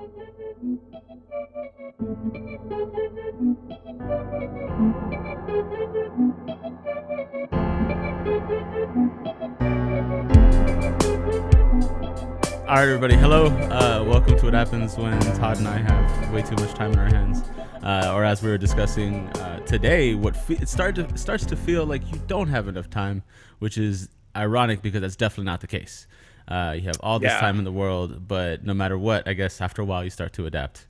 All right, everybody. Hello. Welcome to What Happens When Todd and I Have Way Too Much Time in Our Hands. Or as we were discussing today, it starts to feel like you don't have enough time, which is ironic because that's definitely not the case. You have all this time in the world, but no matter what, I guess after a while you start to adapt.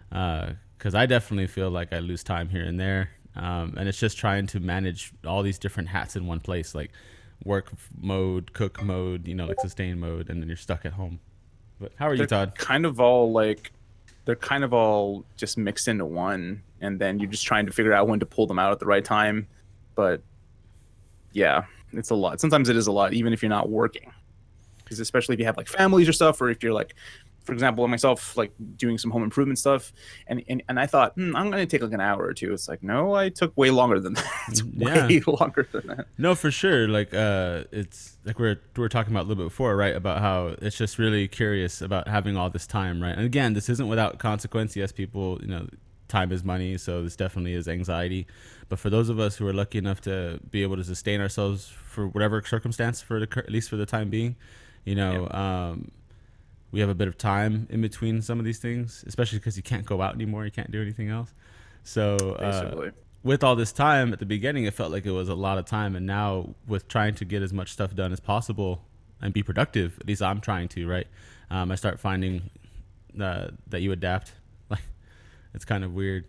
Because I definitely feel like I lose time here and there. And it's just trying to manage all these different hats in one place, like work mode, cook mode, like sustain mode, and then you're stuck at home. But how are you, Todd? They're kind of all just mixed into one, and then you're just trying to figure out when to pull them out at the right time. But yeah, it's a lot. Sometimes it is a lot, even if you're not working, because especially if you have like families or stuff, or if you're like, for example, myself, like doing some home improvement stuff, and I thought, I'm going to take like an hour or two. It's like, no, I took way longer than that. It's way longer than that. No, for sure. Like, it's like we were talking about a little bit before, right? About how it's just really curious about having all this time, right? And again, this isn't without consequence. Yes, people, time is money, so this definitely is anxiety. But for those of us who are lucky enough to be able to sustain ourselves for whatever circumstance, at least for the time being, we have a bit of time in between some of these things, especially because you can't go out anymore. You can't do anything else. So with all this time at the beginning, it felt like it was a lot of time. And now with trying to get as much stuff done as possible and be productive, at least I'm trying to, right? I start finding that you adapt. Like, it's kind of weird.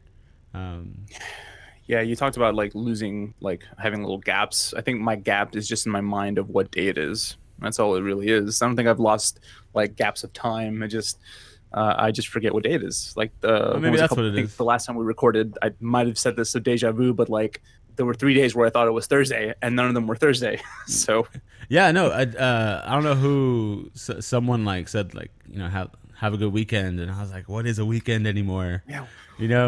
Yeah, you talked about like losing, like having little gaps. I think my gap is just in my mind of what day it is. That's all it really is. I don't think I've lost like gaps of time. I just forget what day it is. Like maybe that's what it is. The last time we recorded, I might have said this of deja vu, but like there were 3 days where I thought it was Thursday, and none of them were Thursday. So yeah, no, I don't know who someone like said like have a good weekend, and I was like, what is a weekend anymore? Yeah,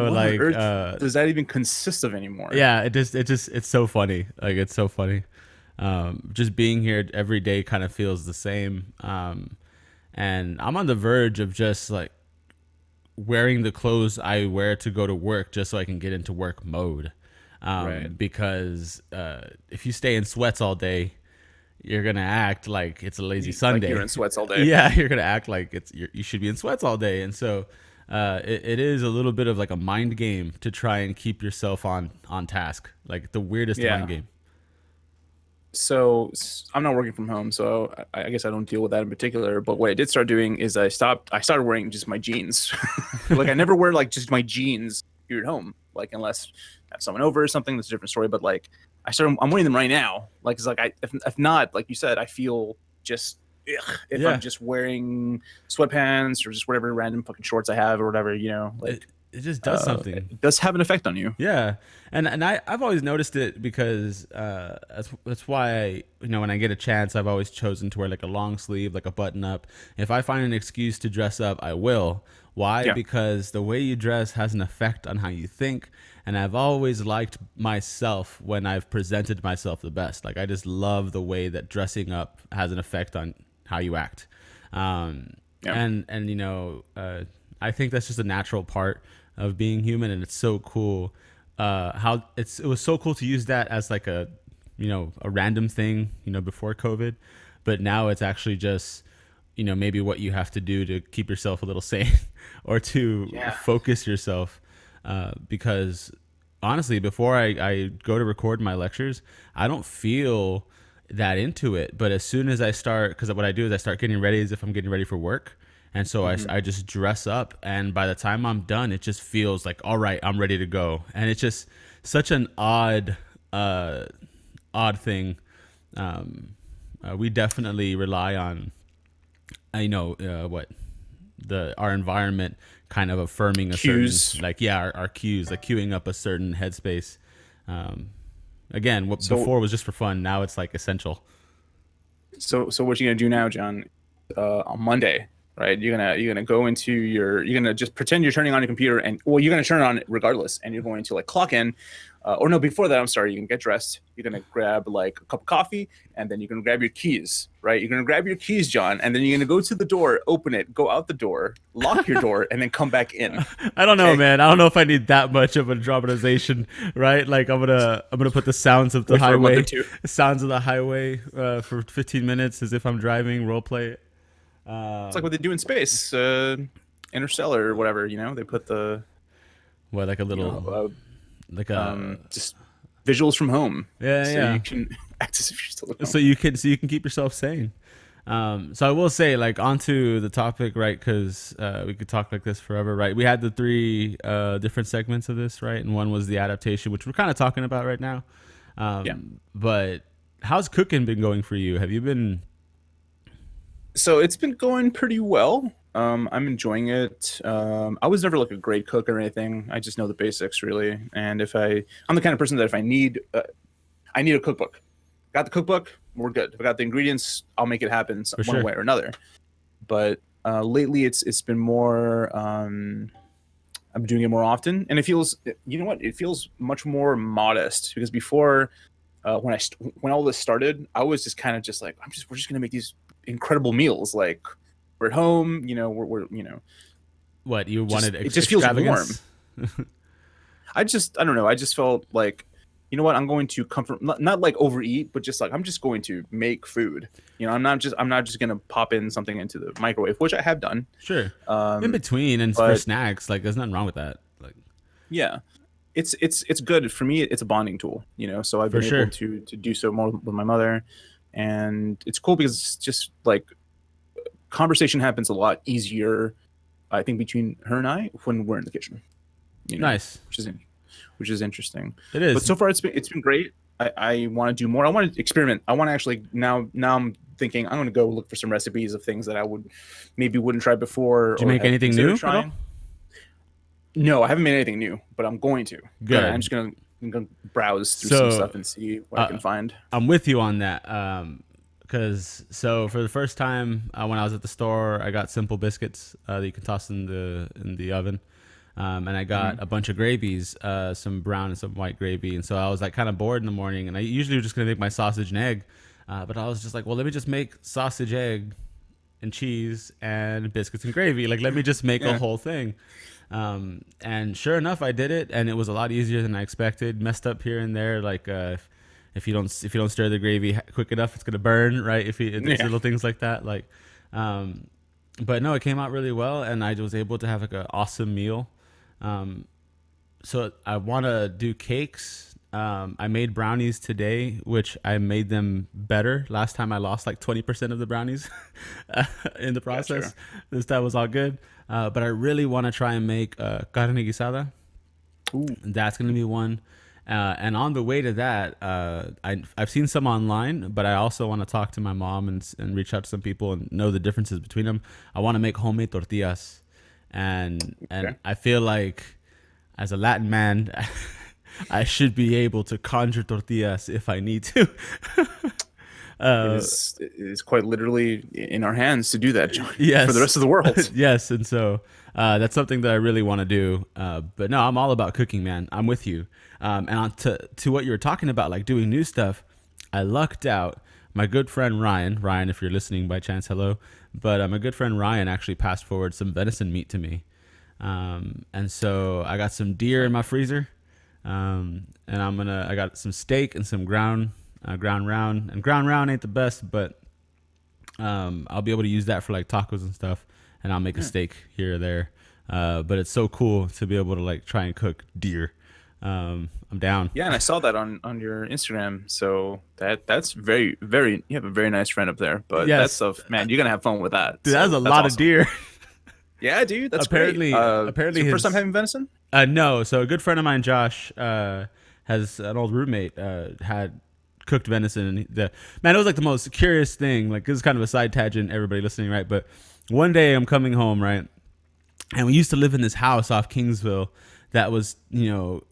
like does that even consist of anymore? Yeah, it's so funny. Like, it's so funny. Just being here every day kind of feels the same. And I'm on the verge of just like wearing the clothes I wear to go to work just so I can get into work mode. Right. Because if you stay in sweats all day, you're gonna act like it's a lazy Sunday. Like you're in sweats all day. Yeah, you're gonna act like you should be in sweats all day. And so it is a little bit of like a mind game to try and keep yourself on task. Like the weirdest mind game. So I'm not working from home, so I guess I don't deal with that in particular. But what I did start doing is I started wearing just my jeans. Like I never wear like just my jeans here at home, like unless I have someone over or something. That's a different story. But like I'm wearing them right now. Like it's like if not, like you said, I feel just I'm just wearing sweatpants or just whatever random fucking shorts I have or whatever, like. It just does something. It does have an effect on you. Yeah, and I've always noticed it because that's why when I get a chance, I've always chosen to wear like a long sleeve, like a button up. If I find an excuse to dress up, I will. Why? Yeah. Because the way you dress has an effect on how you think, and I've always liked myself when I've presented myself the best. Like I just love the way that dressing up has an effect on how you act. And I think that's just a natural part of being human, and it's so cool how it was so cool to use that as like a random thing before COVID, but now it's actually just maybe what you have to do to keep yourself a little sane or to focus yourself, because honestly before I go to record my lectures, I don't feel that into it, but as soon as I start, because what I do is I start getting ready as if I'm getting ready for work. And so I just dress up, and by the time I'm done, it just feels like, all right, I'm ready to go. And it's just such an odd thing. We definitely rely on, our environment kind of affirming a cues. Certain, our cues, like queuing up a certain headspace. Again, before was just for fun. Now it's like essential. So what you're gonna do now, John? On Monday, right? You're gonna go into you're gonna just pretend you're turning on your computer, and you're gonna turn it on regardless, and you're going to like clock in, or no, before that, I'm sorry, you can get dressed. You're gonna grab like a cup of coffee, and then you're gonna grab your keys, right? You're gonna grab your keys, John, and then you're gonna go to the door, open it, go out the door, lock your door, and then come back in. I don't know, Okay? man. I don't know if I need that much of a dramatization, right? Like I'm gonna put the sounds of the Wait for a month or highway, two. sounds of the highway for 15 minutes as if I'm driving. Role play it. It's like what they do in space, Interstellar or whatever. You know, they put the What, like a you little, know like a just visuals from home, yeah, so yeah. you can act as if you're still at home. So you can keep yourself sane. So I will say, like, onto the topic, right? Because we could talk like this forever, right? We had the three different segments of this, right? And one was the adaptation, which we're kind of talking about right now. Yeah. But how's cooking been going for you? Have you been? So it's been going pretty well. I'm enjoying it. I was never like a great cook or anything. I just know the basics really. And I'm the kind of person that if I need a cookbook. Got the cookbook, we're good. If I got the ingredients, I'll make it happen For one sure. way or another. But lately, it's been more. I'm doing it more often, and it feels. You know what? It feels much more modest because before, when all this started, I was just kind of just like we're just gonna make these incredible meals. Like we're at home, you know, we're you know, What you just wanted? it just feels warm. Extravagance? I don't know. I just felt like, you know what? I'm going to comfort, not like overeat, but just like I'm just going to make food. You know, I'm not just gonna pop in something into the microwave, which I have done. Sure. In Um, between and for but snacks, like there's nothing wrong with that. Like yeah, it's good for me. It's a bonding tool, you know. So I've for been sure. able to do so more with my mother, and it's cool because it's just like conversation happens a lot easier. I think between her and I when we're in the kitchen, you know, Nice. which is interesting. It But is. so far it's been great. I want to do more. I want to experiment. I want to actually now I'm thinking I'm going to go look for some recipes of things that I wouldn't try before Did you or make have anything considered new at all? trying. No, I haven't made anything new, but I'm going to. I'm Good. just gonna browse through some So stuff and see what I can find. I'm with you on that. Because so for the first time when I was at the store, I got simple biscuits that you can toss in the oven. And I got a bunch of gravies, some brown and some white gravy. And so I was like kind of bored in the morning, and I usually was just gonna make my sausage and egg, but I was just like, well, let me just make sausage, egg, and cheese and biscuits and gravy. Like, let me just make a Yeah. whole thing. And sure enough, I did it, and it was a lot easier than I expected. Messed up here and there, like if you don't stir the gravy quick enough, it's gonna burn, right? It's Yeah. little things like that, like. But no, it came out really well, and I was able to have like an awesome meal. So I want to do cakes. I made brownies today, which I made them better. Last time I lost like 20% of the brownies in the process. Gotcha. This time was all good. But I really want to try and make carne guisada. Ooh. That's going to be one. And on the way to that, I've seen some online, but I also want to talk to my mom and reach out to some people and know the differences between them. I want to make homemade tortillas. And Okay. I feel like as a Latin man, I should be able to conjure tortillas if I need to. It is quite literally in our hands to do that, John, Yes. for the rest of the world. Yes, and so that's something that I really want to do. But no, I'm all about cooking, man. I'm with you. And on to what you were talking about, like doing new stuff, I lucked out. My good friend Ryan, if you're listening by chance, hello. But my good friend Ryan actually passed forward some venison meat to me, and so I got some deer in my freezer, and I got some steak and some ground round. And ground round ain't the best, but I'll be able to use that for like tacos and stuff, and I'll make a steak here or there. But it's so cool to be able to like try and cook deer. I'm down. Yeah, and I saw that on your Instagram. So that's very very. You have a very nice friend up there. But that Yes, stuff, man, you're gonna have fun with that. dude, So that's a lot of awesome. deer. Yeah, dude, that's Apparently- great. apparently is your his- first time having venison. No, so a good friend of mine, Josh, has an old roommate had cooked venison, and man, it was like the most curious thing. Like, this is kind of a side tangent, everybody listening, right? But one day I'm coming home, right, and we used to live in this house off Kingsville that was,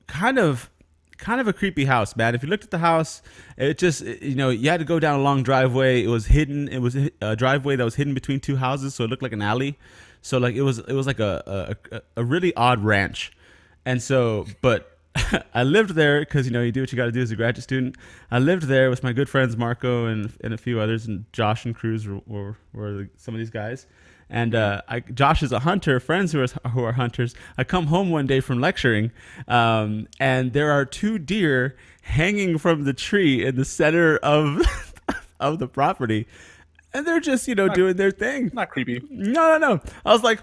kind of a creepy house, man. If you looked at the house, you had to go down a long driveway. It was hidden. It was a driveway that was hidden between two houses, so it looked like an alley. So like it was like a really odd ranch. And so, but I lived there because you do what you got to do as a graduate student. I lived there with my good friends Marco and a few others, and Josh and Cruz were some of these guys. And Josh is a hunter. Friends who are hunters. I come home one day from lecturing, and there are two deer hanging from the tree in the center of of the property, and they're just Not, doing their thing. not creepy. No, no, no. I was like,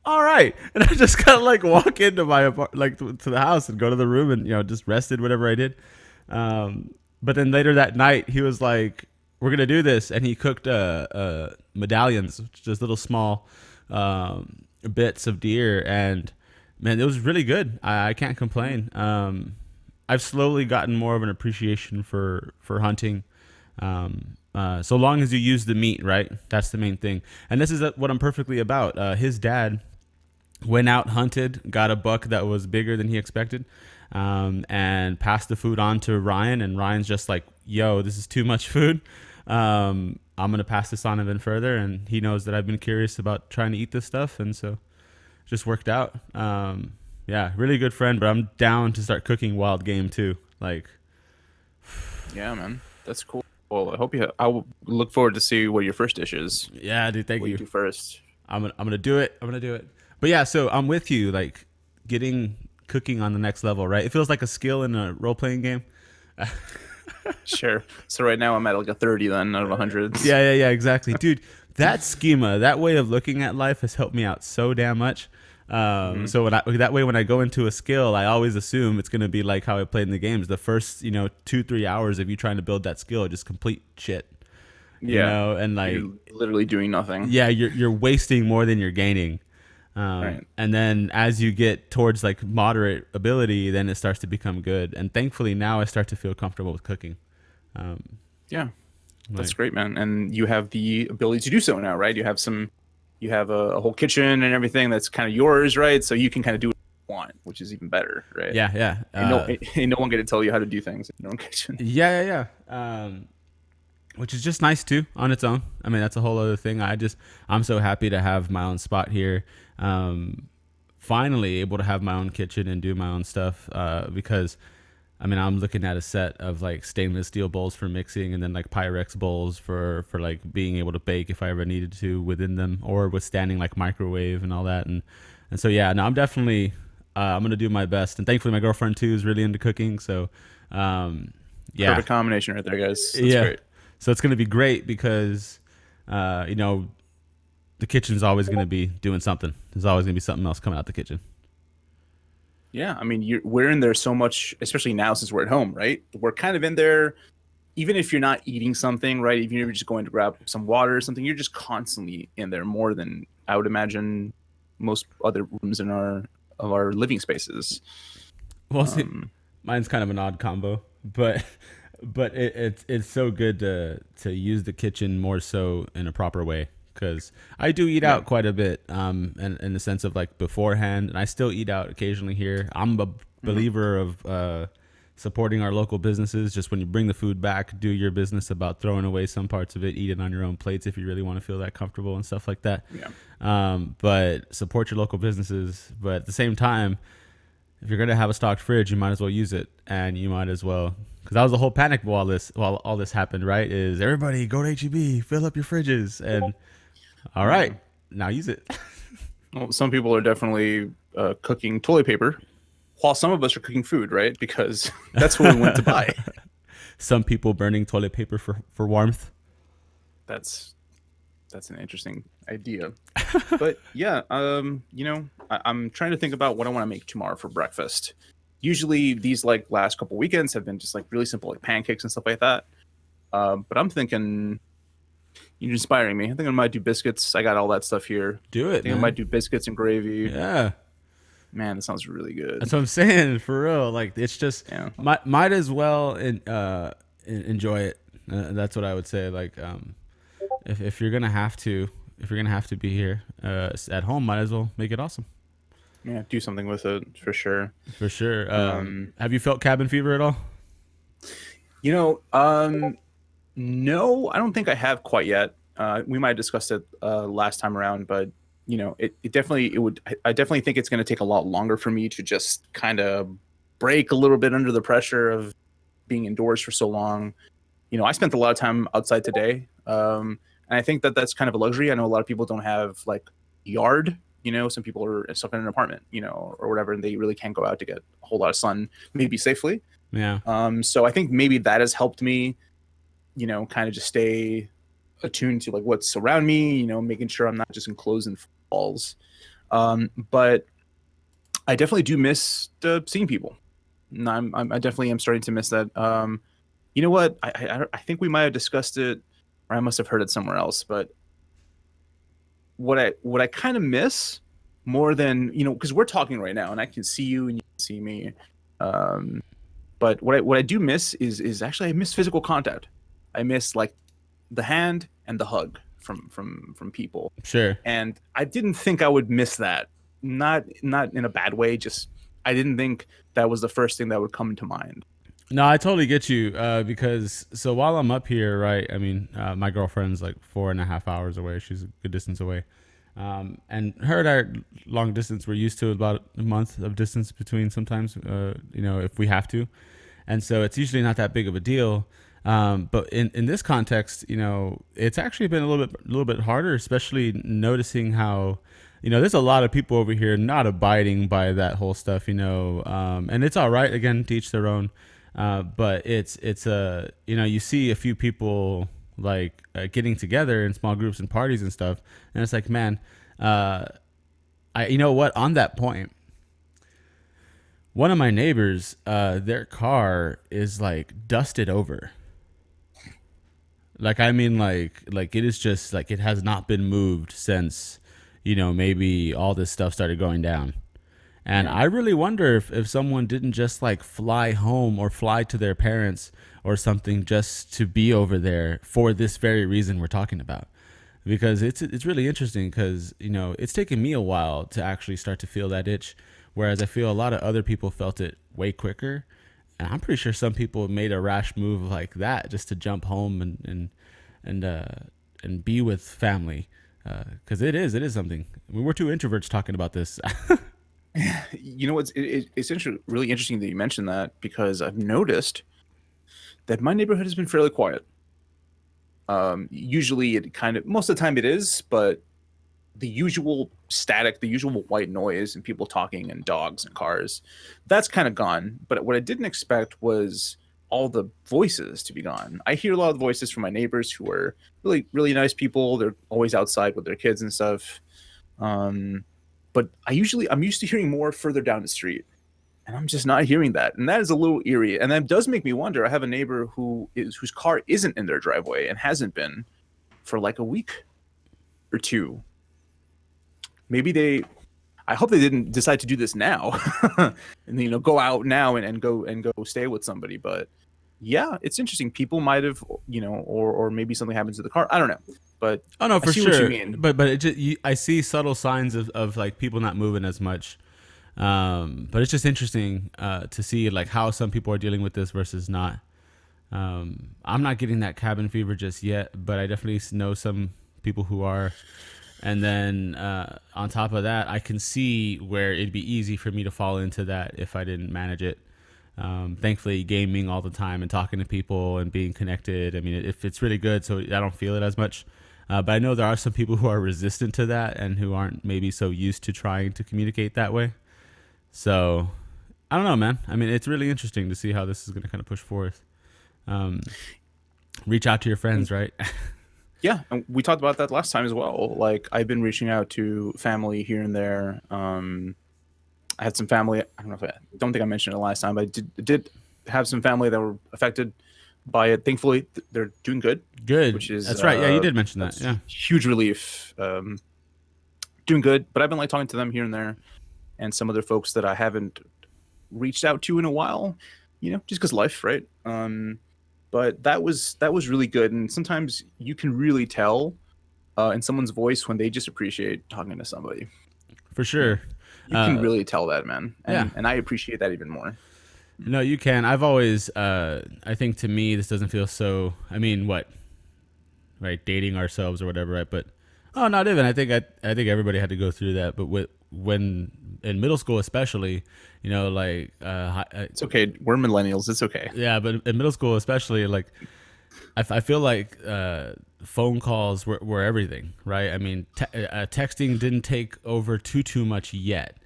all right, and I just kind of like walk into my like to the house and go to the room and just rested whatever I did. But then later that night, he was like, "We're gonna do this," and he cooked medallions, just little small bits of deer, and man, it was really good. I can't complain. I've slowly gotten more of an appreciation for hunting. So long as you use the meat, right? That's the main thing. And this is what I'm perfectly about. His dad went out, hunted, got a buck that was bigger than he expected, and passed the food on to Ryan. And Ryan's just like, yo, this is too much food. I'm going to pass this on even further. And he knows that I've been curious about trying to eat this stuff. And so it just worked out. Yeah, really good friend, but I'm down to start cooking wild game too. Like, Yeah, man, that's cool. Well, I hope you. I will look forward to see what your first dish is. yeah, dude, thank What you you. do first. I'm gonna do it. I'm gonna do it. But yeah, so I'm with you. Like getting cooking on the next level, right? It feels like a skill in a role playing game. Sure. So right now I'm at like a 30 then out of 100. Yeah, exactly, dude. That schema, that way of looking at life has helped me out so damn much. So that way when I go into a skill, I always assume it's gonna be like how I played in the games. The first 2-3 hours of you trying to build that skill, just complete shit. Yeah. And like You're literally doing nothing. yeah, you're wasting more than you're gaining. Right. And then as you get towards like moderate ability, then it starts to become good. And thankfully now I start to feel comfortable with cooking. Yeah. That's Like, great, man. And you have the ability to do so now, right? You have a whole kitchen and everything that's kind of yours, right? So you can kind of do what you want, which is even better, right? yeah. Ain't no one get to tell you how to do things in your own kitchen. Yeah. Which is just nice too on its own. I mean, that's a whole other thing. I'm so happy to have my own spot here. Finally able to have my own kitchen and do my own stuff. Because I mean, I'm looking at a set of like stainless steel bowls for mixing, and then like Pyrex bowls for like being able to bake if I ever needed to within them, or withstanding like microwave and all that. And so yeah, no, I'm definitely I'm gonna do my best. And thankfully, my girlfriend too is really into cooking. So yeah, Perfect combination right there, guys. That's yeah. great. So it's gonna be great because the kitchen's always gonna be doing something. There's always gonna be something else coming out the kitchen. Yeah, I mean, we're in there so much, especially now since we're at home, right? We're kind of in there, even if you're not eating something, right? If you're just going to grab some water or something, you're just constantly in there more than I would imagine most other rooms in our living spaces. Well, see, mine's kind of an odd combo, but it's so good to use the kitchen more so in a proper way, because I do eat Yeah. out quite a bit, and in the sense of like beforehand, and I still eat out occasionally here. I'm a believer of supporting our local businesses. Just when you bring the food back, do your business about throwing away some parts of it, eat it on your own plates if you really want to feel that comfortable and stuff like that. Yeah. But support your local businesses, but at the same time, if you're gonna have a stocked fridge, you might as well use it, and you might as well, because that was the whole panic while all this happened, right? Is everybody go to HEB, fill up your fridges, and all right, now use it. Well, some people are definitely cooking toilet paper, while some of us are cooking food, right? Because that's what we went to buy. Some people burning toilet paper for warmth. That's an interesting idea. But yeah, I'm trying to think about what I want to make tomorrow for breakfast. Usually these like last couple weekends have been just like really simple, like pancakes and stuff like that. But I'm thinking you're inspiring me. I think I might do biscuits. I got all that stuff here. Do I it, think I man. might do biscuits and gravy. Yeah, Man, that sounds really good. that's what I'm saying, for real. Like, it's just Yeah. might as well enjoy it. That's what I would say. Like, if you're gonna have to be here at home, might as well make it awesome. Yeah, do something with it for sure. For sure. Um, Have you felt cabin fever at all? You know, no, I don't think I have quite yet. We might have discussed it last time around, but it definitely I definitely think it's going to take a lot longer for me to just kind of break a little bit under the pressure of being indoors for so long. I spent a lot of time outside today, and I think that that's kind of a luxury. I know a lot of people don't have like yard. Some people are stuck in an apartment, or whatever, and they really can't go out to get a whole lot of sun, maybe safely. Yeah. So I think maybe that has helped me, kind of just stay attuned to like what's around me, making sure I'm not just enclosed in walls. But I definitely do miss seeing people. And I definitely am starting to miss that. You know what? I think we might have discussed it, or I must have heard it somewhere else. But what I kind of miss more than because we're talking right now, and I can see you and you can see me. But what I do miss is actually I miss physical contact. I miss like the hand and the hug from people. Sure. And I didn't think I would miss that. Not in a bad way. Just I didn't think that was the first thing that would come to mind. No, I totally get you. Because so while I'm up here, right? I mean, my girlfriend's like 4.5 hours away. She's a good distance away. And her and I long distance, we're used to about a month of distance between sometimes, if we have to. And so it's usually not that big of a deal. But in this context, it's actually been a little bit harder, especially noticing how, there's a lot of people over here not abiding by that whole stuff, and it's all right. Again, to each their own. But it's you see a few people like getting together in small groups and parties and stuff, and it's like, man, you know what? On that point, one of my neighbors, their car is like dusted over. Like, I mean, like it is just like it has not been moved since, maybe all this stuff started going down. And I really wonder if someone didn't just like fly home or fly to their parents or something just to be over there for this very reason we're talking about. Because it's really interesting because, it's taken me a while to actually start to feel that itch, whereas I feel a lot of other people felt it way quicker. And I'm pretty sure some people made a rash move like that just to jump home and be with family. Because it is something. I mean, we're two introverts talking about this. It's really interesting that you mentioned that, because I've noticed that my neighborhood has been fairly quiet. Usually it kind of, most of the time it is, but the usual static, the usual white noise and people talking and dogs and cars, that's kind of gone. But what I didn't expect was all the voices to be gone. I hear a lot of voices from my neighbors who are really, really nice people. They're always outside with their kids and stuff. But I'm used to hearing more further down the street, and I'm just not hearing that. And that is a little eerie. And that does make me wonder. I have a neighbor whose car isn't in their driveway and hasn't been for like a week or two. I hope they didn't decide to do this now and, go out now and go stay with somebody. But yeah, it's interesting. People might have, or maybe something happens to the car. I don't know. But oh no, I for see sure. what you mean. But I see subtle signs of like people not moving as much. But it's just interesting to see like how some people are dealing with this versus not. I'm not getting that cabin fever just yet, but I definitely know some people who are. And then on top of that, I can see where it'd be easy for me to fall into that if I didn't manage it. Thankfully, gaming all the time and talking to people and being connected. I mean, if it's really good, so I don't feel it as much. But I know there are some people who are resistant to that and who aren't maybe so used to trying to communicate that way. So I don't know, man. I mean, it's really interesting to see how this is going to kind of push forth. Reach out to your friends, right? Yeah, and we talked about that last time as well. Like, I've been reaching out to family here and there. I had some family. I don't think I mentioned it last time, but I did have some family that were affected by it. Thankfully, they're doing good. Good. Which is that's right. Yeah, you did mention that. Yeah, huge relief. Doing good, but I've been like talking to them here and there, and some other folks that I haven't reached out to in a while. Just because life, right? But that was really good, and sometimes you can really tell in someone's voice when they just appreciate talking to somebody. For sure. You can really tell that, man. Yeah. And I appreciate that even more. No, you can. I've always, I think to me, this doesn't feel so, I mean, what? Right? Dating ourselves or whatever, right? But, not even. I think everybody had to go through that. But when in middle school especially, like It's okay. We're millennials. It's okay. yeah, but in middle school especially, like I feel like phone calls were everything, right? I mean, texting didn't take over too much yet.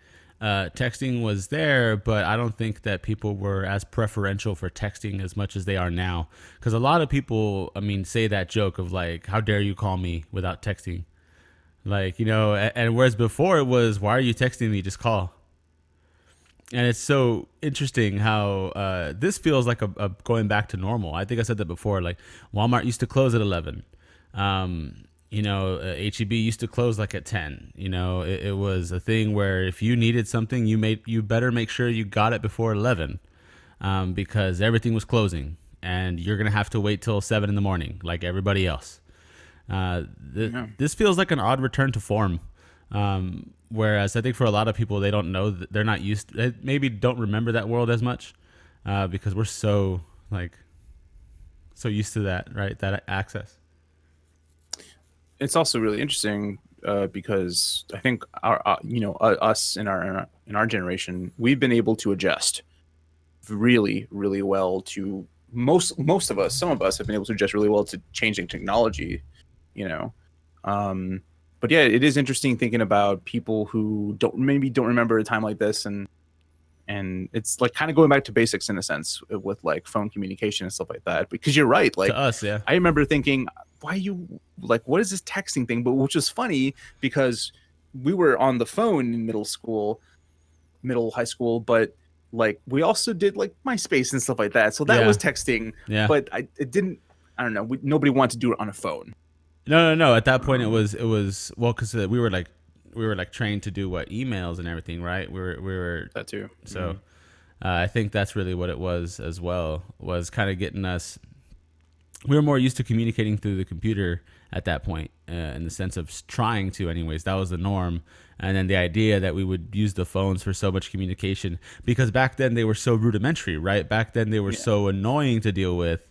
Texting was there, but I don't think that people were as preferential for texting as much as they are now. Because a lot of people, I mean, say that joke of like, "How dare you call me without texting?" Like, and whereas before it was, "Why are you texting me? Just call." And it's so interesting how this feels like a going back to normal. I think I said that before. Like Walmart used to close at 11. HEB used to close like at 10. It was a thing where if you needed something, you better make sure you got it before 11, because everything was closing, and you're gonna have to wait till 7 in the morning like everybody else. This feels like an odd return to form. Whereas I think for a lot of people, they don't know that they're not used. They maybe don't remember that world as much, because we're so used to that, right? That access. It's also really interesting because I think us in our generation, we've been able to adjust really, really well to most of us. Some of us have been able to adjust really well to changing technology. You know, but yeah, it is interesting thinking about people who don't remember a time like this, and it's like kind of going back to basics in a sense with like phone communication and stuff like that. Because you're right, like To us, yeah. I remember thinking, why you like what is this texting thing? But which is funny because we were on the phone in high school, but like we also did like MySpace and stuff like that. So that Yeah. was texting, Yeah. but it didn't. I don't know. Nobody wanted to do it on a phone. No. At that point, it was well, because we were like trained to do what emails and everything, right? We were That too. so. I think that's really what it was as well. Was kind of getting us. We were more used to communicating through the computer at that point, in the sense of trying to, anyways. That was the norm, and then the idea that we would use the phones for so much communication, because back then they were so rudimentary, right? Back then they were so annoying to deal with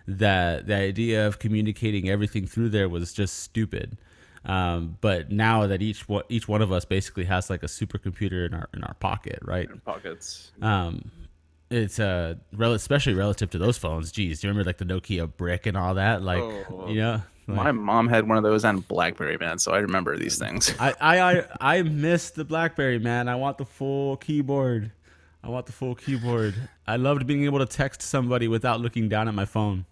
that the idea of communicating everything through there was just stupid. But now that each one of us basically has like a supercomputer in our pocket, right? In pockets. It's especially relative to those phones. Geez, do you remember like the Nokia brick and all that? Like, like, My mom had one of those on BlackBerry, man. So I remember these things. I miss the BlackBerry, man. I want the full keyboard. I loved being able to text somebody without looking down at my phone.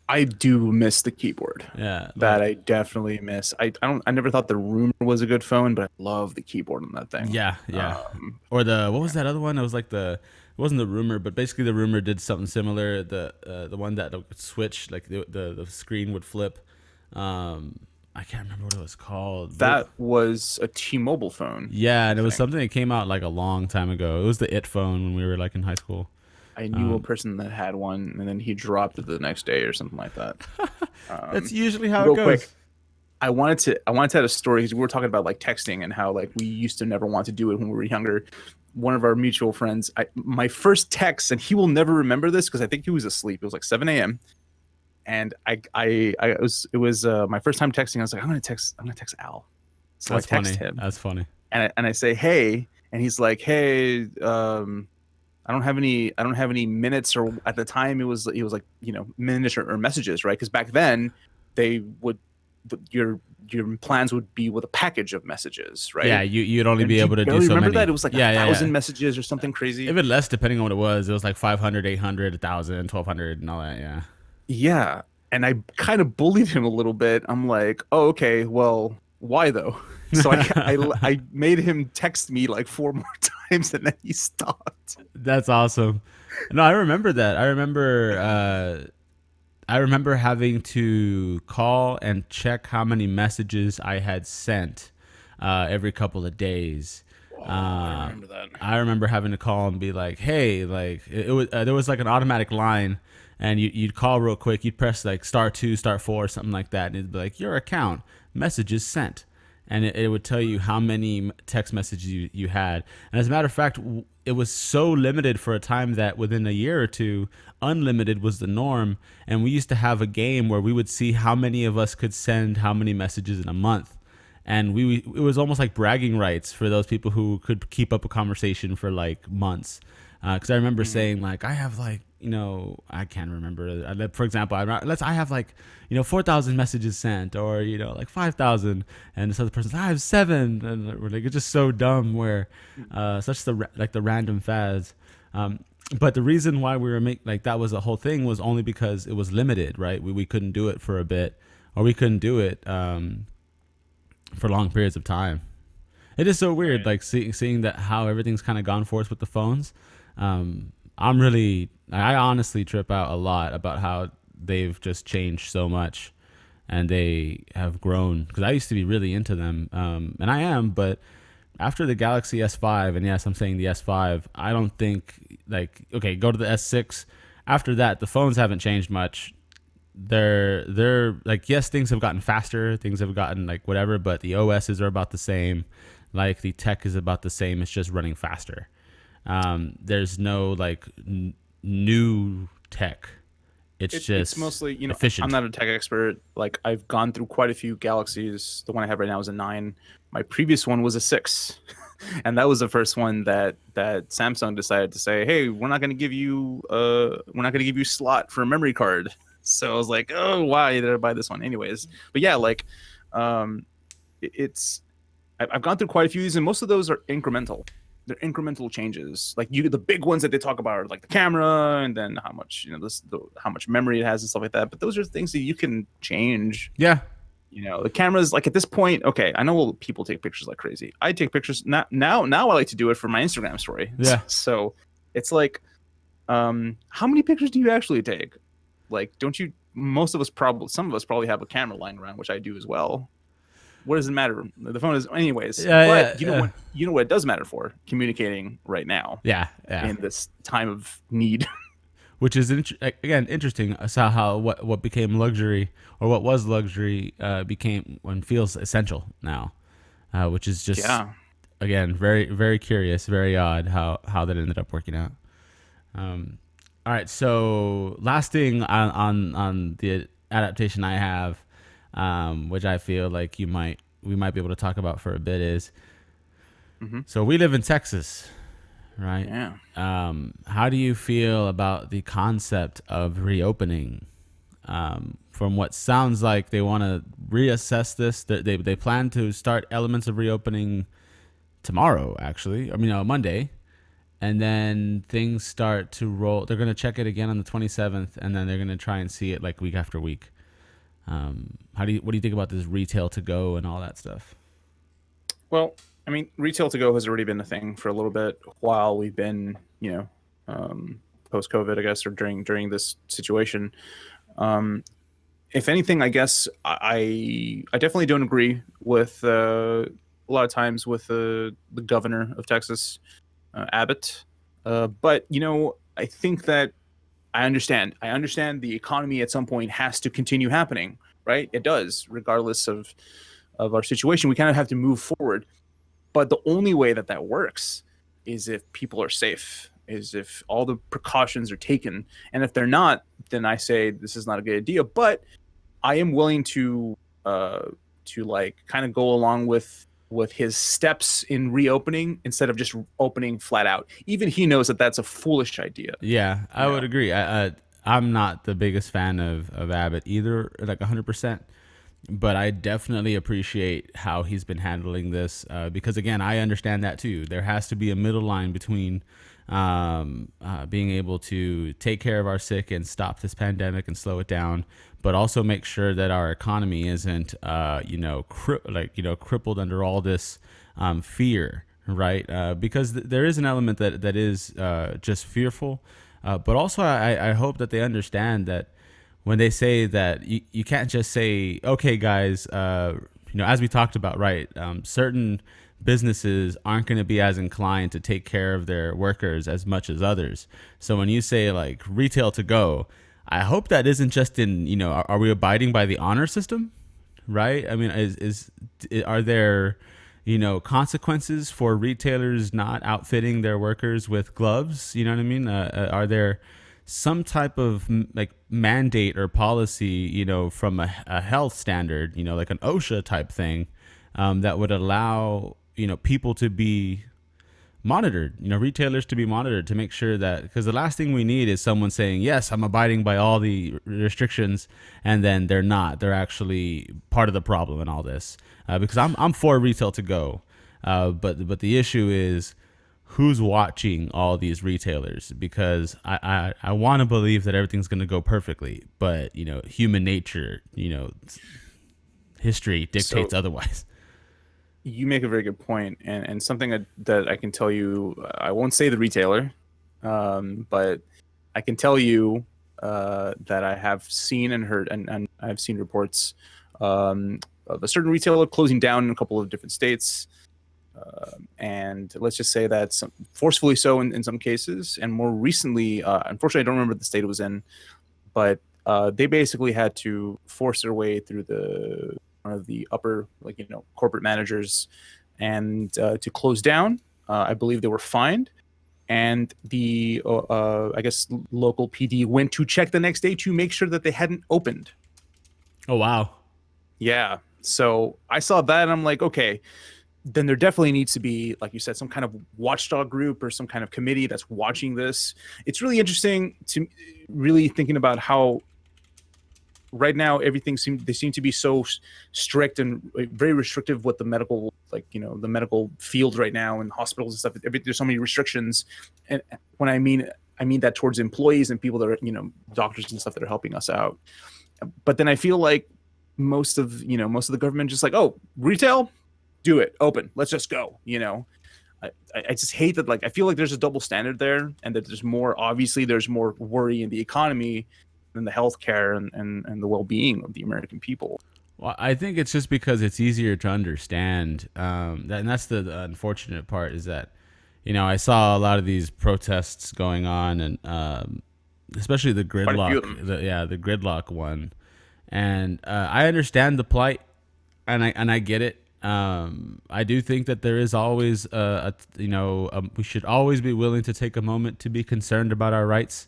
I do miss the keyboard. Yeah, That I definitely miss. I never thought the Rumor was a good phone, but I love the keyboard on that thing. Yeah. Or what was that other one? It was like it wasn't the Rumor, but basically the Rumor did something similar. The one that would switch, like the screen would flip. I can't remember what it was called. That was a T-Mobile phone. Yeah, and it was something that came out like a long time ago. It was the It phone when we were like in high school. I knew a person that had one, and then he dropped it the next day or something like that. That's usually how Real it goes. quick, I wanted to add a story because we were talking about like texting and how like we used to never want to do it when we were younger. One of our mutual friends, my first text, and he will never remember this because I think he was asleep. It was like 7 a.m. And it was my first time texting. I was like, I'm gonna text Al. So That's I text funny. him, That's funny. and I say, hey, and he's like, hey, I don't have any minutes, or at the time it was like minutes or messages, right? Because back then they would your plans would be with a package of messages, right? Yeah, you'd only be able to do so remember many. that it was like 1,000 messages or something crazy. Even less depending on what it was. It was like 500, 800, 1,000, 1,200, and all that. Yeah. Yeah, and I kind of bullied him a little bit. I'm like, oh, okay, well, why though? So I made him text me like 4 more times, and then he stopped. That's awesome. No, I remember that. I remember having to call and check how many messages I had sent every couple of days. I remember that. I remember having to call and be like, "Hey," like it was there was like an automatic line, and you'd call real quick. You'd press like *2, *4, or something like that, and it'd be like, "Your account messages sent." And it would tell you how many text messages you had. And as a matter of fact, it was so limited for a time that within a year or two, unlimited was the norm. And we used to have a game where we would see how many of us could send how many messages in a month. and it was almost like bragging rights for those people who could keep up a conversation for like months. Because I remember Mhm. saying like, I have like, I can't remember. For example, I have like, 4,000 messages sent, or like 5,000, and this other person's like, I have 7, and we're like, it's just so dumb. Where such the random fads. But the reason why we were like that was the whole thing was only because it was limited, right? We couldn't do it for a bit, or we couldn't do it for long periods of time. It is so weird, Right. like seeing that how everything's kind of gone forth with the phones. I honestly trip out a lot about how they've just changed so much, and they have grown. Because I used to be really into them, and I am, but after the Galaxy S5, and yes, I'm saying the S5, I don't think like okay, go to the S6. After that, the phones haven't changed much. They're like, yes, things have gotten faster, things have gotten like whatever, but the OSs are about the same. Like the tech is about the same. It's just running faster. There's no like new tech. It's It's just mostly, I'm efficient. not a tech expert. Like, I've gone through quite a few Galaxies. The one I have right now is a 9. My previous one was a 6. And that was the first one that Samsung decided to say, "Hey, we're not going to give you slot for a memory card." So I was like, "Oh, why did I buy this one?" Anyways, but yeah, like um it's I've gone through quite a few of these, and most of those are incremental. They're incremental changes. Like, the big ones that they talk about are like the camera, and then how much how much memory it has and stuff like that. But those are things that you can change. Yeah, The cameras, like, at this point, okay, I know people take pictures like crazy. I take pictures now. I like to do it for my Instagram story. yeah. So it's like, how many pictures do you actually take? Like, don't you? Some of us probably have a camera lying around, which I do as well. What does it matter? The phone is, anyways. Yeah, But yeah, yeah. you know what it does matter for? Communicating right now Yeah, yeah. in this time of need. Which is again interesting. How what became luxury, or what was luxury became when feels essential now, which is just Yeah. again very very curious, very odd how that ended up working out. All right, so last thing on the adaptation I have, which I feel like we might be able to talk about for a bit is, Hmm. so we live in Texas, right? Yeah. How do you feel about the concept of reopening? From what sounds like they want to reassess this. They plan to start elements of reopening tomorrow, actually. I mean, Monday, and then things start to roll. They're gonna check it again on the 27th, and then they're gonna try and see it like week after week. What do you think about this retail to go and all that stuff? Well, I mean, retail to go has already been a thing for a little bit while we've been, um, post COVID, I guess, or during this situation. Um, if anything, I guess I definitely don't agree with a lot of times with the governor of Texas, Abbott. But I think that I understand. I understand the economy at some point has to continue happening, right? It does, regardless of our situation. We kind of have to move forward. But the only way that that works is if people are safe, is if all the precautions are taken. And if they're not, then I say this is not a good idea. But I am willing uh like kind of go along with his steps in reopening instead of just opening flat out. Even he knows that that's a foolish idea. Yeah, You I would know. agree. I'm not the biggest fan of Abbott either, like 100%. But I definitely appreciate how he's been handling this, because again, I understand that too. There has to be a middle line between being able to take care of our sick and stop this pandemic and slow it down, but also make sure that our economy isn't, crippled under all this fear, right? Because there is an element that is just fearful, but also I hope that they understand that when they say that you can't just say, okay, guys, as we talked about, right? Certain businesses aren't going to be as inclined to take care of their workers as much as others. So when you say like retail to go, I hope that isn't just in, are we abiding by the honor system? Right? I mean, are there, consequences for retailers not outfitting their workers with gloves? You know what I mean? Are there some type of like mandate or policy, from a health standard, like an OSHA type thing, that would allow people to be monitored, retailers to be monitored to make sure that, because the last thing we need is someone saying, yes, I'm abiding by all the restrictions, and then they're not. They're actually part of the problem in all this. Because I'm for retail to go, but the issue is who's watching all these retailers, because I want to believe that everything's going to go perfectly, but human nature, history dictates So otherwise. you make a very good point, and something that I can tell you, I won't say the retailer, but I can tell you that I have seen and heard, and I've seen reports of a certain retailer closing down in a couple of different states. And let's just say that forcefully so in some cases. And more recently, unfortunately, I don't remember the state it was in, but they basically had to force their way through one of the upper, like, corporate managers, and to close down. I believe they were fined, and the I guess local PD went to check the next day to make sure that they hadn't opened. Oh wow. Yeah. So I saw that and I'm like, okay, then there definitely needs to be, like you said, some kind of watchdog group or some kind of committee that's watching this. It's really interesting to really thinking about how right now they seem to be so strict and very restrictive with the medical, like, the medical field right now, and hospitals and stuff. There's so many restrictions, and when I mean that towards employees and people that are, doctors and stuff that are helping us out. But then I feel like most of the government just like, oh, retail, do it, open, let's just go. I just hate that. Like, I feel like there's a double standard there, and that there's more worry in the economy than the healthcare and the well-being of the American people. Well, I think it's just because it's easier to understand. And that's the unfortunate part, is that, I saw a lot of these protests going on, and especially the Quite a few of gridlock, them. the gridlock one. And I understand the plight, and I get it. I do think that there is always we should always be willing to take a moment to be concerned about our rights.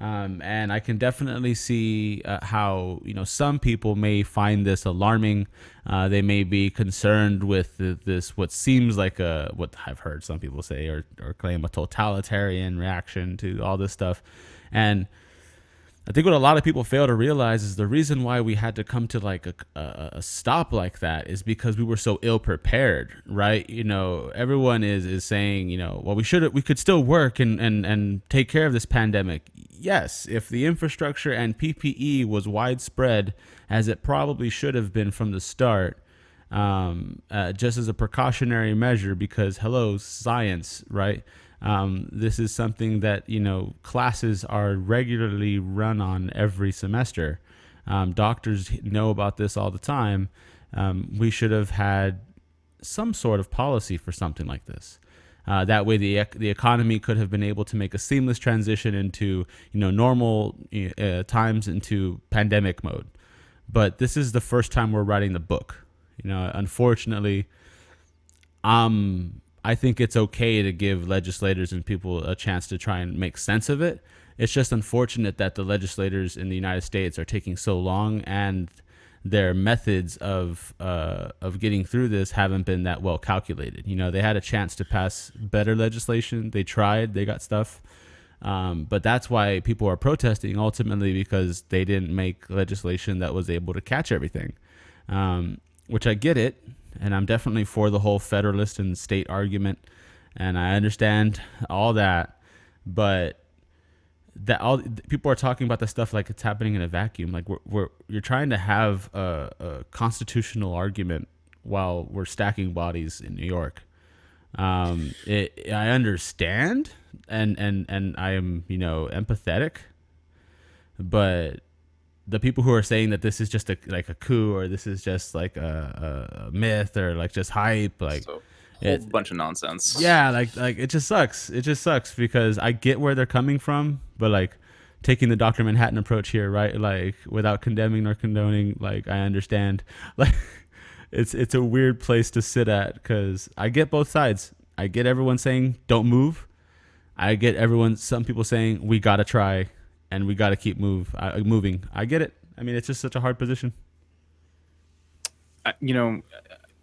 And I can definitely see how some people may find this alarming. They may be concerned with this, what seems like what I've heard some people say or claim, a totalitarian reaction to all this stuff. And I think what a lot of people fail to realize is the reason why we had to come to like a stop like that is because we were so ill prepared, right? Everyone is saying, well, we could still work and take care of this pandemic. Yes, if the infrastructure and PPE was widespread, as it probably should have been from the start, just as a precautionary measure, because hello, science, right? This is something that classes are regularly run on every semester. Doctors know about this all the time. We should have had some sort of policy for something like this. That way, the economy could have been able to make a seamless transition into normal times into pandemic mode. But this is the first time we're writing the book. Unfortunately, I think it's okay to give legislators and people a chance to try and make sense of it. It's just unfortunate that the legislators in the United States are taking so long, and their methods of getting through this haven't been that well calculated. They had a chance to pass better legislation. They tried. They got stuff. But that's why people are protesting, ultimately, because they didn't make legislation that was able to catch everything, which I get it. And I'm definitely for the whole federalist and state argument, and I understand all that. But that all people are talking about this stuff like it's happening in a vacuum. Like you're trying to have a constitutional argument while we're stacking bodies in New York. I understand, and I am empathetic, but the people who are saying that this is just a coup, or this is just like a myth, or like just hype, like So, a whole bunch of nonsense. yeah, like it just sucks. It just sucks because I get where they're coming from, but like taking the Dr. Manhattan approach here, right? Like without condemning nor condoning, like I understand, like it's a weird place to sit at, because I get both sides. I get everyone saying don't move. I get some people saying we gotta try and we gotta keep moving. I get it. I mean, it's just such a hard position. You know,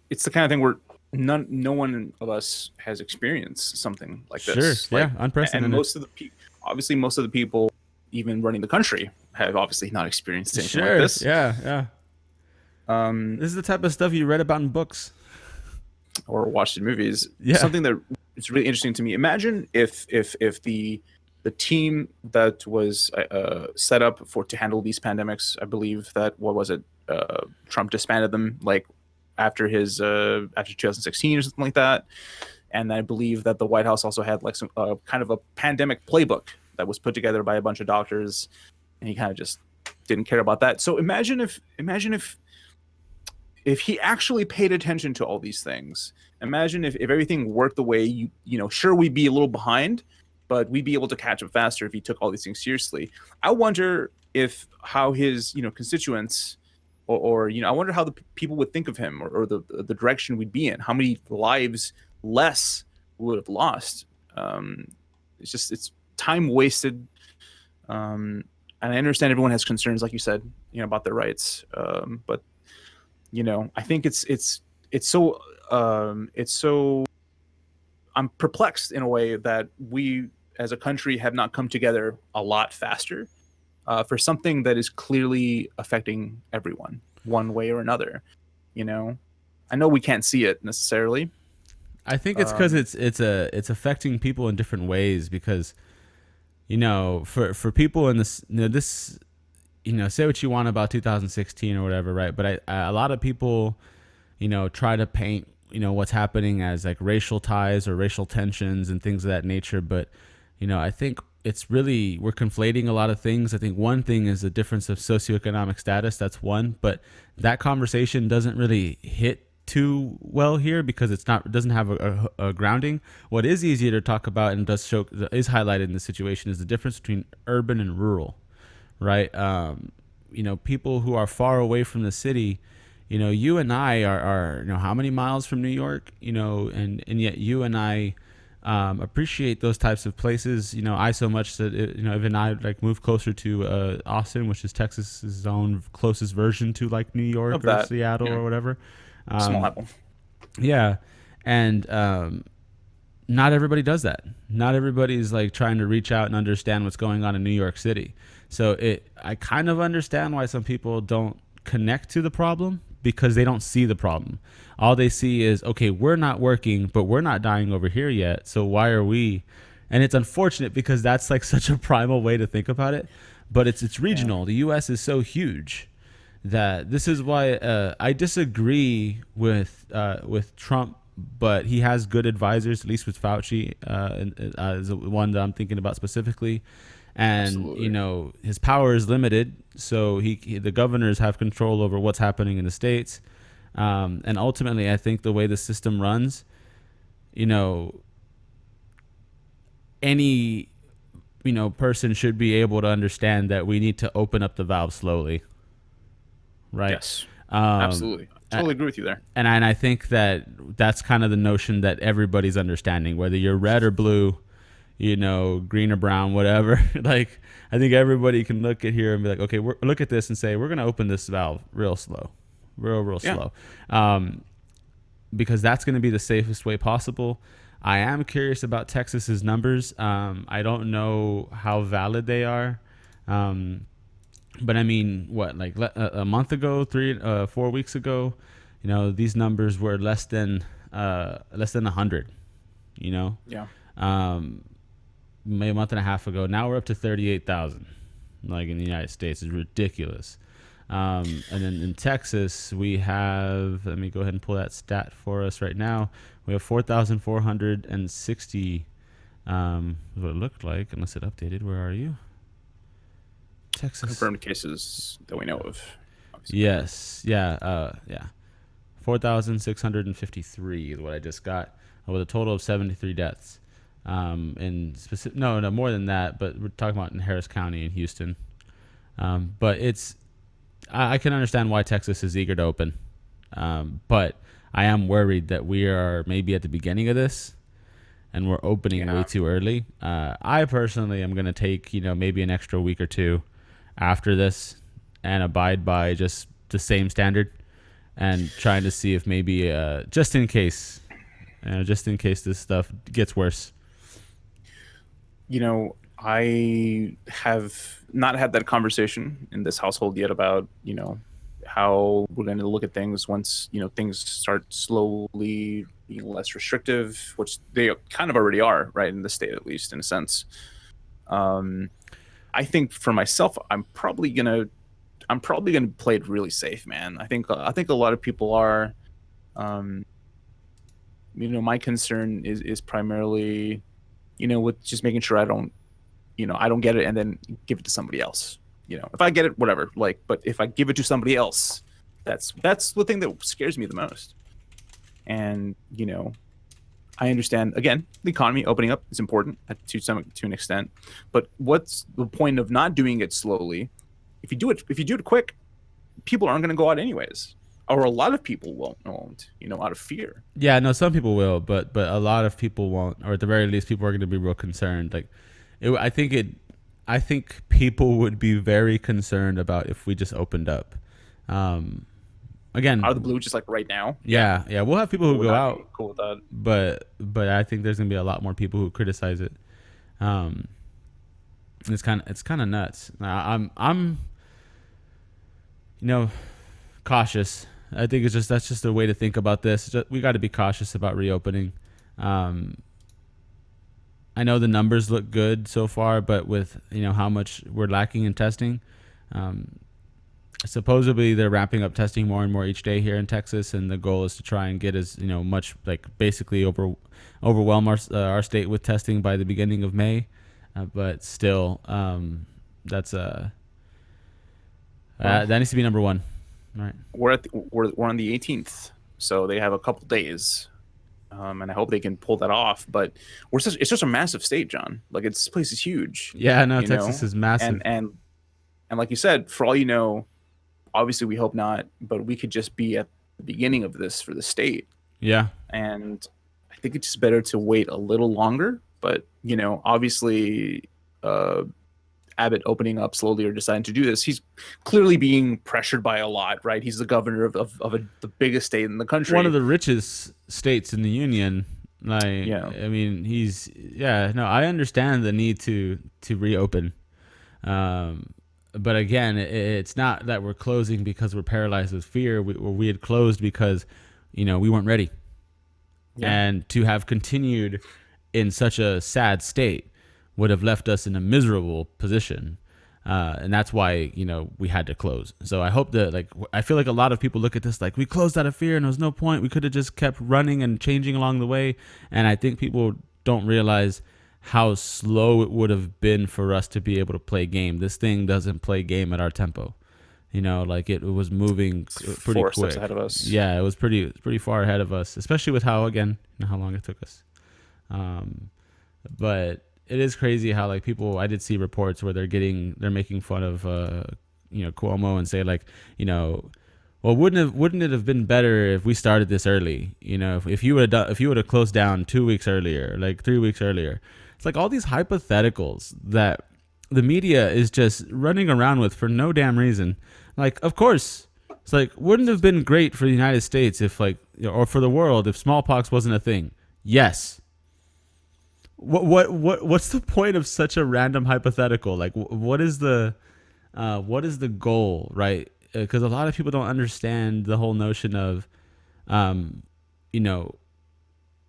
it's the kind of thing where no one of us has experienced something like Sure. this. Yeah. Like, and Unprecedented. most of the obviously most of the people even running the country have obviously not experienced anything like Sure. this. Yeah. Yeah. Um, This is the type of stuff you read about in books. or watched in movies. Yeah. Something that is really interesting to me. Imagine if the team that was set up for to handle these pandemics, I believe that what was it? Trump disbanded them like after 2016 or something like that. And I believe that the White House also had like some kind of a pandemic playbook that was put together by a bunch of doctors, and he kind of just didn't care about that. So imagine if he actually paid attention to all these things. Imagine if everything worked the way sure, we'd be a little behind, but we'd be able to catch up faster if he took all these things seriously. I wonder if how his constituents or I wonder how the people would think of him, or the direction we'd be in, how many lives less we would have lost. It's time wasted. And I understand everyone has concerns, like you said, about their rights. But I think it's so I'm perplexed in a way that we as a country have not come together a lot faster for something that is clearly affecting everyone one way or another. I know we can't see it necessarily. I think it's because Um, it's affecting people in different ways because for people in this this say what you want about 2016 or whatever, right? But a lot of people try to paint what's happening as like racial ties or racial tensions and things of that nature. But I think it's really, we're conflating a lot of things. I think one thing is the difference of socioeconomic status. That's one, but that conversation doesn't really hit too well here because it doesn't have a grounding. What is easier to talk about and is highlighted in this situation is the difference between urban and rural, right? People who are far away from the city, you and I are how many miles from New York, and yet you and I appreciate those types of places. I so much that even I like moved closer to Austin, which is Texas's own closest version to like New York of or that, Seattle or whatever. small apple. Yeah, and not everybody does that. Not everybody's like trying to reach out and understand what's going on in New York City. So I kind of understand why some people don't connect to the problem because they don't see the problem. All they see is, okay, we're not working, but we're not dying over here yet. So why are we? And it's unfortunate because that's like such a primal way to think about it. But it's Yeah. regional. The U.S. is so huge that this is why I disagree with Trump, but he has good advisors, at least with Fauci, is the one that I'm thinking about specifically. And Absolutely. his power is limited, so the governors have control over what's happening in the states. And ultimately, I think the way the system runs, any person should be able to understand that we need to open up the valve slowly, right? Yes. Um, Absolutely. Totally agree with you there. and I think that's kind of the notion that everybody's understanding, whether you're red or blue, green or brown, whatever. Like, I think everybody can look at here and be like, okay, look at this and say, we're going to open this valve real slow, real Yeah. slow. Because that's going to be the safest way possible. I am curious about Texas's numbers. I don't know how valid they are. But I mean, what, like a month ago, 4 weeks ago, these numbers were less than 100, Yeah. maybe a month and a half ago. Now we're up to 38,000, like in the United States. It's ridiculous. And then in Texas, we have, let me go ahead and pull that stat for us right now. We have 4,460, is what it looked like, unless it updated. Where are you? Texas. Confirmed cases that we know of. Obviously. Yes. Yeah. 4,653 is what I just got, with a total of 73 deaths. In specific, no, more than that, but we're talking about in Harris County in Houston. But I can understand why Texas is eager to open. But I am worried that we are maybe at the beginning of this and we're opening way Yeah. too early. I personally am going to take, maybe an extra week or two after this and abide by just the same standard. and trying to see if maybe just in case this stuff gets worse. I have not had that conversation in this household yet about, how we're going to look at things once, things start slowly being less restrictive, which they kind of already are, right, in the state, at least in a sense. Um, I think for myself, I'm probably gonna play it really safe, man. I think a lot of people are. Um, my concern is primarily, with just making sure I don't get it and then give it to somebody else. If I get it, whatever. Like, but if I give it to somebody else, that's the thing that scares me the most. And I understand again the economy opening up is important to an extent, but what's the point of not doing it slowly? If you do it quick, people aren't going to go out anyways, or a lot of people won't, out of fear. Yeah, no, some people will, but a lot of people won't, or at the very least, people are going to be real concerned. Like, I think people would be very concerned about if we just opened up. Um, Out of the Again, blue, just like right now. Yeah, yeah, we'll have people I who would go not be out, cool with that. but I think there's going to be a lot more people who criticize it. Um, it's kind of nuts. I'm you know cautious. I think that's just a way to think about this. We got to be cautious about reopening. Um, I know the numbers look good so far, but with how much we're lacking in testing, um, supposedly they're ramping up testing more and more each day here in Texas, and the goal is to try and get as much, like, basically overwhelm our state with testing by the beginning of May. But still, that's Well, that needs to be number one, right? we're on the 18th, so they have a couple days, and I hope they can pull that off. But it's just a massive state, John. Like, this place is huge, Yeah, no, you Texas know, is massive. and like you said, for all you know, obviously we hope not, but we could just be at the beginning of this for the state, Yeah, and I think it's just better to wait a little longer. But obviously, uh, Abbott opening up slowly or deciding to do this, he's clearly being pressured by a lot, right? He's the governor of the biggest state in the one of country. the richest states in the union. Like, Yeah. I mean, yeah. No, I understand the need to reopen. Um, but again, it's not that we're closing because we're paralyzed with fear. We had closed because we weren't ready, Yeah. and to have continued in such a sad state would have left us in a miserable position. And that's why we had to close. So I hope that, like, I feel like a lot of people look at this like we closed out of fear and there was no point. We could have just kept running and changing along the way. And I think people don't realize how slow it would have been for us to be able to play game. This thing doesn't play game at our tempo. Like, it was moving It's pretty 4 steps quick. ahead of us. Yeah, it was pretty far ahead of us, especially with how, again, how long it took us. Um, but it is crazy how, like, people, I did see reports where they're making fun of Cuomo, and say, like, well, wouldn't it have been better if we started this early? If you would have closed down 2 weeks earlier, like 3 weeks earlier. It's like all these hypotheticals that the media is just running around with for no damn reason. Like, of course, it's like, wouldn't it have been great for the United States if, like, or for the world, if smallpox wasn't a thing? Yes. What's the point of such a random hypothetical? Like, what is the goal, right? Because a lot of people don't understand the whole notion of, um, you know,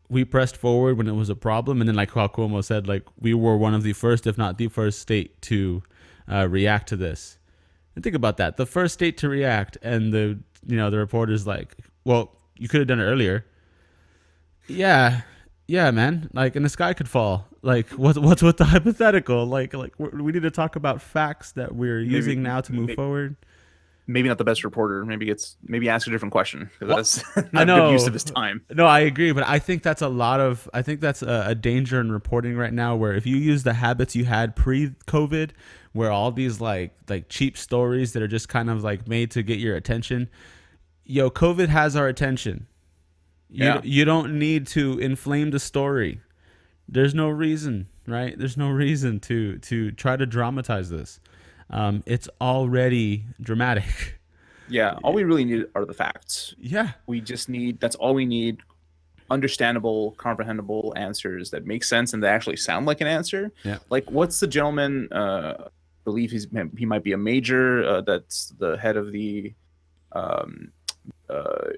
we pressed forward when it was a problem, and then, like how Cuomo said, like, we were one of the first, if not the first state to react to this. And think about that, the first state to react, and the reporter's like, well, you could have done it earlier. Yeah, yeah, man. Like, and the sky could fall. Like, what's with the hypothetical? Like we need to talk about facts that we're Maybe, using now to move maybe, forward. maybe not the best reporter. Maybe ask a different question, Well, because that's I not good use of know. his time. No, I agree, but I think that's I think that's a danger in reporting right now. Where if you use the habits you had pre-COVID, where all these like cheap stories that are just kind of like made to get your attention. Yo, COVID has our attention. You Yeah. you don't need to inflame the story. There's no reason, right? There's no reason to try to dramatize this. It's already dramatic. Yeah, all we really need are the facts. Yeah. We just need, that's all we need, understandable, comprehensible answers that make sense and that actually sound like an answer. Yeah. Like, what's the gentleman? Believe he might be a major. That's the head of the um, uh,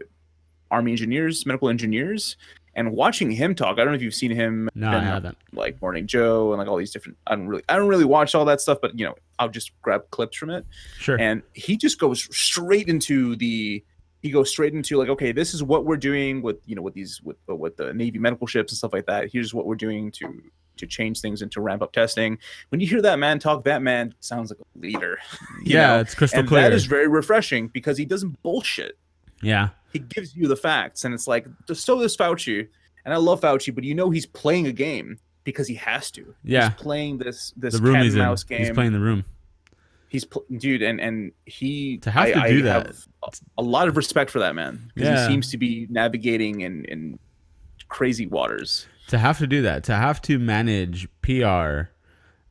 Army engineers, medical engineers. And watching him talk, I don't know if you've seen him No, I in haven't. like Morning Joe and like all these different. I don't really watch all that stuff, but I'll just grab clips from it. Sure. And he just goes straight into like, okay, this is what we're doing with with the Navy medical ships and stuff like that. Here's what we're doing to change things and to ramp up testing. When you hear that man talk, that man sounds like a leader. It's crystal clear. That is very refreshing because he doesn't bullshit. Yeah. He gives you the facts, and it's like, so does Fauci, and I love Fauci, but he's playing a game because he has to. Yeah. He's playing this The room cat he's and in. mouse game. He's playing the room. Dude, and he To have to do that. have a lot of respect for that man because Yeah. he seems to be navigating in crazy waters. To have to do that, to have to manage PR,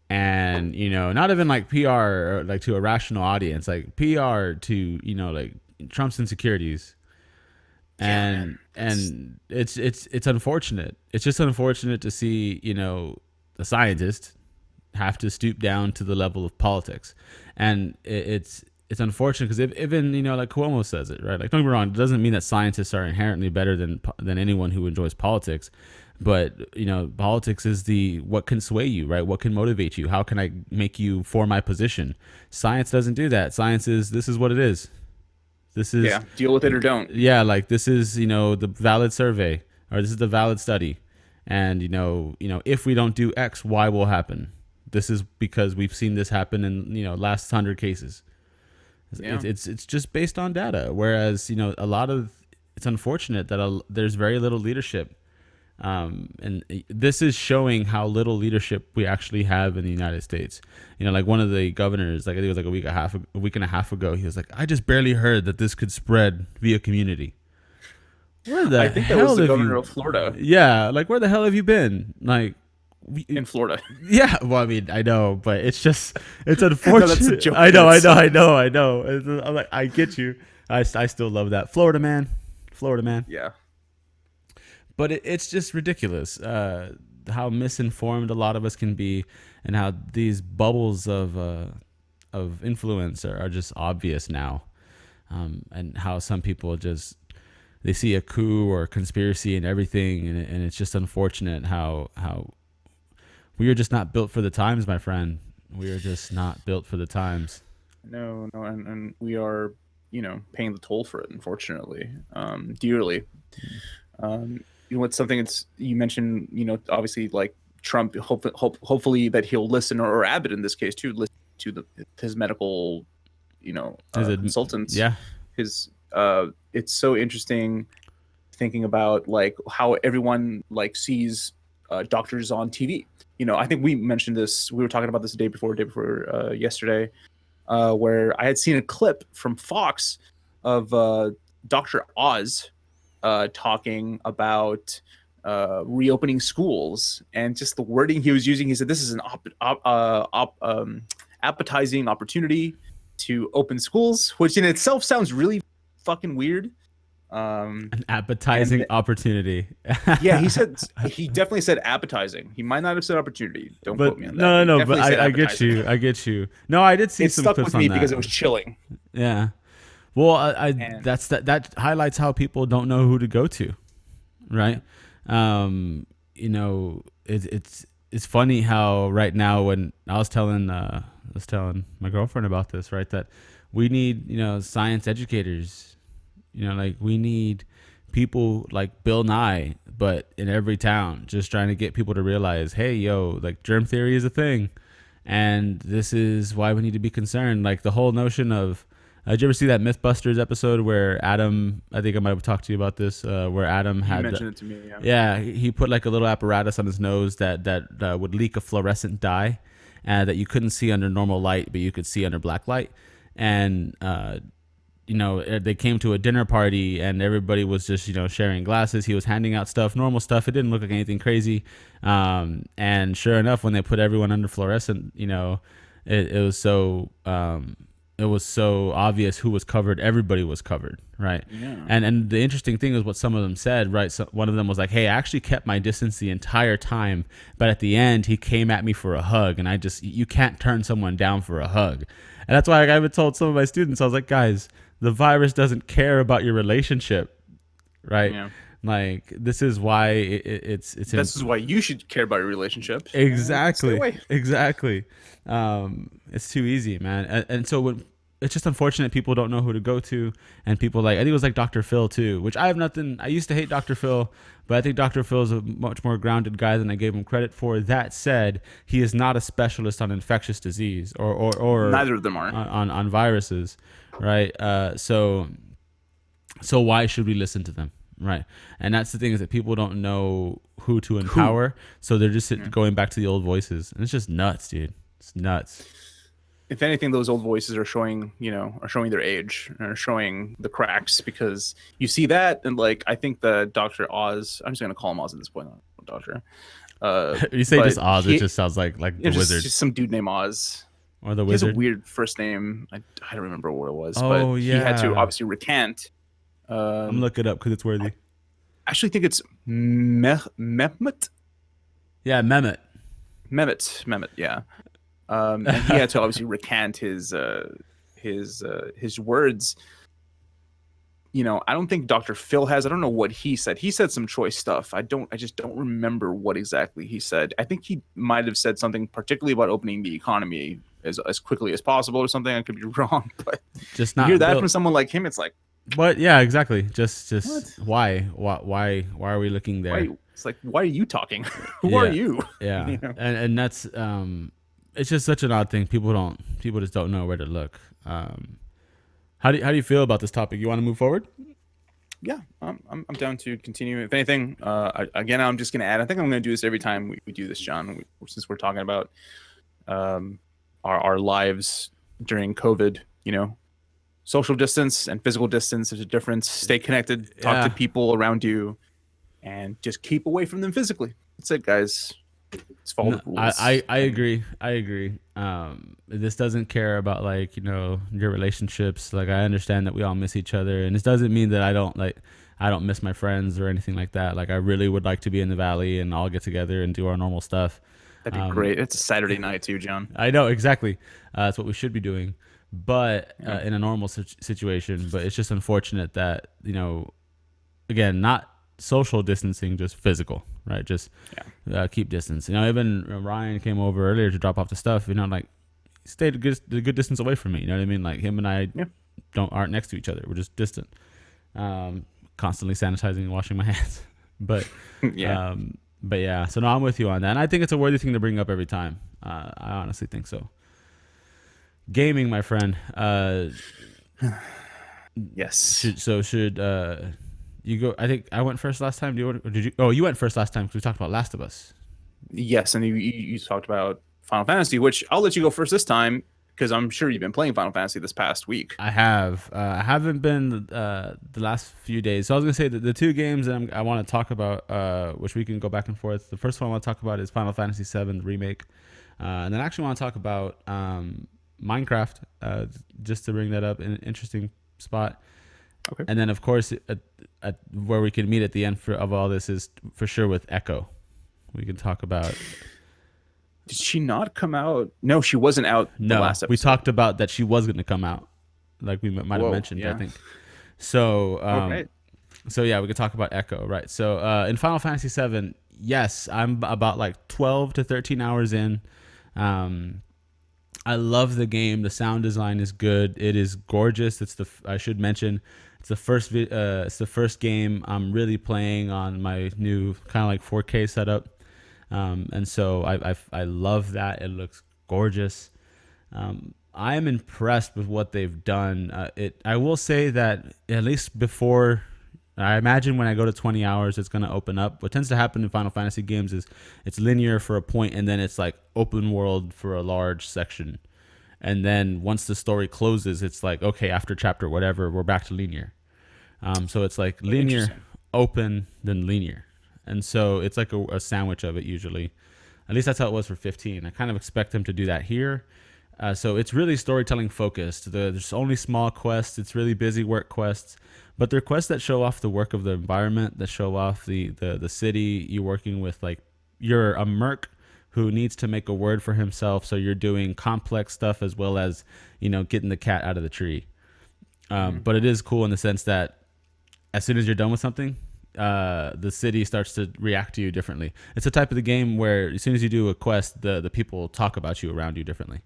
and not even like PR or like to a rational audience, like PR to like Trump's insecurities, and it's unfortunate. It's just unfortunate to see the scientist have to stoop down to the level of politics, and it's unfortunate because even like Cuomo says it, right? Like, don't get me wrong, it doesn't mean that scientists are inherently better than anyone who enjoys politics, but politics is what can sway you, right? What can motivate you? How can I make you for my position? Science doesn't do that. Science is, this is what it is. This is, deal with it or don't. Yeah, like this is the valid survey, or this is the valid study, and if we don't do X, Y will happen. This is because we've seen this happen in last 100 cases. Yeah. It's just based on data. Whereas it's unfortunate that there's very little leadership, and this is showing how little leadership we actually have in the United States. Like one of the governors, like I think it was like a week and a half ago, he was like, I just barely heard that this could spread via community. Where the I think that hell was the have governor you, of Florida. Yeah, like where the hell have you been? Like In Florida. Yeah, well, I mean, I know, but it's unfortunate. No, that's a joke. I know. I'm like, I get you. I still love that Florida man. Yeah. But it's just ridiculous how misinformed a lot of us can be, and how these bubbles of influence are just obvious now, and how some people they see a coup or a conspiracy and everything, and it's just unfortunate how we are just not built for the times, my friend. We are just not built for the times. No, and we are, paying the toll for it, unfortunately, dearly. It's something you mentioned, obviously, like Trump, hopefully that he'll listen, or Abbott in this case too, listen to his medical, consultants. Yeah. It's so interesting thinking about like how everyone like sees doctors on TV. I think we mentioned this. We were talking about this day before yesterday, where I had seen a clip from Fox of Dr. Oz talking about reopening schools, and just the wording he was using. He said this is an appetizing opportunity to open schools, which in itself sounds really fucking weird. An appetizing opportunity. Yeah, he definitely said appetizing. He might not have said opportunity. Don't quote me on that. No, but I get you. No, I did see it some stuck clips with on me that because it was chilling. Yeah. Well, that highlights how people don't know who to go to, right? It's funny how right now, when I was telling my girlfriend about this, right, that we need science educators. Like we need people like Bill Nye, but in every town, just trying to get people to realize, hey, like germ theory is a thing, and this is why we need to be concerned. Like the whole notion of, did you ever see that MythBusters episode where Adam? I think I might have talked to you about this. Where Adam had mentioned it to me. Yeah. Yeah, he put like a little apparatus on his nose that would leak a fluorescent dye, that you couldn't see under normal light, but you could see under black light, and they came to a dinner party and everybody was just, sharing glasses. He was handing out stuff, normal stuff. It didn't look like anything crazy. And sure enough, when they put everyone under fluorescent, it was so it was so obvious who was covered. Everybody was covered, right? Yeah. And the interesting thing is what some of them said, right? So one of them was like, "Hey, I actually kept my distance the entire time, but at the end, he came at me for a hug, and you can't turn someone down for a hug." And that's why I even told some of my students, I was like, "Guys, the virus doesn't care about your relationship, right? Yeah. Like this is why it's This is why you should care about your relationships. Stay exactly away. exactly. It's too easy, man. And so when it's just unfortunate people don't know who to go to, and people like I think it was like Dr. Phil too, which I have nothing. I used to hate Dr. Phil, but I think Dr. Phil is a much more grounded guy than I gave him credit for. That said, he is not a specialist on infectious disease or Neither of them are. on viruses, right? So why should we listen to them? Right. And that's the thing is that people don't know who to empower. So they're just going back to the old voices. And it's just nuts, dude. It's nuts. If anything, those old voices are showing, are showing their age, are showing the cracks, because you see that. And like, I think the Dr. Oz, I'm just going to call him Oz at this point, not Doctor. You say just Oz, it just sounds like the wizard. Just some dude named Oz. Or the He has wizard. a weird first name. I don't remember what it was, Oh, but yeah. he had to obviously recant. I'm looking it up because it's worthy. I actually think it's Mehmet. Yeah, Mehmet. Mehmet, yeah. And he had to obviously recant his words. I don't think Dr. Phil has. I don't know what he said. He said some choice stuff. I just don't remember what exactly he said. I think he might have said something particularly about opening the economy as quickly as possible or something. I could be wrong, but just not you hear that from someone like him, it's like, but yeah, exactly. Just why are we looking there? It's like, why are you talking? Who are you? Yeah. And that's it's just such an odd thing. People just don't know where to look. How do you feel about this topic? You want to move forward? Yeah, I'm down to continue. If anything, I'm just gonna add. I think I'm gonna do this every time we do this, John. Since we're talking about our lives during COVID, social distance and physical distance. There's a difference. Stay connected. Talk to people around you, and just keep away from them physically. That's it, guys. Let's follow the rules. I agree. This doesn't care about your relationships. Like I understand that we all miss each other, and this doesn't mean that I don't miss my friends or anything like that. Like I really would like to be in the valley and all get together and do our normal stuff. That'd be great. It's a Saturday night too, John. I know exactly. That's what we should be doing, but in a normal situation. But it's just unfortunate that again, not social distancing, just physical, right? Just keep distance. Even Ryan came over earlier to drop off the stuff. Like stayed a good distance away from me. You know what I mean? Like him and I aren't next to each other. We're just distant. Constantly sanitizing and washing my hands. But But yeah, so no, I'm with you on that. And I think it's a worthy thing to bring up every time. I honestly think so. Gaming, my friend. Yes. Should you go? I think I went first last time. Did you? Oh, you went first last time because we talked about Last of Us. Yes, and you talked about Final Fantasy, which I'll let you go first this time because I'm sure you've been playing Final Fantasy this past week. I have. I haven't been the last few days. So I was gonna say the two games that I want to talk about, which we can go back and forth. The first one I want to talk about is Final Fantasy VII remake, and then I actually want to talk about Minecraft, just to bring that up in an interesting spot. Okay. And then of course, at where we can meet at the end of all this is for sure with Echo. We can talk about. Did she not come out? No, she wasn't out. No, the last episode. We talked about that she was going to come out, like we might have mentioned. I think. So, right. So yeah, we could talk about Echo, right? So in Final Fantasy VII, yes, I'm about like 12 to 13 hours in. I love the game. The sound design is good. It is gorgeous. I should mention. It's the first game I'm really playing on my new kind of like 4K setup, and so I love that. It looks gorgeous. I am impressed with what they've done. I will say that at least before, I imagine when I go to 20 hours, it's going to open up. What tends to happen in Final Fantasy games is it's linear for a point, and then it's like open world for a large section. And then once the story closes, it's like, okay, after chapter whatever, we're back to linear. So it's like linear, open, then linear. And so it's like a sandwich of it usually. At least that's how it was for 15. I kind of expect them to do that here. So it's really storytelling focused. There's only small quests. It's really busy work quests, but they're quests that show off the work of the environment, that show off the city. You're working with like you're a merc who needs to make a word for himself. So you're doing complex stuff as well as getting the cat out of the tree. But it is cool in the sense that as soon as you're done with something, the city starts to react to you differently. It's a type of the game where as soon as you do a quest, the people talk about you around you differently.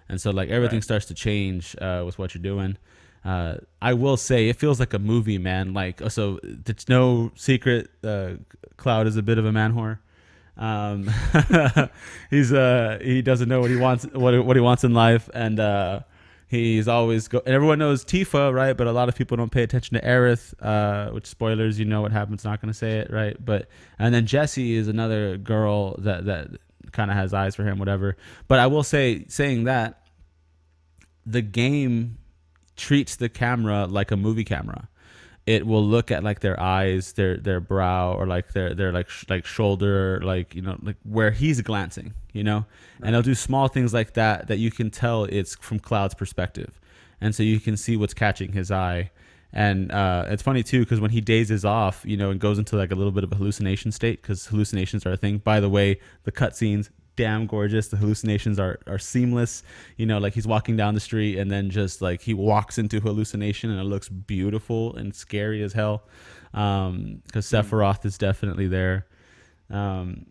And so like everything starts to change with what you're doing. I will say it feels like a movie, man. Like, so it's no secret, Cloud is a bit of a man whore. He doesn't know what he wants, what he wants in life, and he's always and everyone knows Tifa, right? But a lot of people don't pay attention to Aerith, which spoilers, what happens. Not gonna say it, right? But and then Jessie is another girl that kind of has eyes for him, whatever. But I will saying that the game treats the camera like a movie camera. It will look at like their eyes, their brow, or like their like shoulder, like like where he's glancing, and it'll do small things like that you can tell it's from Cloud's perspective, and so you can see what's catching his eye. And it's funny too because when he dazes off, and goes into like a little bit of a hallucination state, because hallucinations are a thing. By the way, the cutscenes, damn gorgeous. The hallucinations are seamless. Like he's walking down the street and then just like he walks into hallucination and it looks beautiful and scary as hell. Because Sephiroth is definitely there. And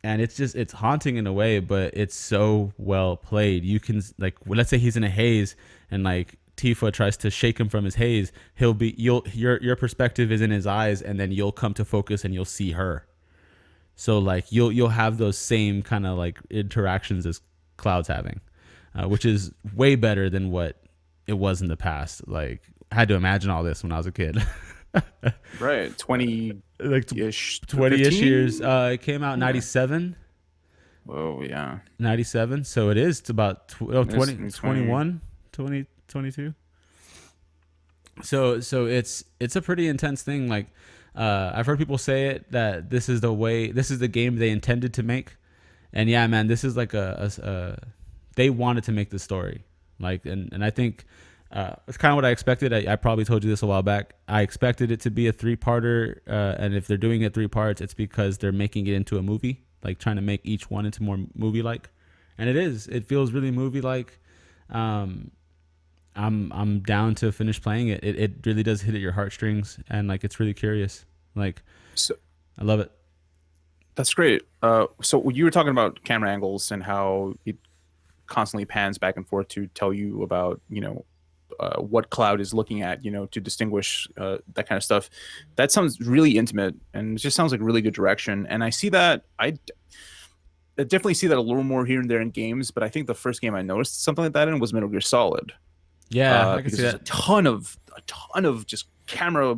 it's haunting in a way, but it's so well played. You can like, let's say he's in a haze and like Tifa tries to shake him from his haze. Your perspective is in his eyes, and then you'll come to focus and you'll see her. So like you'll have those same kind of like interactions as Cloud's having, which is way better than what it was in the past. Like I had to imagine all this when I was a kid. Right, 20 like ish, 20-ish years. It came out in 97. Oh yeah, 97. So it is about 20, 21, 20, 22. So it's a pretty intense thing. Like I've heard people say it that this is the game they intended to make, and yeah, man, this is like they wanted to make this story, like, and I think it's kind of what I expected. I probably told you this a while back. I expected it to be a 3-parter, and if they're doing it 3 parts, it's because they're making it into a movie, like trying to make each one into more movie-like, and it is. It feels really movie-like. I'm down to finish playing it. It really does hit at your heartstrings, and like it's really curious. Like, so I love it. That's great. So you were talking about camera angles and how it constantly pans back and forth to tell you about what Cloud is looking at, to distinguish that kind of stuff. That sounds really intimate, and it just sounds like really good direction. And I see that I definitely see that a little more here and there in games, but I think the first game I noticed something like that in was Metal Gear Solid. Yeah, I can see that. A ton of just camera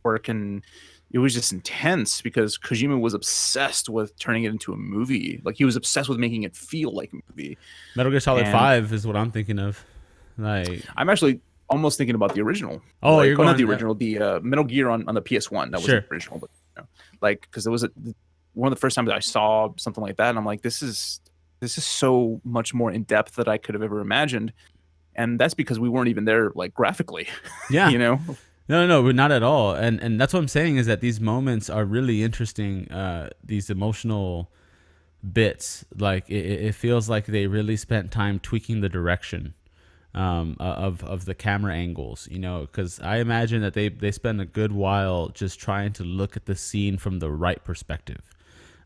work, and it was just intense because Kojima was obsessed with turning it into a movie. Like he was obsessed with making it feel like a movie. Metal Gear Solid 5 is what I'm thinking of. Like I'm actually almost thinking about the original. Oh, you're going not the original, the Metal Gear on the PS1. That was the original, but like because it was one of the first times I saw something like that, and I'm like, this is so much more in depth than I could have ever imagined. And that's because we weren't even there, like graphically. Yeah, No, but not at all. And that's what I'm saying is that these moments are really interesting. These emotional bits, like it feels like they really spent time tweaking the direction of the camera angles. Because I imagine that they spend a good while just trying to look at the scene from the right perspective.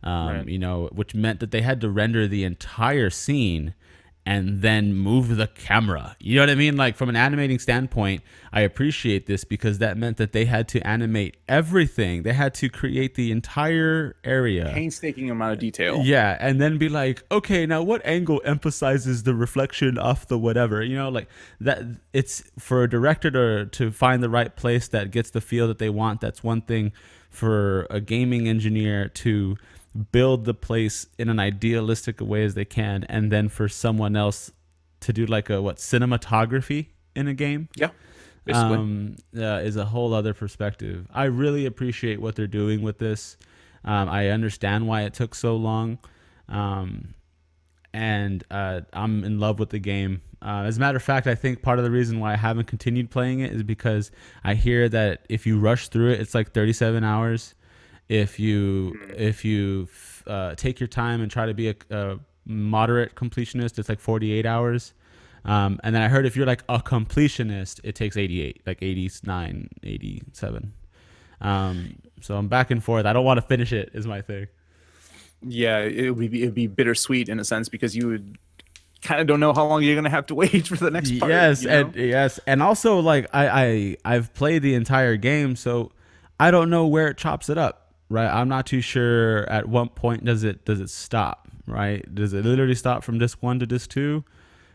Right. Which meant that they had to render the entire scene and then move the camera. You know what I mean? Like from an animating standpoint, I appreciate this because that meant that they had to animate everything. They had to create the entire area. Painstaking amount of detail. Yeah. And then be like, okay, now what angle emphasizes the reflection off the whatever, like that. It's for a director to find the right place that gets the feel that they want. That's one thing. For a gaming engineer to build the place in an idealistic way as they can, and then for someone else to do like cinematography in a game, basically, is a whole other perspective. I really appreciate what they're doing with this. I understand why it took so long, and I'm in love with the game. As a matter of fact, I think part of the reason why I haven't continued playing it is because I hear that if you rush through it, it's like 37 hours. If you take your time and try to be a moderate completionist, it's like 48 hours. And then I heard if you're like a completionist, it takes 88, like 89, 87. So I'm back and forth. I don't want to finish it is my thing. Yeah, it'd be bittersweet in a sense because you would kind of don't know how long you're gonna have to wait for the next part. Yes, You know? and yes, and also like I've played the entire game, so I don't know where it chops it up. Right, I'm not too sure at what point does it stop. Right, does it literally stop from disc one to disc two?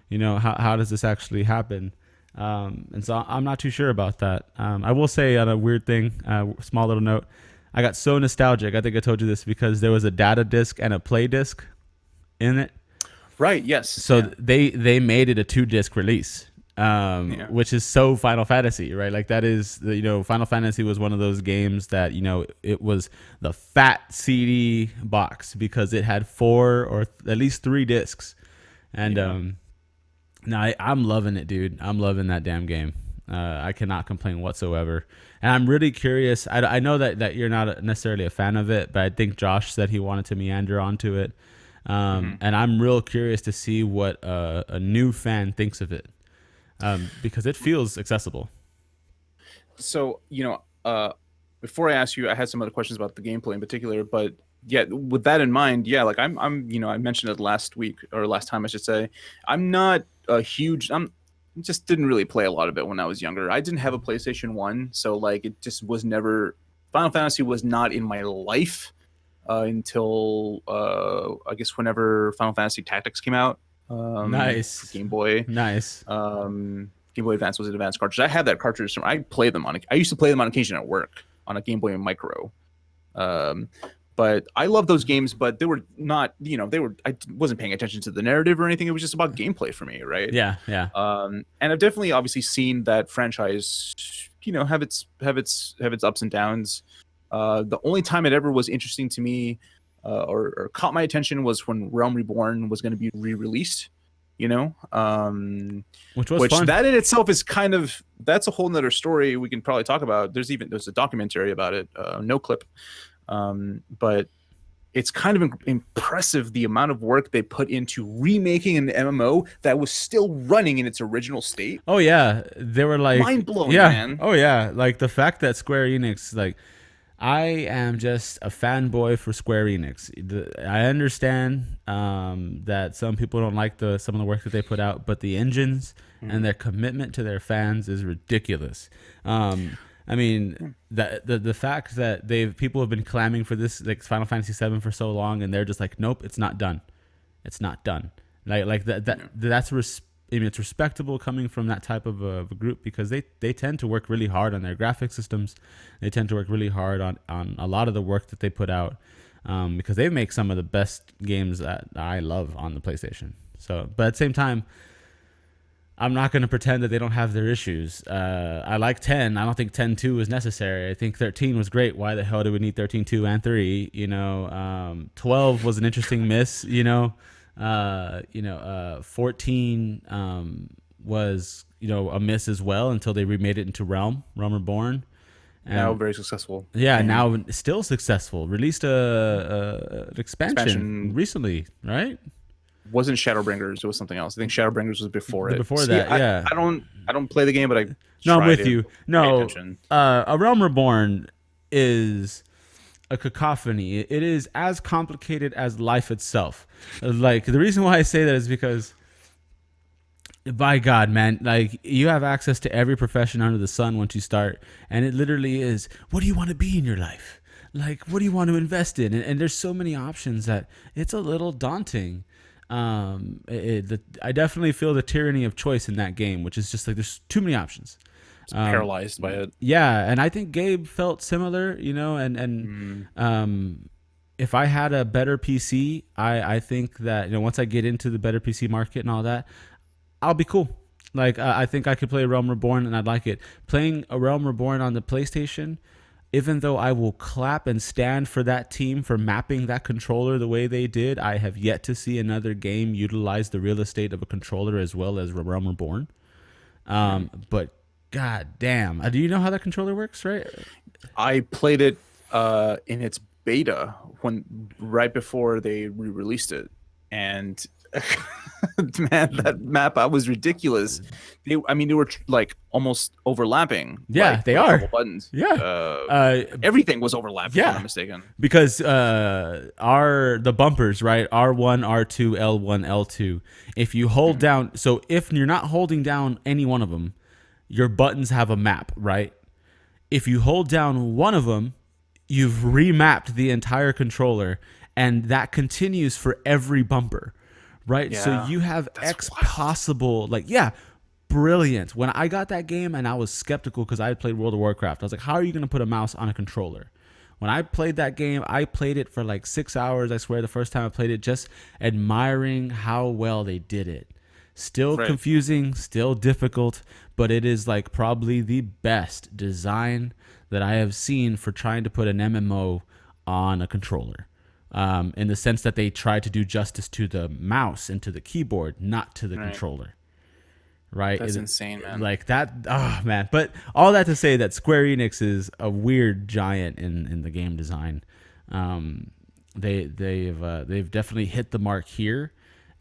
How does this actually happen? And so I'm not too sure about that. I will say on a weird thing, small little note, I got so nostalgic. I think I told you this because there was a data disc and a play disc in it. Right. Yes. So Yeah. they made it a 2 disc release, Yeah. which is so Final Fantasy, right? Like that is Final Fantasy was one of those games that it was the fat CD box because it had 4 or at least 3 discs, and Yeah. no, I'm loving it, dude. I'm loving that damn game. I cannot complain whatsoever. And I'm really curious. I know that you're not necessarily a fan of it, but I think Josh said he wanted to meander onto it. And I'm real curious to see what a new fan thinks of it, because it feels accessible. So, before I ask you, I had some other questions about the gameplay in particular, but yeah, with that in mind, yeah, like I mentioned it last week or last time, I should say. I'm not a huge, I'm just didn't really play a lot of it when I was younger. I didn't have a PlayStation 1, so like it just was never, Final Fantasy was not in my life until I guess whenever Final Fantasy Tactics came out. For Nice, Game Boy. nice. Game Boy Advance was an advanced cartridge. I had that cartridge. I played them on. I used to play them on occasion at work on a Game Boy Micro. Um, but I love those games. But they were not. They were. I wasn't paying attention to the narrative or anything. It was just about gameplay for me, right? Yeah, yeah. And I've definitely obviously seen that franchise. Have its ups and downs. The only time it ever was interesting to me, or caught my attention, was when Realm Reborn was going to be re-released. Which was Which fun. that in itself is that's a whole nother story we can probably talk about. There's a documentary about it, no clip, but it's kind of impressive the amount of work they put into remaking an MMO that was still running in its original state. Oh yeah, they were like Mind blowing, yeah. man. Oh yeah, like the fact that Square Enix, like, I am just a fanboy for Square Enix. I understand that some people don't like some of the work that they put out, but the engines and their commitment to their fans is ridiculous. I mean, the fact that people have been clamming for this, like Final Fantasy VII, for so long, and they're just like, nope, it's not done. It's not done. Like that's I mean, it's respectable coming from that type of a group, because they tend to work really hard on their graphic systems. They tend to work really hard on a lot of the work that they put out, because they make some of the best games that I love on the PlayStation. So, but at the same time, I'm not going to pretend that they don't have their issues. I like 10. I don't think 10.2 is necessary. I think 13 was great. Why the hell do we need 13.2 and 3? 12 was an interesting miss. 14 was a miss as well, until they remade it into Realm Reborn. And Now very successful. yeah, And now still successful. Released an expansion recently, right? wasn't Shadowbringers. It was something else. I think Shadowbringers was before it. Before that, yeah. I don't play the game, but I No, I'm try with to you. pay No, attention. A Realm Reborn is a cacophony. It is as complicated as life itself. Like, the reason why I say that is because, by God, man, like, you have access to every profession under the sun once you start, and it literally is, what do you want to be in your life? Like, what do you want to invest in? And there's so many options that it's a little daunting. I definitely feel the tyranny of choice in that game, which is just like, there's too many options. Paralyzed by it. Yeah, and I think Gabe felt similar, and if I had a better PC, I think that once I get into the better PC market and all that, I'll be cool. Like, I think I could play Realm Reborn and I'd like it. Playing a Realm Reborn on the PlayStation even though I will clap and stand for that team for mapping that controller the way they did, I have yet to see another game utilize the real estate of a controller as well as Realm Reborn. But god damn, do you know how that controller works, right? I played it in its beta right before they re-released it, and man, that map I was ridiculous. They were like almost overlapping. Yeah, like, they a are. couple buttons. Yeah. Everything was overlapping. Yeah. If I'm not mistaken. Because the bumpers, right? R1, R2, L1, L2. If you hold down, so if you're not holding down any one of them, your buttons have a map, right? If you hold down one of them, you've remapped the entire controller, and that continues for every bumper, right? Yeah, so you have that's X wild. possible, like, yeah, brilliant. When I got that game and I was skeptical because I had played World of Warcraft, I was like, how are you going to put a mouse on a controller? When I played that game, I played it for like 6 hours. I swear, the first time I played it, just admiring how well they did it. Still Right. confusing, still difficult, but it is like probably the best design that I have seen for trying to put an MMO on a controller. In the sense that they tried to do justice to the mouse and to the keyboard, not to the controller. Right? That's insane, man. Like that, oh man. But all that to say that Square Enix is a weird giant in the game design. They've definitely hit the mark here,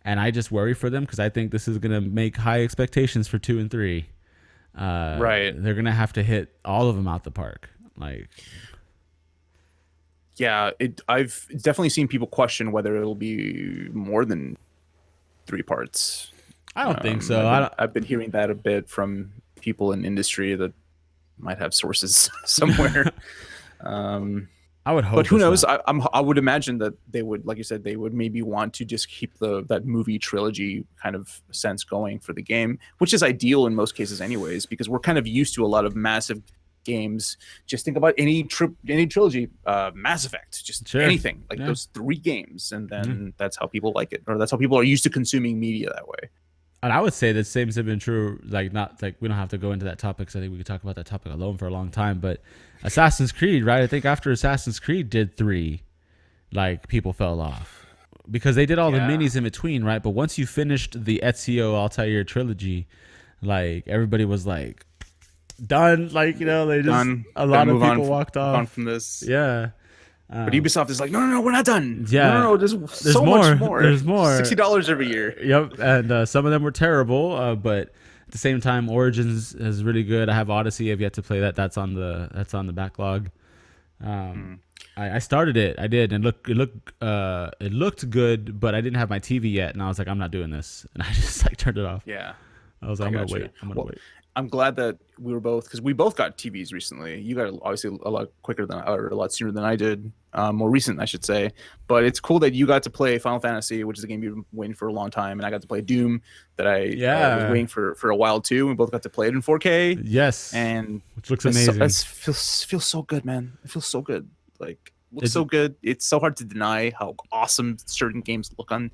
and I just worry for them because I think this is gonna make high expectations for 2 and 3. Right. They're gonna have to hit all of them out the park. Like, Yeah, I've definitely seen people question whether it'll be more than 3 parts. I don't think so. I've been hearing that a bit from people in industry that might have sources somewhere. I would hope. But who it's knows? not. I would imagine that they would, like you said, they would maybe want to just keep that movie trilogy kind of sense going for the game, which is ideal in most cases, anyways, because we're kind of used to a lot of massive games. Just think about any trilogy, Mass Effect, just Sure. anything like Yeah. those 3 games, and then that's how people like it, or that's how people are used to consuming media that way. And I would say the same has been true. Like, not like we don't have to go into that topic because I think we could talk about that topic alone for a long time. But Assassin's Creed, right? I think after Assassin's Creed did 3, like, people fell off because they did all the Yeah. minis in between, right? But once you finished the Ezio Altair trilogy, like, everybody was like done. Like, they just Done. a lot of Move on people walked move on off. from this. Yeah. But Ubisoft is like, no, we're not done. Yeah. No, there's so more. much more. There's more. $60 every year. Yep, and some of them were terrible, but at the same time, Origins is really good. I have Odyssey. I've yet to play that. That's on the backlog. I started it. I did, and it looked good, but I didn't have my TV yet, and I was like, I'm not doing this, and I just like turned it off. Yeah. I was like, I'm gonna gotcha. wait. I'm gonna wait. I'm glad that we were both, because we both got TVs recently. You got obviously a lot quicker than, or a lot sooner than I did, more recent, I should say. But it's cool that you got to play Final Fantasy, which is a game you've been waiting for a long time, and I got to play Doom, that I was waiting for a while too. We both got to play it in 4K. Yes, And which looks amazing. It feels so good, man. It feels so good. Like, looks so good. It's so hard to deny how awesome certain games look on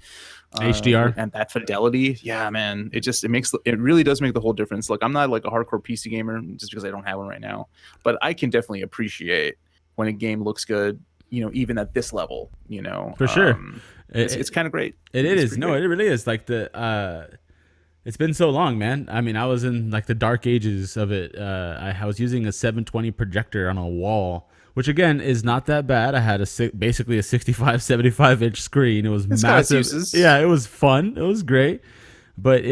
HDR and that fidelity. Yeah, man. It really does make the whole difference. Like, I'm not like a hardcore PC gamer just because I don't have one right now, but I can definitely appreciate when a game looks good, even at this level, for sure. It's kind of great. It is. No, it really is. Like, it's been so long, man. I mean, I was in like the dark ages of it. I was using a 720 projector on a wall, which again is not that bad. I had basically a 65, 75 inch screen. It was massive. Yeah, it was fun. It was great. But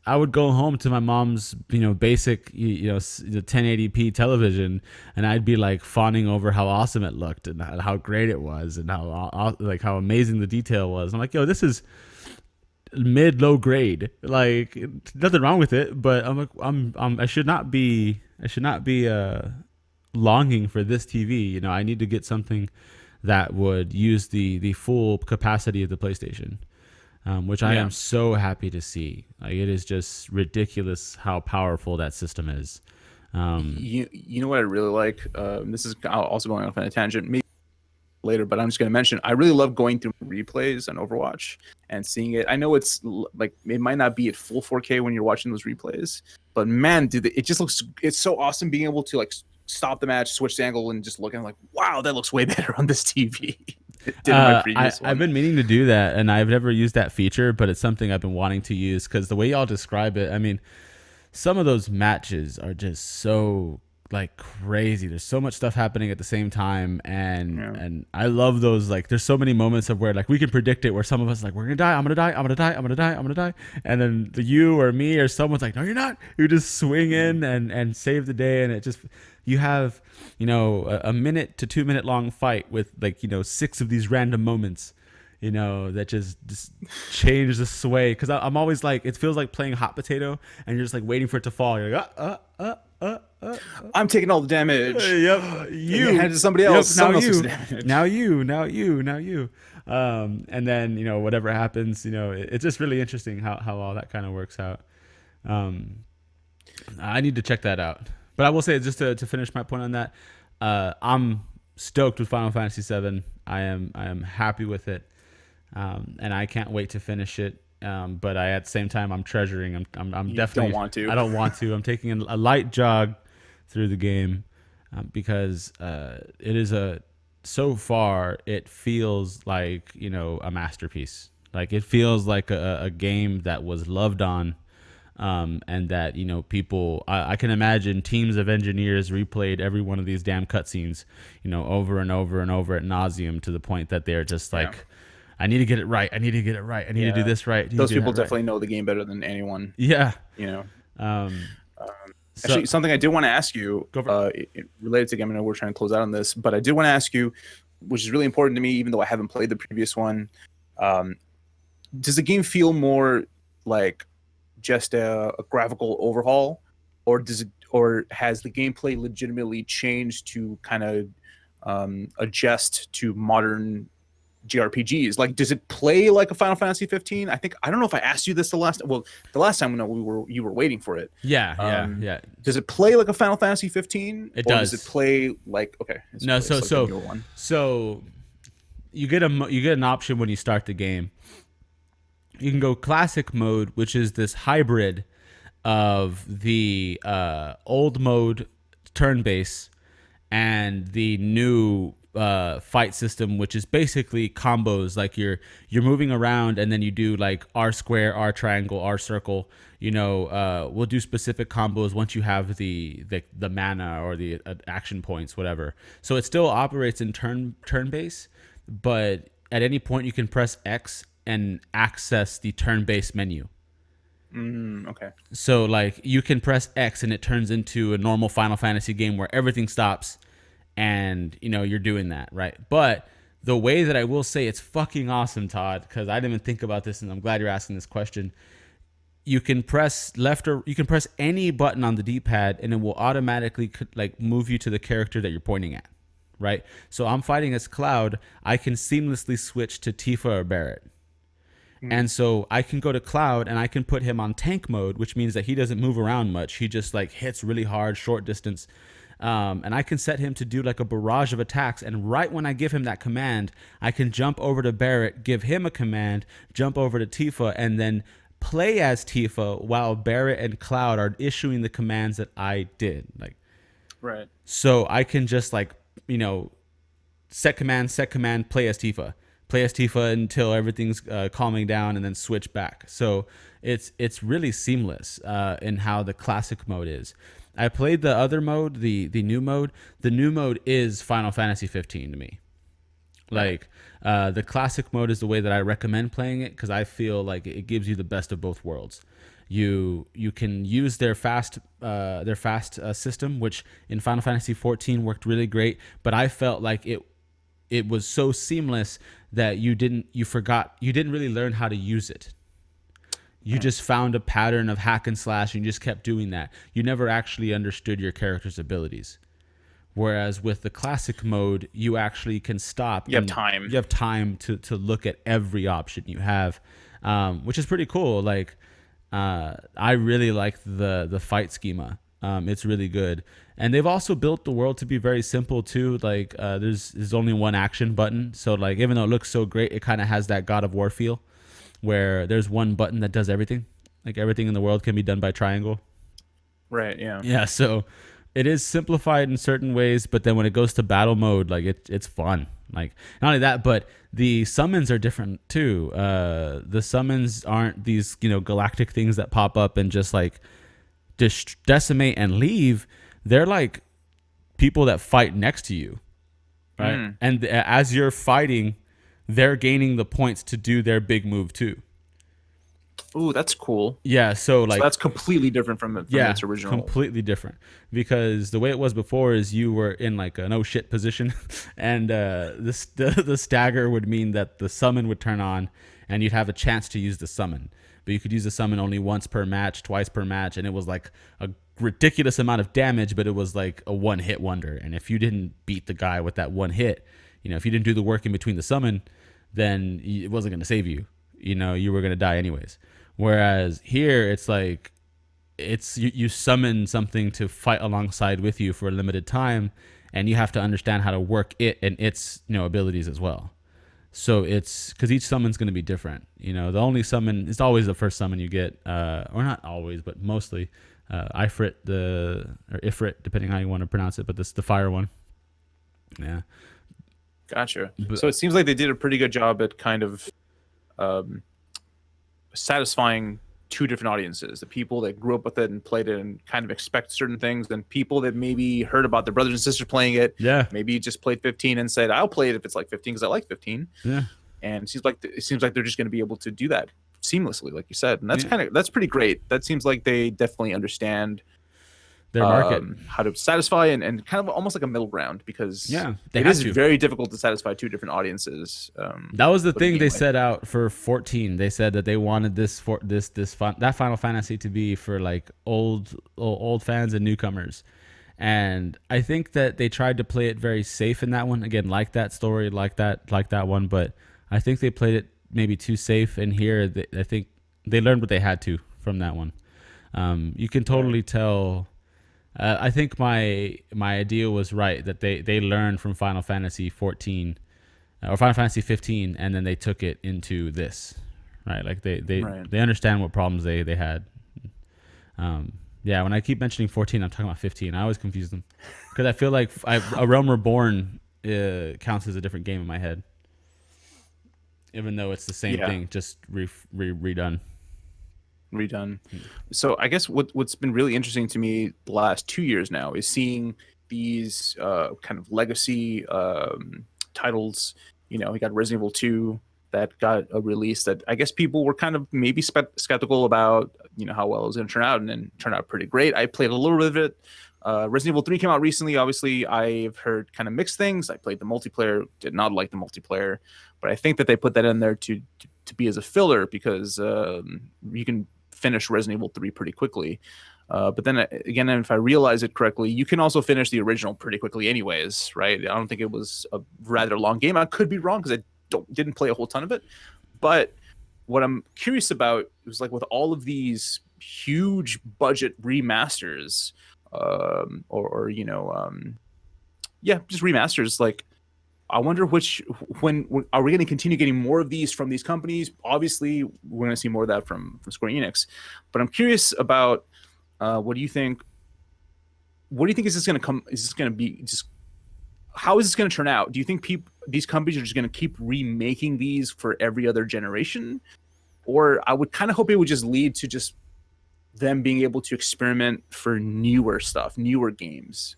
I would go home to my mom's, basic, the 1080p television, and I'd be like fawning over how awesome it looked and how great it was and how amazing the detail was. I'm like, yo, this is mid-low grade. Like, nothing wrong with it, but I'm like, I should not be longing for this TV. I need to get something that would use the full capacity of the PlayStation, which I am so happy to see. Like, it is just ridiculous how powerful that system is. You know what I really like? This is also going off on a tangent, maybe later, but I'm just going to mention, I really love going through replays on Overwatch and seeing it. I know it's like, it might not be at full 4K when you're watching those replays, but man, dude, it just looks, it's so awesome being able to like stop the match, switch the angle, and just look, and I'm like, wow, that looks way better on this TV. It did on my previous I've one. been meaning to do that, and I've never used that feature, but it's something I've been wanting to use because the way y'all describe it, I mean, some of those matches are just so like crazy. There's so much stuff happening at the same time, and I love those. Like, there's so many moments of where like we can predict it, where some of us like, we're gonna die, I'm gonna die, I'm gonna die, I'm gonna die, I'm gonna die, and then you or me or someone's like, no, you're not. You just swing in and save the day, and it just, you have, you know, a minute to 2 minute long fight with like, you know, 6 of these random moments, you know, that just change the sway. Because I'm always like, it feels like playing hot potato, and you're just like waiting for it to fall. You're like, I'm taking all the damage. yep, you hand it to somebody else. Yep, Someone else takes the damage. now you. And then, you know, whatever happens, you know, it's just really interesting how all that kind of works out. I need to check that out. But I will say, just to finish my point on that, I'm stoked with Final Fantasy VII. I am happy with it, and I can't wait to finish it. But at the same time, I'm treasuring. I'm You definitely don't want to. I don't want to. I'm taking a light jog through the game because it is so far it feels like, you know, a masterpiece. Like, it feels like a game that was loved on. And that, you know, people, I can imagine teams of engineers replayed every one of these damn cutscenes, you know, over and over and over at nauseum, to the point that they're just like, I need to get it right. I need to get it right. I need to do this right. Those people definitely know the game better than anyone. Yeah. You know. So, Actually, something I did want to ask you, related to the game, I know we're trying to close out on this, but I did want to ask you, which is really important to me, even though I haven't played the previous one. Does the game feel more like just a graphical overhaul, or has the gameplay legitimately changed to kind of adjust to modern JRPGs? Like, does it play like a Final Fantasy 15? I don't know if I asked you this the last time you were waiting for it. Yeah. Does it play like a Final Fantasy 15? It or does. Does it play like, okay? No, so you get an option when you start the game. You can go classic mode, which is this hybrid of the old mode turn-based and the new fight system, which is basically combos. Like, you're moving around, and then you do like R square, R triangle, R circle. You know, we'll do specific combos once you have the mana or the action points, whatever. So it still operates in turn-based, but at any point you can press X and access the turn-based menu. Okay. So like, you can press X and it turns into a normal Final Fantasy game where everything stops, and, you know, you're doing that, right? But the way that I will say it's fucking awesome, Todd, because I didn't even think about this, and I'm glad you're asking this question. You can press left, or you can press any button on the D-pad, and it will automatically like move you to the character that you're pointing at, right? So I'm fighting as Cloud. I can seamlessly switch to Tifa or Barrett. And so I can go to Cloud, and I can put him on tank mode, which means that he doesn't move around much. He just like hits really hard, short distance. And I can set him to do like a barrage of attacks. And right when I give him that command, I can jump over to Barrett, give him a command, jump over to Tifa, and then play as Tifa while Barrett and Cloud are issuing the commands that I did. Like, right. So I can just like, you know, set command, play as Tifa. Play as Tifa until everything's calming down, and then switch back. So it's really seamless in how the classic mode is. I played the other mode, the new mode. The new mode is Final Fantasy 15 to me. Like, the classic mode is the way that I recommend playing it, because I feel like it gives you the best of both worlds. You can use their fast system, which in Final Fantasy 14 worked really great, but I felt like it was so seamless that you didn't really learn how to use it. You just found a pattern of hack and slash, and you just kept doing that. You never actually understood your character's abilities. Whereas with the classic mode, you actually can stop. You have time. You have time to look at every option you have, which is pretty cool. Like, I really like the fight schema. It's really good. And they've also built the world to be very simple too. Like, there's only one action button. So like, even though it looks so great, it kind of has that God of War feel, where there's one button that does everything. Like, everything in the world can be done by triangle. Right. Yeah. Yeah. So it is simplified in certain ways, but then when it goes to battle mode, like it's fun. Like not only that, but the summons are different too. The summons aren't these galactic things that pop up and just like decimate and leave. They're like people that fight next to you, right? And as you're fighting, they're gaining the points to do their big move too. Ooh, that's cool. Yeah, so like that's completely different from its original. Completely different, because the way it was before is you were in like a no shit position, and the stagger would mean that the summon would turn on, and you'd have a chance to use the summon, but you could use the summon only once per match, twice per match, and it was like a ridiculous amount of damage, but it was like a one hit wonder, and if you didn't beat the guy with that one hit, if you didn't do the work in between the summon, then it wasn't going to save you. You were going to die anyways. Whereas here, it's like you summon something to fight alongside with you for a limited time, and you have to understand how to work it and its abilities as well. So it's because each summon's going to be different. The only summon, it's always the first summon you get, or not always, but mostly Ifrit, or Ifrit, depending how you want to pronounce it. But this the fire one. Yeah. Gotcha. So it seems like they did a pretty good job at kind of satisfying two different audiences: the people that grew up with it and played it and kind of expect certain things, and people that maybe heard about their brothers and sisters playing it. Yeah. Maybe just played 15 and said, I'll play it if it's like 15 because I like 15. Yeah. And it seems like they're just going to be able to do that seamlessly, like you said. And that's pretty great. That seems like they definitely understand their market, how to satisfy and kind of almost like a middle ground, because it is very difficult to satisfy two different audiences. That was the thing they set out for 14. They said that they wanted that Final Fantasy to be for like old fans and newcomers. And I think that they tried to play it very safe in that one. Again, like that story, like that one, but I think they played it maybe too safe. And here, I think they learned what they had to from that one. You can totally tell. I think my idea was right, that they learned from Final Fantasy 14 or Final Fantasy 15, and then they took it into this, right? Like they understand what problems they had. When I keep mentioning 14, I'm talking about 15. I always confuse them because I feel like A Realm Reborn counts as a different game in my head, even though it's the same thing, just redone. So I guess what's been really interesting to me the last 2 years now is seeing these kind of legacy titles. We got Resident Evil 2 that got a release that I guess people were kind of maybe skeptical about, how well it was going to turn out, and then turned out pretty great. I played a little bit of it. Resident Evil 3 came out recently. Obviously, I've heard kind of mixed things. I played the multiplayer, did not like the multiplayer, but I think that they put that in there to be as a filler, because you can finish Resident Evil 3 pretty quickly. But then again, if I realize it correctly, you can also finish the original pretty quickly anyways, right? I don't think it was a rather long game. I could be wrong because I didn't play a whole ton of it. But what I'm curious about is, like, with all of these huge budget remasters, just remasters, like, I wonder when are we going to continue getting more of these from these companies? Obviously, we're going to see more of that from Square Enix. But I'm curious about what do you think? What do you think is this going to come? Is this going to be just? How is this going to turn out? Do you think these companies are just going to keep remaking these for every other generation, or I would kind of hope it would just lead to just them being able to experiment for newer stuff, newer games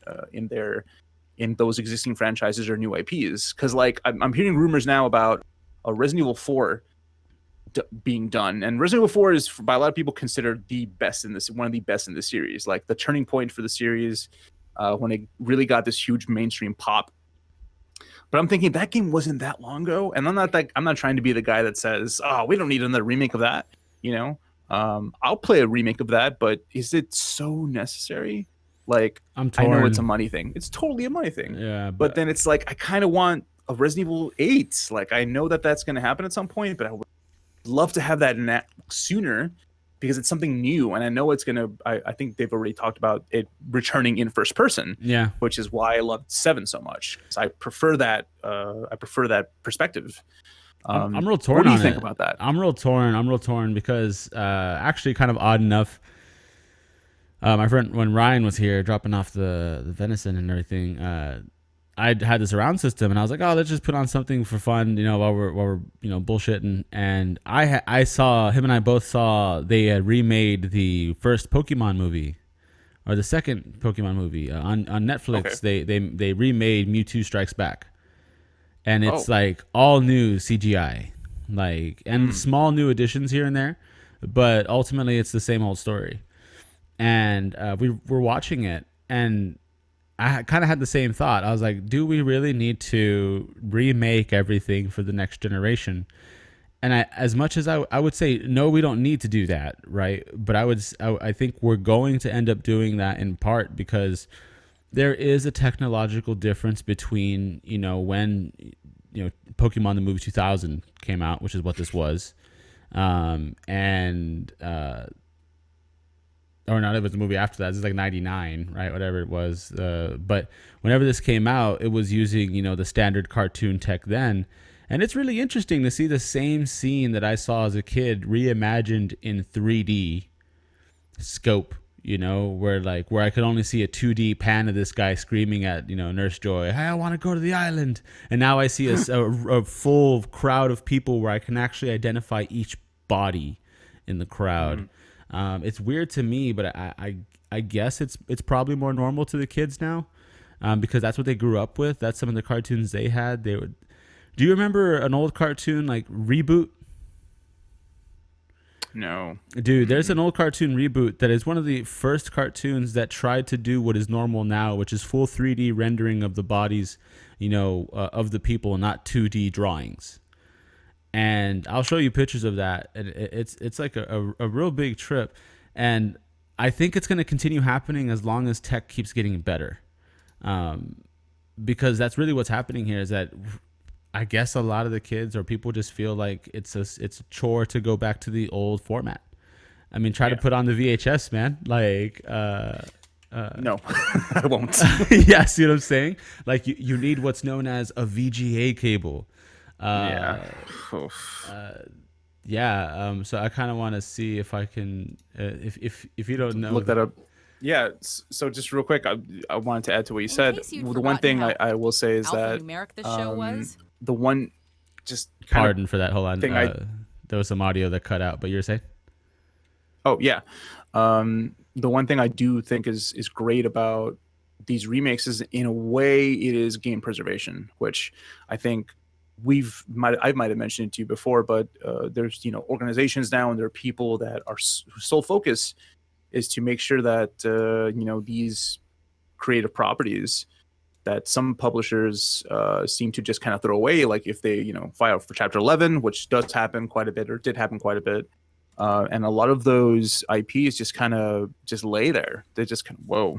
in those existing franchises or new IPs. Because, like, I'm hearing rumors now about a Resident Evil 4 being done, and Resident Evil 4 is by a lot of people considered one of the best in the series, like the turning point for the series, when it really got this huge mainstream pop. But I'm thinking that game wasn't that long ago, and I'm not trying to be the guy that says, "Oh, we don't need another remake of that." I'll play a remake of that, but is it so necessary? Like, I know it's a money thing. It's totally a money thing. Yeah, but then it's like, I kind of want a Resident Evil 8. Like, I know that's going to happen at some point, but I would love to have that sooner, because it's something new, and I know it's going to. I think they've already talked about it returning in first person. Yeah, which is why I loved 7 so much. So I prefer that. I prefer that perspective. I'm real torn. What do you think about that? I'm real torn because actually, kind of odd enough. My friend, when Ryan was here dropping off the venison and everything, I had this surround system, and I was like, oh, let's just put on something for fun, while we're bullshitting. And I saw him and I both saw they had remade the first Pokemon movie or the second Pokemon movie on Okay. Netflix. They remade Mewtwo Strikes Back, and it's Oh. like all new CGI, like and Mm. small new additions here and there, but ultimately it's the same old story. And we were watching it, and I kind of had the same thought. I was like, do we really need to remake everything for the next generation? And as much as I would say, no, we don't need to do that, right? But I think we're going to end up doing that in part because there is a technological difference between, when, Pokemon the movie 2000 came out, which is what this was, and or not, it was the movie after that. It's like 99, right? Whatever it was. But whenever this came out, it was using, the standard cartoon tech then. And it's really interesting to see the same scene that I saw as a kid reimagined in 3D scope, where I could only see a 2D pan of this guy screaming at, Nurse Joy, hey, I want to go to the island. And now I see a full crowd of people where I can actually identify each body in the crowd. Mm. It's weird to me, but I guess it's probably more normal to the kids now, because that's what they grew up with. That's some of the cartoons they had. They would. Do you remember an old cartoon like Reboot? No. Dude, there's Mm-mm. an old cartoon Reboot that is one of the first cartoons that tried to do what is normal now, which is full 3D rendering of the bodies, of the people, not 2D drawings. And I'll show you pictures of that. And it's like a real big trip, and I think it's going to continue happening as long as tech keeps getting better, um, because that's really what's happening here. Is that I guess a lot of the kids or people just feel like it's a chore to go back to the old format. I mean, try to Yeah. put on the VHS, man. Like, No, I won't. yeah, see what I'm saying? Like, you need what's known as a VGA cable. Yeah. Uh, Oof. yeah. So I kind of want to see if I can, if you don't know Look that the up. Yeah. So just real quick, I wanted to add to what you In said. case you'd The one forgotten thing how I will say is that alphanumeric this show was. the one just kind of pardon for that. Hold on. thing I There was some audio that cut out, but you were saying? oh yeah, the one thing I do think is great about these remakes is in a way it is game preservation, which I think I might have mentioned it to you before, but there's organizations now and there are people that are whose sole focus is to make sure that these creative properties that some publishers seem to just kind of throw away, like if they file for Chapter 11, which does happen quite a bit or did happen quite a bit, and a lot of those IPs just kind of just lay there. They just kind of whoa,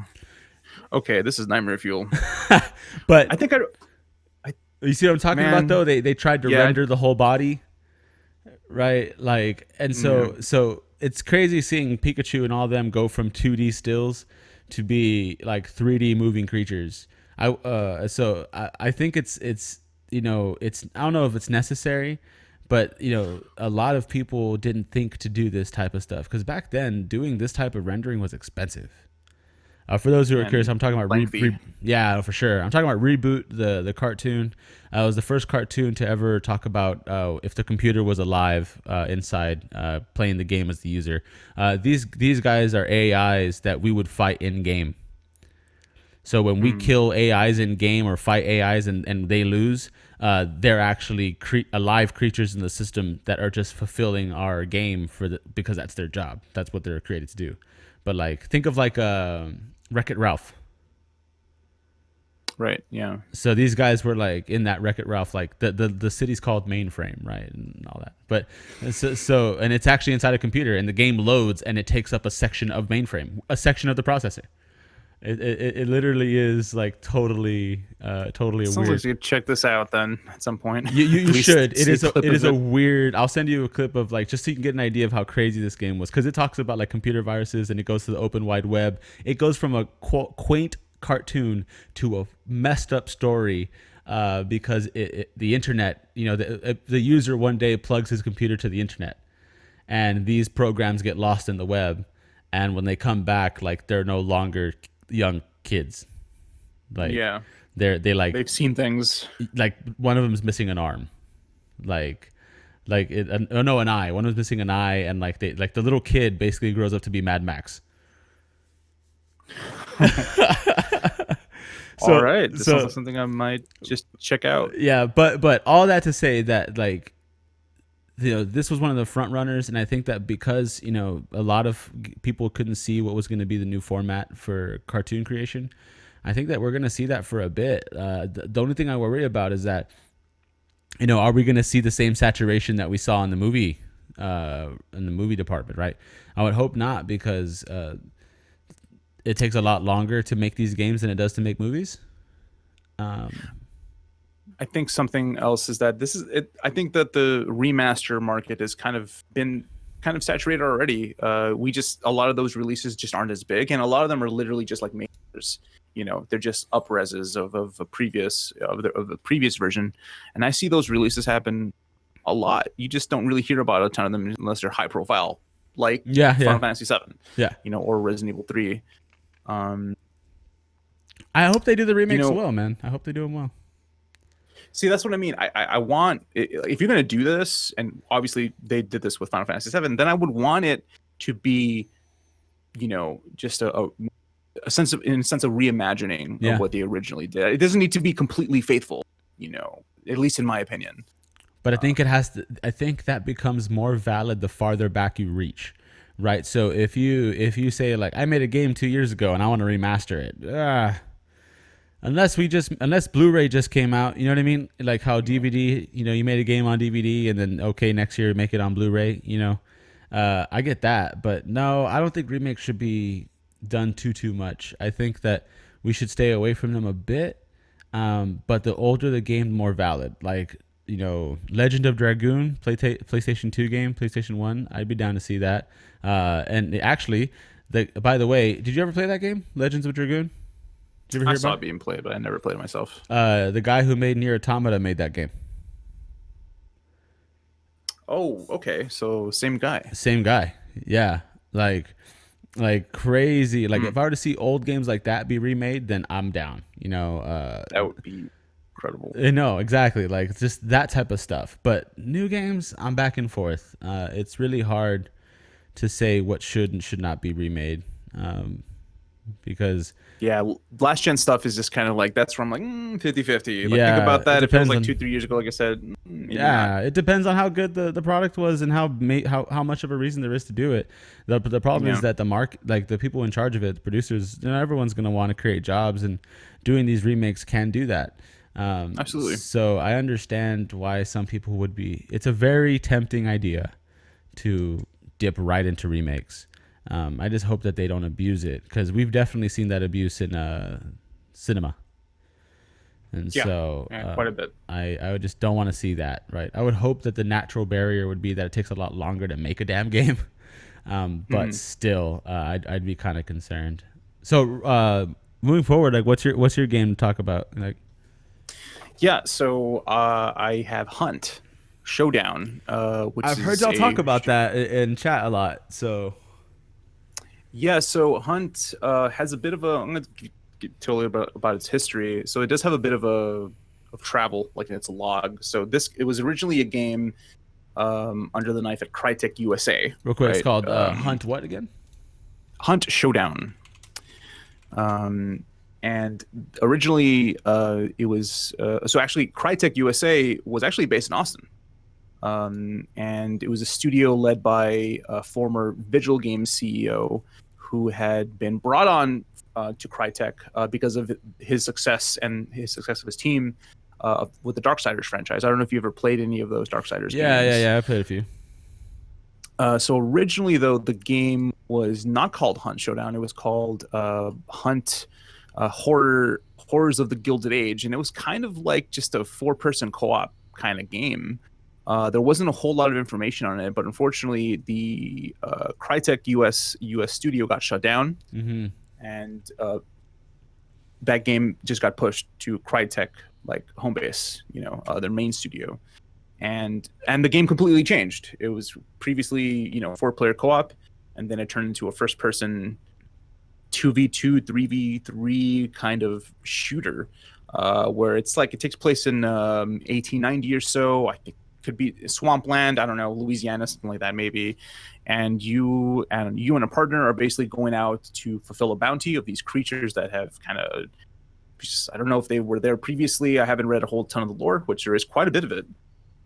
okay, this is nightmare fuel. But I think I you see what I'm talking about, man, though? They tried to yeah, render the whole body, right? Like, and yeah, so it's crazy seeing Pikachu and all of them go from 2D stills to be like 3D moving creatures. I think it's it's I don't know if it's necessary, but a lot of people didn't think to do this type of stuff because back then doing this type of rendering was expensive. For those who are curious, and I'm talking about lengthy. yeah, for sure. I'm talking about Reboot, the cartoon. It was the first cartoon to ever talk about if the computer was alive inside playing the game as the user. These guys are AIs that we would fight in game. So when we Mm, kill AIs in game or fight AIs and they lose, they're actually alive creatures in the system that are just fulfilling our game because that's their job. That's what they're created to do. But like, think of like Wreck-It Ralph. right. Yeah. So these guys were like in that Wreck-It Ralph, like the city's called Mainframe, right, and all that. But and it's actually inside a computer, and the game loads, and it takes up a section of mainframe, a section of the processor. It literally is like totally a Sounds like weird. you should check this out then at some point. You At least should. It see is a a clip it is of a it. weird. I'll send you a clip of like just so you can get an idea of how crazy this game was because it talks about like computer viruses and it goes to the open wide web. It goes from a quaint cartoon to a messed up story because the internet. The user one day plugs his computer to the internet, and these programs get lost in the web. and when they come back, like they're no longer young kids. Like Yeah, they they've seen things. like one of them is missing an arm, like oh no, an eye. One was missing an eye, and like the little kid basically grows up to be Mad Max. All so right, this sounds so like something I might just check out. yeah, but all that to say that, like, this was one of the front runners, and I think that because a lot of people couldn't see what was going to be the new format for cartoon creation, I think that we're going to see that for a bit. The only thing I worry about is that, are we going to see the same saturation that we saw in the movie department, right? I would hope not, because it takes a lot longer to make these games than it does to make movies. I think something else is that this is it. I think that the remaster market has kind of been saturated already. A lot of those releases just aren't as big, and a lot of them are literally just like makers. They're just upreses of the previous version, and I see those releases happen a lot. You just don't really hear about a ton of them unless they're high profile, like Final Fantasy VII, or Resident Evil 3. I hope they do the remakes well, man. I hope they do them well. See, that's what I mean. I want, if you're going to do this, and obviously they did this with Final Fantasy VII, then I would want it to be, just a sense of reimagining of what they originally did. It doesn't need to be completely faithful, at least in my opinion. But I think it has to. I think that becomes more valid the farther back you reach, right? So if you say, like, I made a game 2 years ago and I want to remaster it, unless Blu-ray just came out, you know what I mean? Like how DVD, you made a game on DVD and then next year make it on Blu-ray, I get that, but no, I don't think remakes should be done too much. I think that we should stay away from them a bit, but the older the game, the more valid. Like, Legend of Dragoon, PlayStation 2 game, PlayStation 1, I'd be down to see that. And actually, by the way, did you ever play that game, Legends of Dragoon? Did you ever hear I saw about it being played, but I never played it myself. The guy who made Nier Automata made that game. Oh, okay. So same guy. Same guy. Yeah. Like crazy. Like if I were to see old games like that be remade, then I'm down. That would be incredible. No, exactly. Like just that type of stuff. But new games, I'm back and forth. It's really hard to say what should and should not be remade. Because last gen stuff is just kind of like, that's from like 50-50. Like, yeah, think about that. If it was like on, 2-3 years ago, like I said, it depends on how good the product was and how much of a reason there is to do it. The problem is that the market, like the people in charge of it, the producers, everyone's going to want to create jobs, and doing these remakes can do that. Absolutely. So I understand why some people would be. It's a very tempting idea to dip right into remakes. I just hope that they don't abuse it, because we've definitely seen that abuse in cinema. And so quite a bit. I just don't want to see that, right? I would hope that the natural barrier would be that it takes a lot longer to make a damn game. But still, I'd be kind of concerned. So moving forward, like what's your game to talk about? Like, so I have Hunt Showdown, which I've heard y'all talk about that in chat a lot. So so Hunt has a bit of a. I'm going to tell you about its history. So it does have a bit of travel, like in its log. So it was originally a game under the knife at Crytek USA. Real quick, right? It's called Hunt what again? Hunt Showdown. And originally it was so actually Crytek USA was actually based in Austin. And it was a studio led by a former Vigil Games CEO who had been brought on to Crytek because of his success and his success of his team with the Darksiders franchise. I don't know if you ever played any of those Darksiders games. Yeah, I played a few. So originally, though, the game was not called Hunt Showdown. It was called Hunt Horrors of the Gilded Age, and it was kind of like just a 4-person co-op kind of game. There wasn't a whole lot of information on it, but unfortunately, the Crytek US studio got shut down, and that game just got pushed to Crytek, like home base, their main studio, and the game completely changed. It was previously 4-player co-op, and then it turned into a first person 2v2 3v3 kind of shooter, where it's like it takes place in 1890 or so. I think could be swampland, I don't know, Louisiana, something like that maybe. And you and a partner are basically going out to fulfill a bounty of these creatures that have kind of, I don't know if they were there previously. I haven't read a whole ton of the lore, which there is quite a bit of it.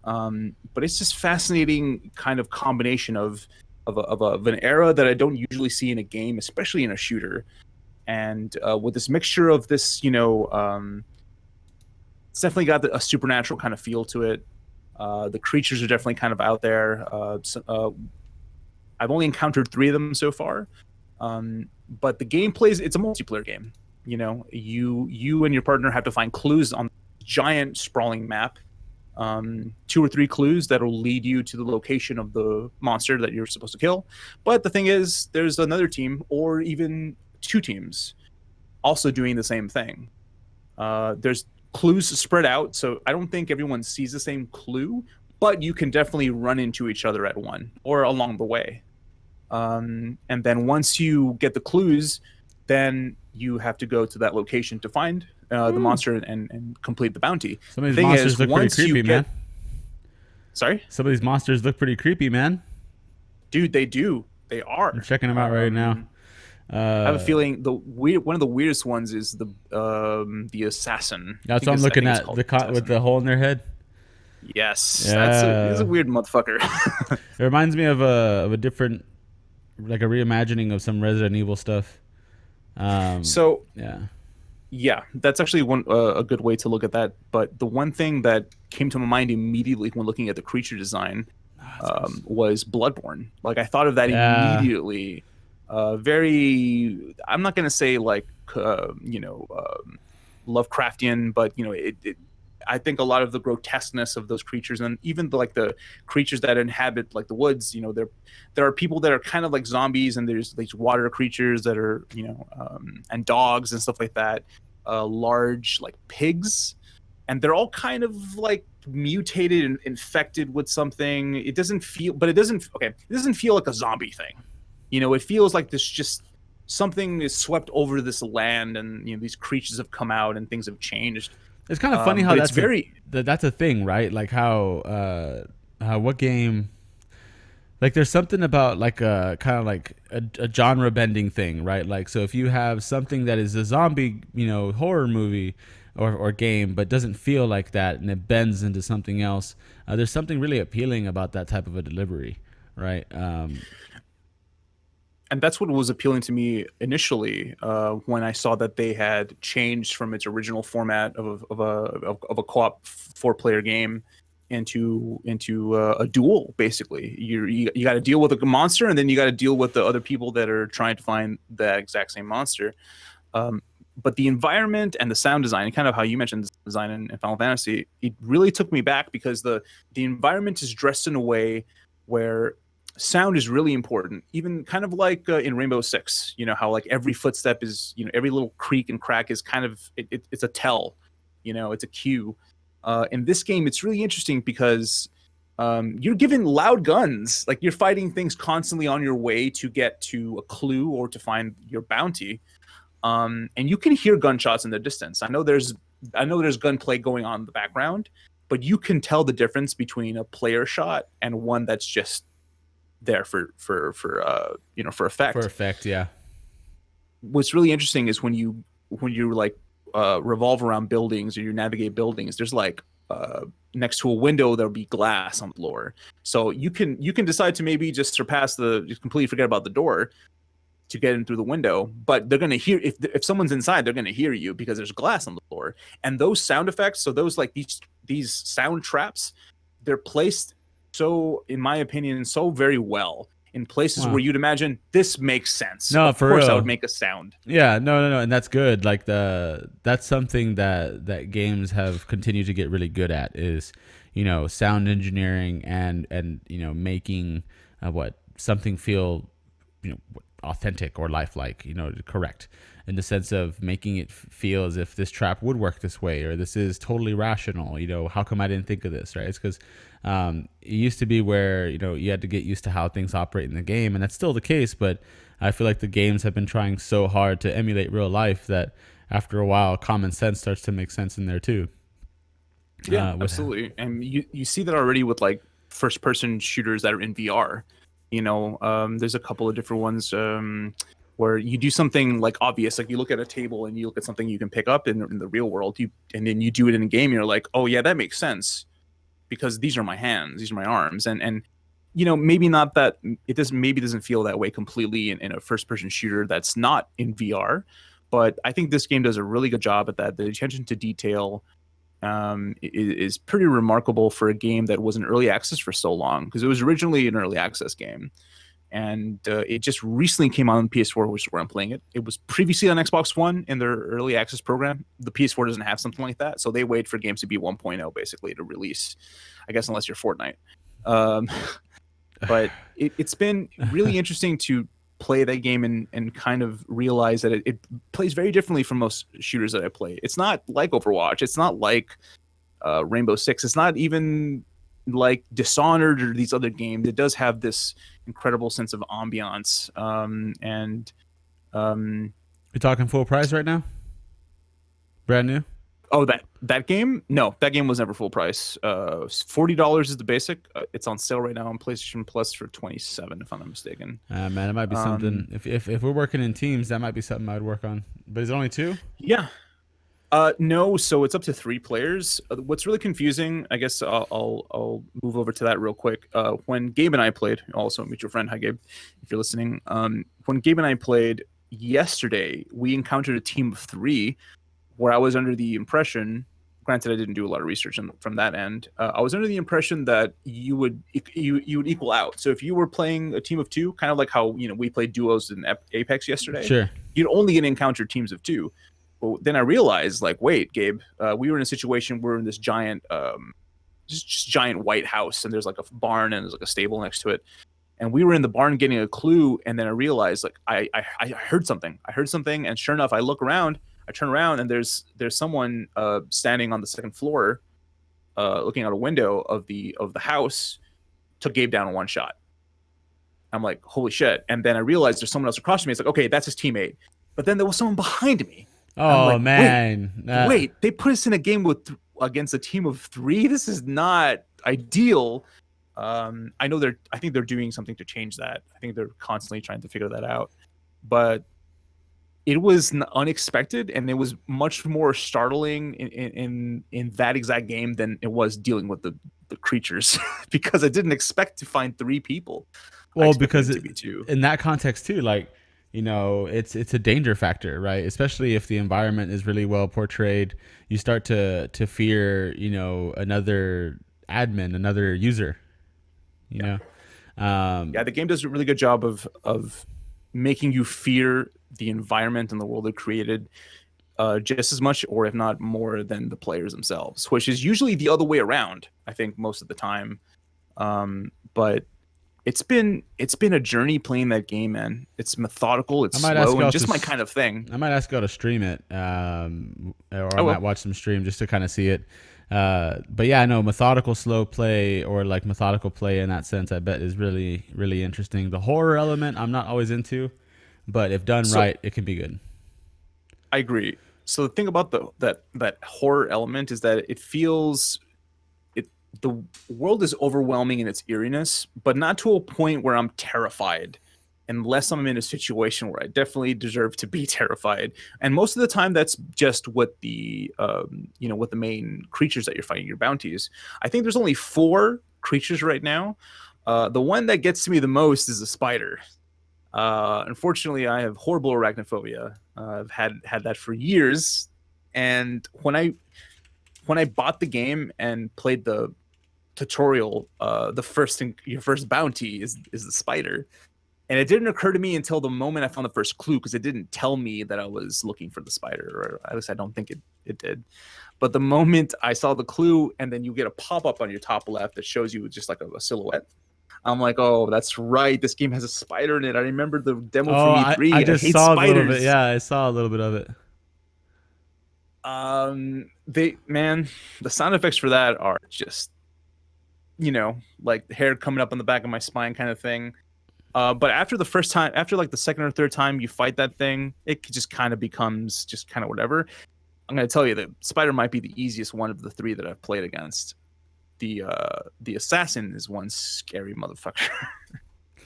But it's just fascinating kind of combination of an era that I don't usually see in a game, especially in a shooter. And with this mixture of this, it's definitely got a supernatural kind of feel to it. The creatures are definitely kind of out there. I've only encountered 3 of them so far. But the gameplay it's a multiplayer game. You and your partner have to find clues on a giant sprawling map. 2 or 3 clues that will lead you to the location of the monster that you're supposed to kill. But the thing is, there's another team or even 2 teams also doing the same thing. There's clues spread out, so I don't think everyone sees the same clue, but you can definitely run into each other at one or along the way. And then once you get the clues, then you have to go to that location to find the monster and complete the bounty. Some of these monsters look pretty creepy, man. Sorry? Some of these monsters look pretty creepy, man. Dude, they do. They are. I'm checking them out right now. I have a feeling one of the weirdest ones is the assassin. That's what I'm looking at. With the hole in their head. Yes, yeah. He's a weird motherfucker. It reminds me of a different, like a reimagining of some Resident Evil stuff. Yeah, that's actually a good way to look at that. But the one thing that came to my mind immediately when looking at the creature design was Bloodborne. Like I thought of that immediately. Very, I'm not gonna say like Lovecraftian, but I think a lot of the grotesqueness of those creatures, and even the creatures that inhabit like the woods, there are people that are kind of like zombies, and there's these water creatures that are and dogs and stuff like that, large like pigs, and they're all kind of like mutated and infected with something. It doesn't feel like a zombie thing. It feels like this just something is swept over this land, and these creatures have come out and things have changed. It's kind of funny how that's a thing, right? Like how what game? Like there's something about like a kind of like a genre bending thing, right? Like so if you have something that is a zombie, horror movie or game, but doesn't feel like that, and it bends into something else, there's something really appealing about that type of a delivery, right? And that's what was appealing to me initially when I saw that they had changed from its original format of a co-op 4-player game into a duel. Basically, you got to deal with a monster, and then you got to deal with the other people that are trying to find that exact same monster. But the environment and the sound design, and kind of how you mentioned the design in Final Fantasy, it really took me back because the environment is dressed in a way where sound is really important, even kind of like in Rainbow Six, how like every footstep is, every little creak and crack is kind of, it's a tell, it's a cue. In this game, it's really interesting because you're given loud guns, like you're fighting things constantly on your way to get to a clue or to find your bounty. And you can hear gunshots in the distance. I know there's gunplay going on in the background, but you can tell the difference between a player shot and one that's just there for effect. For effect, yeah. What's really interesting is when you like revolve around buildings or you navigate buildings, there's like next to a window there'll be glass on the floor, so you can decide to maybe just just completely forget about the door to get in through the window, but they're gonna hear if someone's inside, they're gonna hear you because there's glass on the floor. And those sound effects, so those like these sound traps, they're placed, so in my opinion, so very well in places where you'd imagine this makes sense. No, of for course real. I would make a sound. Yeah, no, and that's good. Like that's something that games have continued to get really good at is, sound engineering and making something feel, authentic or lifelike, correct, in the sense of making it feel as if this trap would work this way, or this is totally rational. How come I didn't think of this, right? It's because it used to be where, you had to get used to how things operate in the game, and that's still the case, but I feel like the games have been trying so hard to emulate real life that after a while, common sense starts to make sense in there too. Yeah, absolutely. And you see that already with like first person shooters that are in VR. There's a couple of different ones where you do something like obvious, like you look at a table and you look at something you can pick up in the real world, and then you do it in a game, and you're like, oh yeah, that makes sense because these are my hands, these are my arms, and maybe not that it doesn't feel that way completely in a first person shooter that's not in VR, but I think this game does a really good job at that. The attention to detail is pretty remarkable for a game that was in early access for so long, because it was originally an early access game, and it just recently came out on PS4, which is where I'm playing it. It was previously on Xbox One in their early access program. The PS4 doesn't have something like that, so they wait for games to be 1.0 basically to release, I guess, unless you're Fortnite. But it's been really interesting to play that game and kind of realize that it plays very differently from most shooters that I play. It's not like Overwatch. It's not like Rainbow Six. It's not even like Dishonored or these other games. It does have this incredible sense of ambiance. You're talking full price right now? Brand new? Oh, that game? No, that game was never full price. $40 is the basic. It's on sale right now on PlayStation Plus for $27, if I'm not mistaken. Man, it might be something. If we're working in teams, that might be something I'd work on. But is it only two? Yeah. No, so it's up to 3 players. What's really confusing, I guess I'll move over to that real quick. When Gabe and I played, also mutual friend, hi Gabe, if you're listening. When Gabe and I played yesterday, we encountered a team of 3 where I was under the impression, granted I didn't do a lot of research from that end, I was under the impression that you would equal out. So if you were playing a team of 2, kind of like how we played duos in Apex yesterday, sure, you'd only get to encounter teams of 2. But then I realized, like, wait, Gabe, we were in a situation where we're in this giant, just giant white house, and there's like a barn and there's like a stable next to it. And we were in the barn getting a clue, and then I realized, like, I heard something. And sure enough, I look around. I turn around, and there's someone standing on the second floor, looking out a window of the house. Took Gabe down in one shot. I'm like, holy shit! And then I realized there's someone else across from me. It's like, okay, that's his teammate. But then there was someone behind me. Oh like, man! Wait, they put us in a game against a team of 3. This is not ideal. I think they're doing something to change that. I think they're constantly trying to figure that out. But it was unexpected, and it was much more startling in that exact game than it was dealing with the creatures, because I didn't expect to find 3 people. Well, because in that context too, like, it's a danger factor, right? Especially if the environment is really well portrayed, you start to fear, another admin, another user. Yeah, the game does a really good job of making you fear the environment and the world it created just as much, or if not more, than the players themselves, which is usually the other way around, I think, most of the time. But it's been a journey playing that game, man. It's methodical, it's slow, and just my kind of thing. I might ask y'all to stream it, or I might watch some stream just to kind of see it. But yeah, I know methodical slow play, or like methodical play in that sense, I bet is really, really interesting. The horror element I'm not always into, but if done right, it can be good. I agree. So the thing about that horror element is that it feels the world is overwhelming in its eeriness, but not to a point where I'm terrified, unless I'm in a situation where I definitely deserve to be terrified. And most of the time, that's just what the what the main creatures that you're fighting, your bounties. I think there's only 4 creatures right now. The one that gets to me the most is a spider. Unfortunately, I have horrible arachnophobia. I've had that for years, and when I bought the game and played the tutorial, your first bounty is the spider. And it didn't occur to me until the moment I found the first clue, because it didn't tell me that I was looking for the spider, or at least I don't think it did. But the moment I saw the clue, and then you get a pop-up on your top left that shows you just like a silhouette, I'm like, oh, that's right. This game has a spider in it. I remember the demo Oh, from I E3. I just hate saw a little bit. spiders. Yeah, I saw a little bit of it. They man, the sound effects for that are just, like hair coming up on the back of my spine kind of thing. But after the first time, after like the second or third time you fight that thing, it just kind of becomes just kind of whatever. I'm gonna tell you that Spider might be the easiest one of the three that I've played against. The assassin is one scary motherfucker.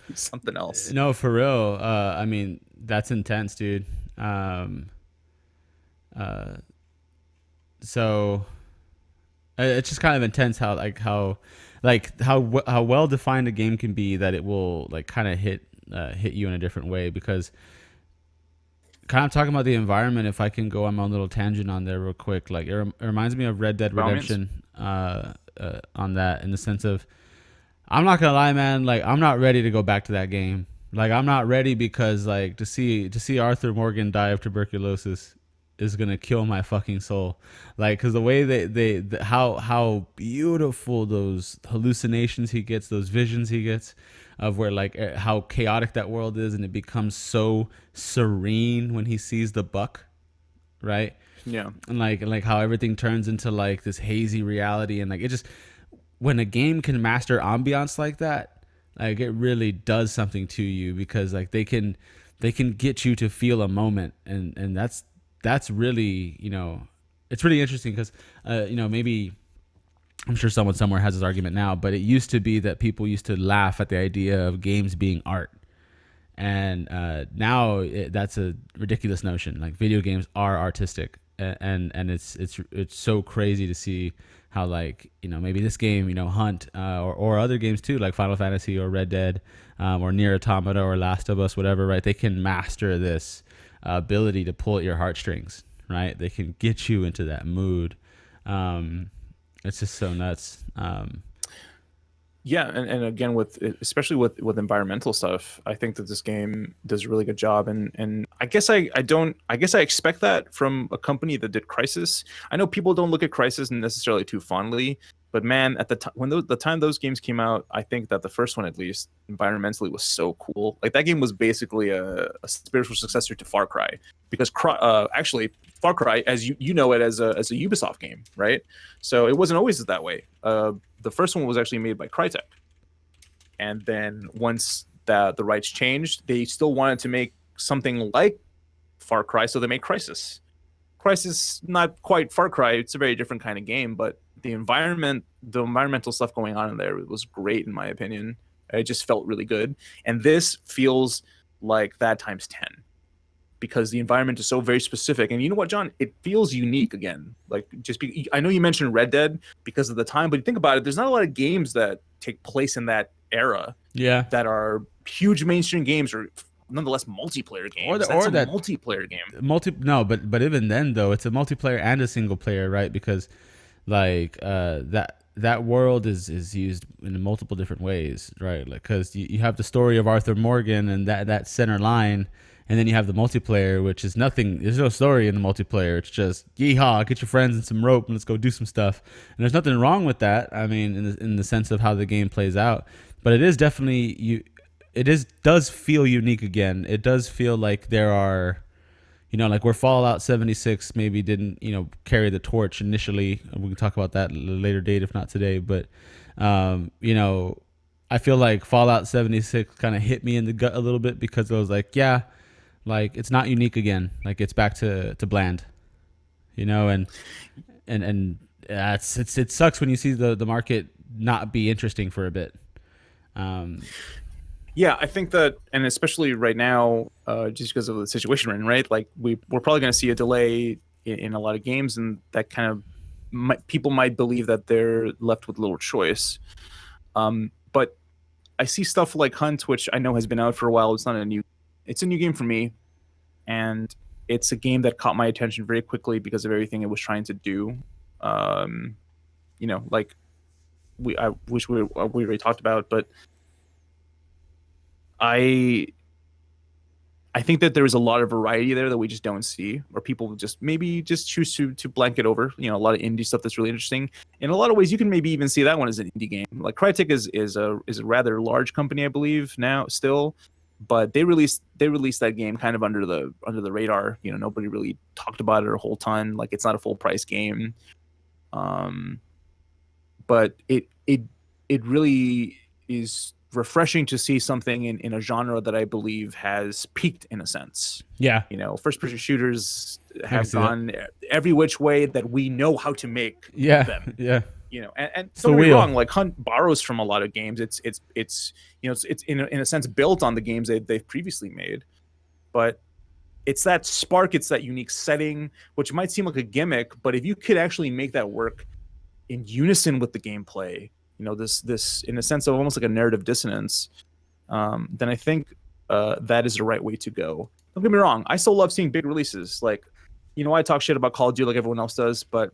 He's something else. No, for real. I mean, that's intense, dude. Um, uh, so it's just kind of intense how well defined a game can be that it will like kind of hit you in a different way because kind of talking about the environment. If I can go on my own little tangent on there real quick, like it reminds me of Red Dead By all means. Redemption on that in the sense of I'm not gonna lie, man. Like I'm not ready to go back to that game. Like I'm not ready because like to see Arthur Morgan die of tuberculosis is gonna kill my fucking soul. Like because the way how beautiful those hallucinations he gets, those visions he gets, of where like how chaotic that world is, and it becomes so serene when he sees the buck, right? Yeah. And like how everything turns into like this hazy reality, and like it just when a game can master ambiance like that, like it really does something to you because like they can get you to feel a moment, and that's really it's really interesting because maybe I'm sure someone somewhere has this argument now, but it used to be that people used to laugh at the idea of games being art, and now that's a ridiculous notion. Like video games are artistic, and it's so crazy to see how like maybe this game Hunt or other games too like Final Fantasy or Red Dead or Near Automata or Last of Us, whatever, right? They can master this ability to pull at your heartstrings, right? They can get you into that mood. um, it's just so nuts. Yeah, and again with especially with environmental stuff, I think that this game does a really good job, and I guess I expect that from a company that did Crisis. I know people don't look at Crisis necessarily too fondly, but man, at the time when the time those games came out, I think that the first one at least environmentally was so cool. Like that game was basically a spiritual successor to Far Cry because actually Far Cry, as you know it as a Ubisoft game, right? So it wasn't always that way. The first one was actually made by Crytek, and then once the rights changed, they still wanted to make something like Far Cry, so they made Crisis. Crisis, not quite Far Cry; it's a very different kind of game, but the environmental stuff going on in there was great in my opinion. It just felt really good, and this feels like that times 10 because the environment is so very specific. And you know what, John? It feels unique again. Like I know you mentioned Red Dead because of the time, but you think about it, there's not a lot of games that take place in that era Yeah. that are huge mainstream games or nonetheless multiplayer or games. the, That's or a that multiplayer game. no, but even then though it's a multiplayer and a single player, right? Because like that world is used in multiple different ways, right? Like because you have the story of Arthur Morgan and that center line, and then you have the multiplayer, which is nothing. There's no story in the multiplayer. It's just yeehaw, get your friends and some rope and let's go do some stuff. And there's nothing wrong with that. I mean, in the sense of how the game plays out, but it is definitely you. It is does feel unique again. It does feel like there are like where Fallout 76 maybe didn't, carry the torch initially. We can talk about that at a later date, if not today. But, I feel like Fallout 76 kind of hit me in the gut a little bit because I was like, yeah, like it's not unique again. Like it's back to bland, and it sucks when you see the market not be interesting for a bit. Um, Yeah, I think that, and especially right now, just because of the situation we're in, right? Like we're probably going to see a delay in a lot of games, and that kind of people might believe that they're left with little choice. But I see stuff like Hunt, which I know has been out for a while. It's a new game for me, and it's a game that caught my attention very quickly because of everything it was trying to do. Um, like I wish we already talked about, but I I think that there is a lot of variety there that we just don't see, or people just maybe just choose to blanket over. You know, a lot of indie stuff that's really interesting. In a lot of ways, you can maybe even see that one as an indie game. Like Crytek is a rather large company, I believe now still, but they released that game kind of under the radar. You know, nobody really talked about it a whole ton. Like it's not a full price game, um, but it really is refreshing to see something in a genre that I believe has peaked in a sense. Yeah, You know, first person shooters I can have see that. gone every which way that we know how to make Yeah, them. yeah. You know, and It's don't the get me wheel. wrong, like Hunt borrows from a lot of games. It's you know, it's in a sense built on the games they've previously made, but it's that spark, it's that unique setting, which might seem like a gimmick, but if you could actually make that work in unison with the gameplay, you know, this in a sense of almost like a narrative dissonance, then I think that is the right way to go. Don't get me wrong, I still love seeing big releases. Like, you know, I talk shit about Call of Duty like everyone else does, but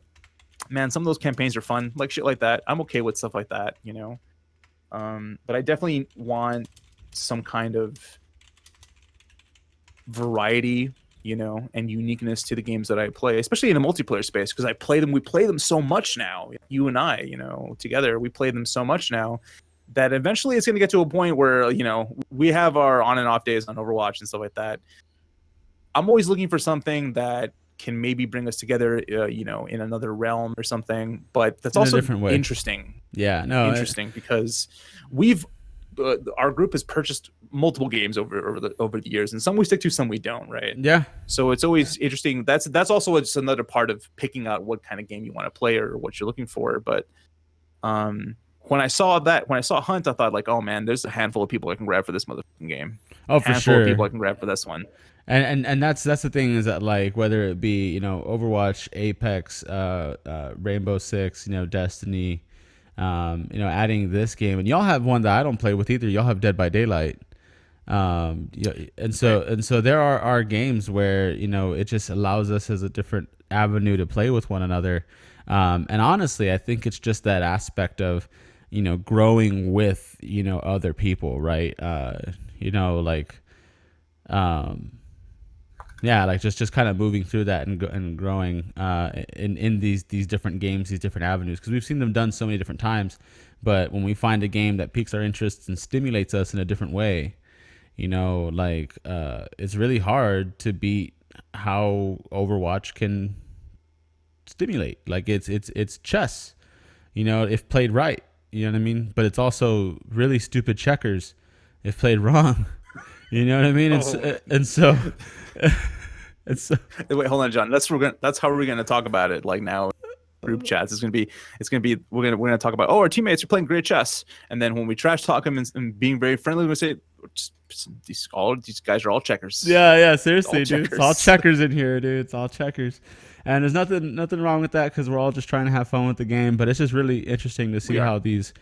man, some of those campaigns are fun, like shit like that. I'm okay with stuff like that, you know. But I definitely want some kind of variety, you know, and uniqueness to the games that I play, especially in a multiplayer space, because we play them so much now. You and I, you know, together, we play them so much now that eventually it's going to get to a point where, you know, we have our on and off days on Overwatch and stuff like that. I'm always looking for something that can maybe bring us together, you know, in another realm or something, but that's In a also different way. interesting. Yeah, no, Interesting because we've our group has purchased multiple games over the years, and some we stick to, some we don't, right? yeah. So it's always interesting. That's also just another part of picking out what kind of game you want to play or what you're looking for. But when I saw Hunt, I thought like, oh man, there's a handful of people I can grab for this motherfucking game. Oh, for Handful of sure. people I can grab for this one. And that's the thing is that like whether it be Overwatch, Apex, Rainbow Six, Destiny, adding this game, and y'all have one that I don't play with either. Y'all have Dead by Daylight. And so there are games where it just allows us as a different avenue to play with one another. And honestly, I think it's just that aspect of growing with other people, right? Like yeah, like just kind of moving through that and growing in these different games, these different avenues, because we've seen them done so many different times. But when we find a game that piques our interests and stimulates us in a different way, it's really hard to beat how Overwatch can stimulate. Like it's chess, if played right. You know what I mean? But it's also really stupid checkers if played wrong. You know what I mean? And so it's Wait, hold on, John. That's how we're gonna talk about it. Like now, group chats. It's gonna be. We're gonna talk about. Oh, our teammates are playing great chess, and then when we trash talk them and being very friendly, we say, these guys are all checkers. yeah, seriously, All dude. It's checkers. all checkers in here, dude. It's all checkers. And there's nothing wrong with that because we're all just trying to have fun with the game. But it's just really interesting to see how these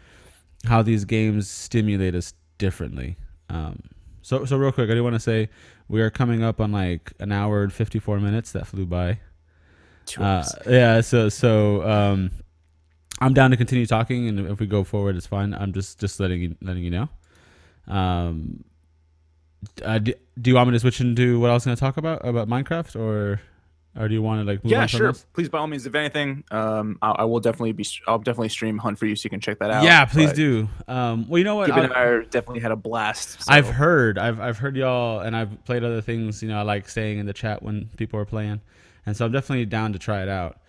games stimulate us differently. So real quick, I do want to say we are coming up on like an hour and 54 minutes. That flew by. Yeah. So I'm down to continue talking, and if we go forward, it's fine. I'm just letting you know. Do you want me to switch into what I was going to talk about Minecraft, or do you want to like move Yeah, on from sure. this? Please, by all means, if anything, I'll definitely stream Hunt for you so you can check that out. Yeah, please But do. Well, you know what? Gibbon and I definitely had a blast. So. I've heard y'all, and I've played other things. I like staying in the chat when people are playing, and so I'm definitely down to try it out.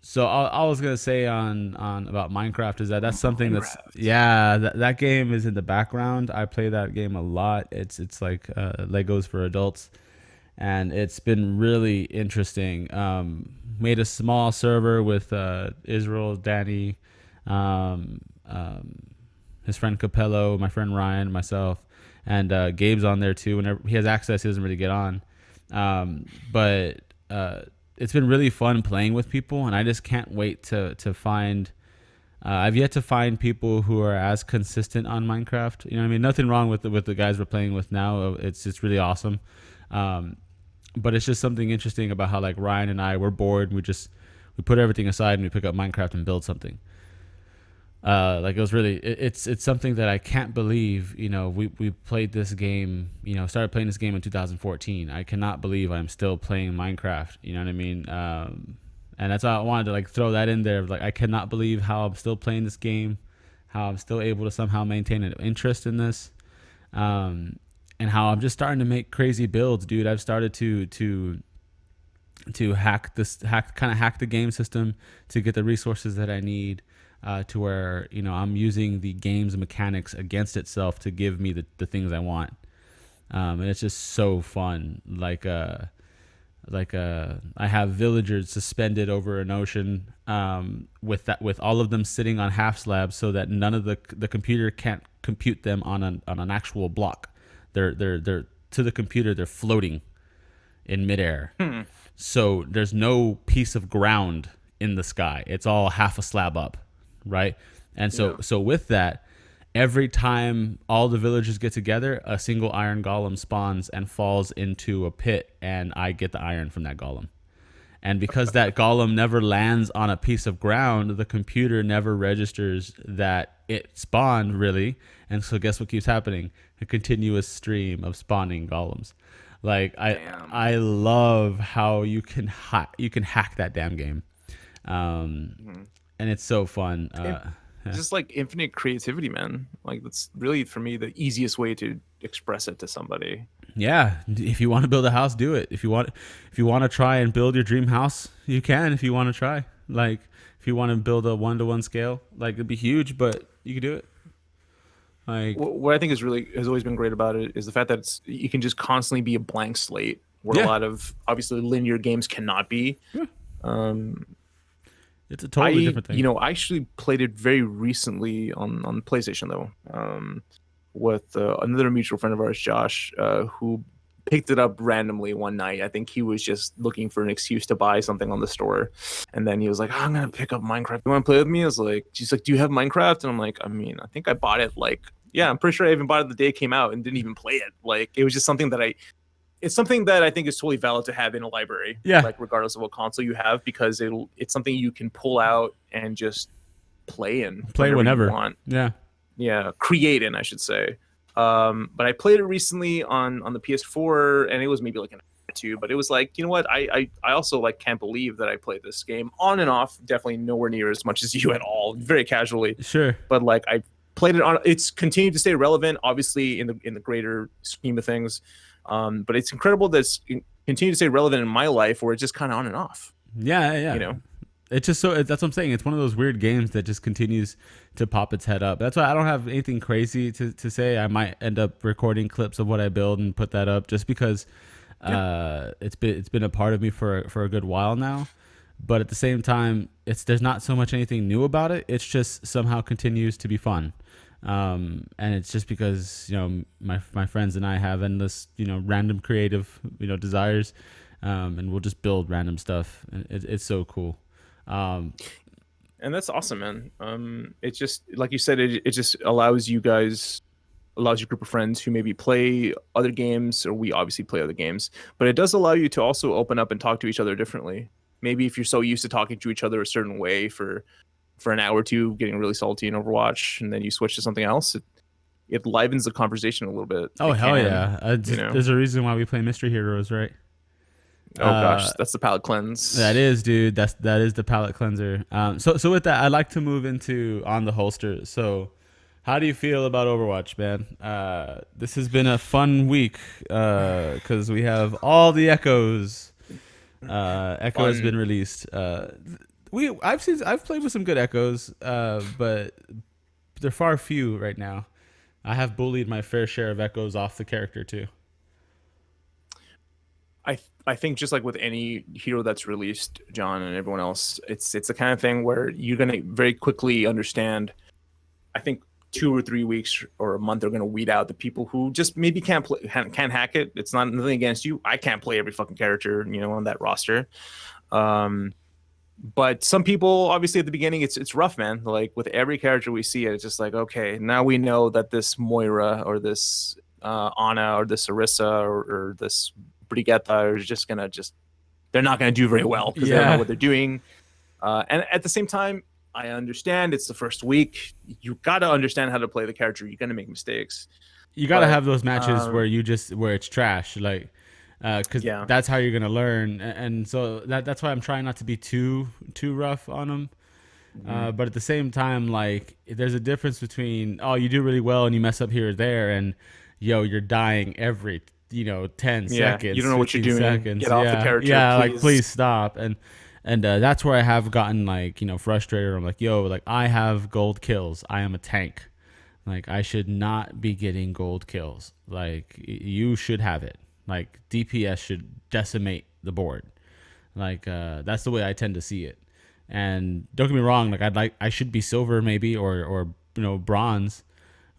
So all I was gonna say on about Minecraft is that's something that game is in the background. I play that game a lot. It's like Legos for adults, and it's been really interesting. Made a small server with Israel, Danny, his friend Capello, my friend Ryan, myself, and Gabe's on there too. Whenever he has access, he doesn't really get on. But it's been really fun playing with people, and I just can't wait to find. I've yet to find people who are as consistent on Minecraft. You know what I mean? Nothing wrong with the guys we're playing with now. It's really awesome. But it's just something interesting about how like Ryan and I, we're bored. We put everything aside and we pick up Minecraft and build something. Like it was really it's something that I can't believe. We played this game. Started playing this game in 2014. I cannot believe I'm still playing Minecraft. You know what I mean? And that's why I wanted to like throw that in there. Like I cannot believe how I'm still playing this game, how I'm still able to somehow maintain an interest in this, and how I'm just starting to make crazy builds, dude. I've started to hack the game system to get the resources that I need, to where I'm using the game's mechanics against itself to give me the things I want, and it's just so fun. I have villagers suspended over an ocean, with all of them sitting on half slabs so that none of the computer can't compute them on an actual block. They're to the computer, they're floating in midair. So there's no piece of ground in the sky. It's all half a slab up, right? And so with that, every time all the villagers get together, a single iron golem spawns and falls into a pit, and I get the iron from that golem. And because that golem never lands on a piece of ground, the computer never registers that it spawned, really. And so guess what keeps happening? A continuous stream of spawning golems. Like I love how you can hack that damn game, and it's so fun. Just like infinite creativity, man. Like that's really for me the easiest way to express it to somebody. Yeah, if you want to build a house, do it. If you want to try and build your dream house, you can. If you want to try, like if you want to build a 1-to-1 scale, like it'd be huge, but you can do it. Like What I think has always been great about it is the fact that you can just constantly be a blank slate, where a Yeah. lot of obviously linear games cannot be. Yeah. Um, It's a totally I different thing. I actually played it very recently on PlayStation though, with another mutual friend of ours, Josh, who picked it up randomly one night. I think he was just looking for an excuse to buy something on the store, and then he was like, "Oh, I'm gonna pick up Minecraft. You want to play with me?" I was like, "She's like, do you have Minecraft?" And I'm like, "I mean, I think I bought it like." Yeah, I'm pretty sure I even bought it the day it came out and didn't even play it. Like it was just something that it's something that I think is totally valid to have in a library. Yeah. Like regardless of what console you have, because it's something you can pull out and just play in Whenever you want. Yeah. Yeah, create in, I should say. But I played it recently on the PS4, and it was maybe like an hour or two. But it was like, you know what? I also like can't believe that I played this game on and off. Definitely nowhere near as much as you at all. Very casually. Sure. But like I played it on. It's continued to stay relevant, obviously in the greater scheme of things. But it's incredible that it's continued to stay relevant in my life, where it's just kind of on and off. Yeah. You know. It's just that's what I'm saying. It's one of those weird games that just continues to pop its head up. That's why I don't have anything crazy to say. I might end up recording clips of what I build and put that up, just because it's been a part of me for a good while now. But at the same time, there's not so much anything new about it. It's just somehow continues to be fun. And it's just because my friends and I have endless random creative desires, and we'll just build random stuff. And it's so cool. And that's awesome, man. It's just like you said, it just allows your group of friends who maybe play other games, or we obviously play other games, but it does allow you to also open up and talk to each other differently. Maybe if you're so used to talking to each other a certain way for an hour or two, getting really salty in Overwatch, and then you switch to something else, it livens the conversation a little bit. Oh, hell yeah. There's a reason why we play Mystery Heroes, right? Oh gosh, that's the palate cleanse. That is, dude. That is the palate cleanser. So with that, I'd like to move into On the Holster. So, how do you feel about Overwatch, man? This has been a fun week, because we have all the echoes. Echo has been released. I've played with some good echoes, but they're far few right now. I have bullied my fair share of echoes off the character too. I think just like with any hero that's released, John, and everyone else, it's the kind of thing where you're gonna very quickly understand. I think 2 or 3 weeks or a month are gonna weed out the people who just maybe can't hack it. It's not nothing against you. I can't play every fucking character on that roster. But some people, obviously, at the beginning, it's rough, man. Like with every character we see, it's just like, okay, now we know that this Moira or this Ana or this Orisa or this Brigitte are just gonna they're not gonna do very well because they don't know what they're doing. And at the same time, I understand it's the first week. You got to understand how to play the character. You're going to make mistakes. You got to But have those matches where where it's trash, like, because yeah. that's how you're gonna learn. And so that's why I'm trying not to be too rough on them. Mhm. But at the same time, like, there's a difference between, oh, you do really well and you mess up here or there, and yo, you're dying every 10 Yeah. You seconds, don't know what you're 15 doing. seconds. Get off the Yeah, character, yeah, like, please. please stop. And that's where I have gotten, like, frustrated. I'm like, yo, like, I have gold kills. I am a tank. Like, I should not be getting gold kills. Like, you should have it. Like, DPS should decimate the board. Like, that's the way I tend to see it. And don't get me wrong, like, I should be silver maybe, or bronze,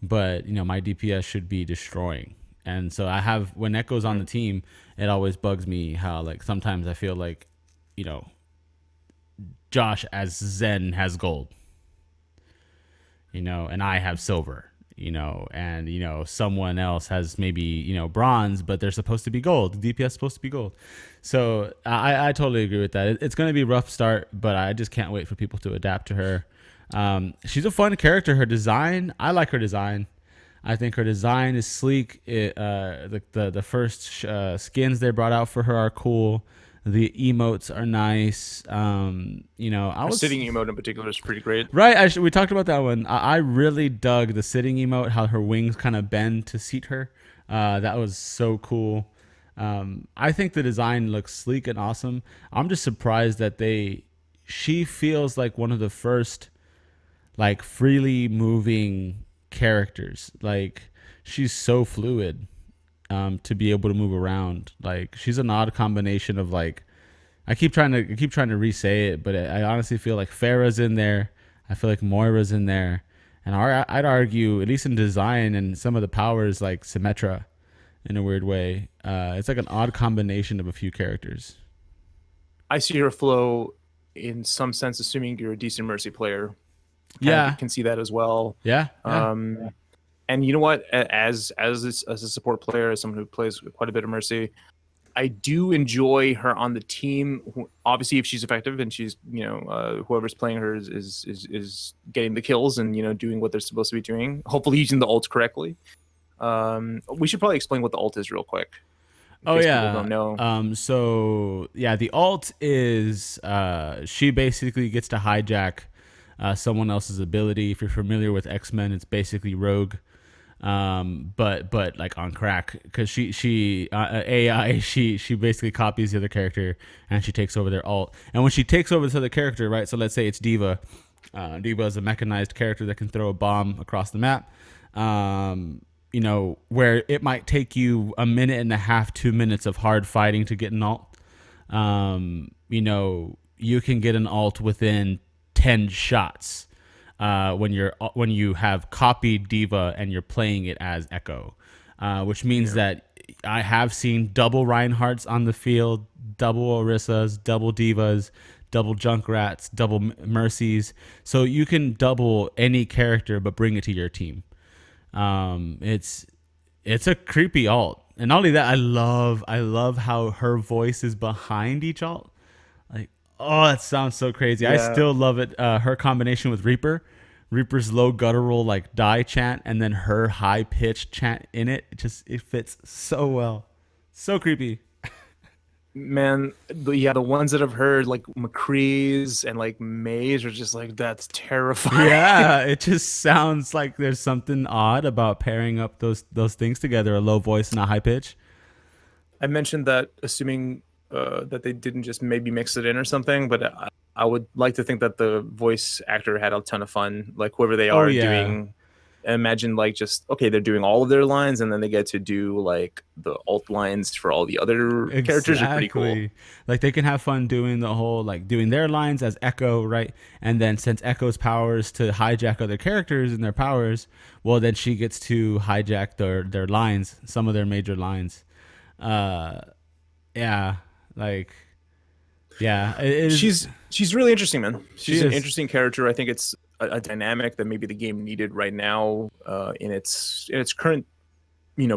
but my DPS should be destroying. And so I have, when Echo's on the team, it always bugs me how, like, sometimes I feel like, you know, Josh as Zen has gold, and I have silver, and someone else has maybe bronze, but they're supposed to be gold. DPS is supposed to be gold. So I totally agree with that. It's going to be a rough start, but I just can't wait for people to adapt to her. She's a fun character. Her design, I like her design. I think her design is sleek. The first skins they brought out for her are cool. The emotes are nice. I A was sitting emote in particular is pretty great. right. We talked about that one. I really dug the sitting emote, how her wings kind of bend to seat her. That was so cool. I think the design looks sleek and awesome. I'm just surprised that she feels like one of the first, like, freely moving characters. Like, she's so fluid, to be able to move around. Like, she's an odd combination of, like, I keep trying to re-say it, but I honestly feel like Farah's in there. I feel like Moira's in there, and I'd argue, at least in design and some of the powers, like Symmetra, in a weird way. It's like an odd combination of a few characters. I see her flow in some sense, assuming you're a decent Mercy player. Kind Yeah, of can see that as well. yeah, yeah, And you know what? As a support player, as someone who plays quite a bit of Mercy, I do enjoy her on the team. Obviously, if she's effective and she's whoever's playing her is getting the kills and doing what they're supposed to be doing. Hopefully, using the ult correctly. We should probably explain what the ult is real quick, in Oh case people yeah. don't know. So yeah, the alt is, she basically gets to hijack someone else's ability. If you're familiar with X-Men, it's basically Rogue, but like on crack, because she AI, she basically copies the other character and she takes over their alt. And when she takes over this other character, right? So let's say it's Diva. Diva is a mechanized character that can throw a bomb across the map. Where it might take you a minute and a half, 2 minutes of hard fighting to get an alt. You can get an alt within 10 shots, when you have copied Diva and you're playing it as Echo, which means that I have seen double Reinhardts on the field, double Orissas, double Divas, double Junkrats, double Mercies. So you can double any character but bring it to your team. It's a creepy alt, and not only that, I love how her voice is behind each alt. Like, oh, that sounds so crazy. I Yeah. still love it. Her combination with Reaper's low guttural, like, die chant, and then her high pitched chant in it. It fits so well, so creepy. Man, the ones that I've heard, like McCree's and like Maze, are just like, that's terrifying. Yeah, it just sounds like there's something odd about pairing up those things together, a low voice and a high pitch. I mentioned that assuming that they didn't just maybe mix it in or something, but I would like to think that the voice actor had a ton of fun, like whoever they Oh are yeah. doing. Imagine, like, just okay, they're doing all of their lines, and then they get to do like the alt lines for all the other characters. Are pretty cool. Exactly. Like, they can have fun doing the whole, like, doing their lines as Echo, right? And then since Echo's powers to hijack other characters and their powers, well, then she gets to hijack their lines, some of their major lines. Uh yeah, like, yeah, it is. She's really interesting, man. She She's an is. interesting character. I think it's a dynamic that maybe the game needed right now, in its current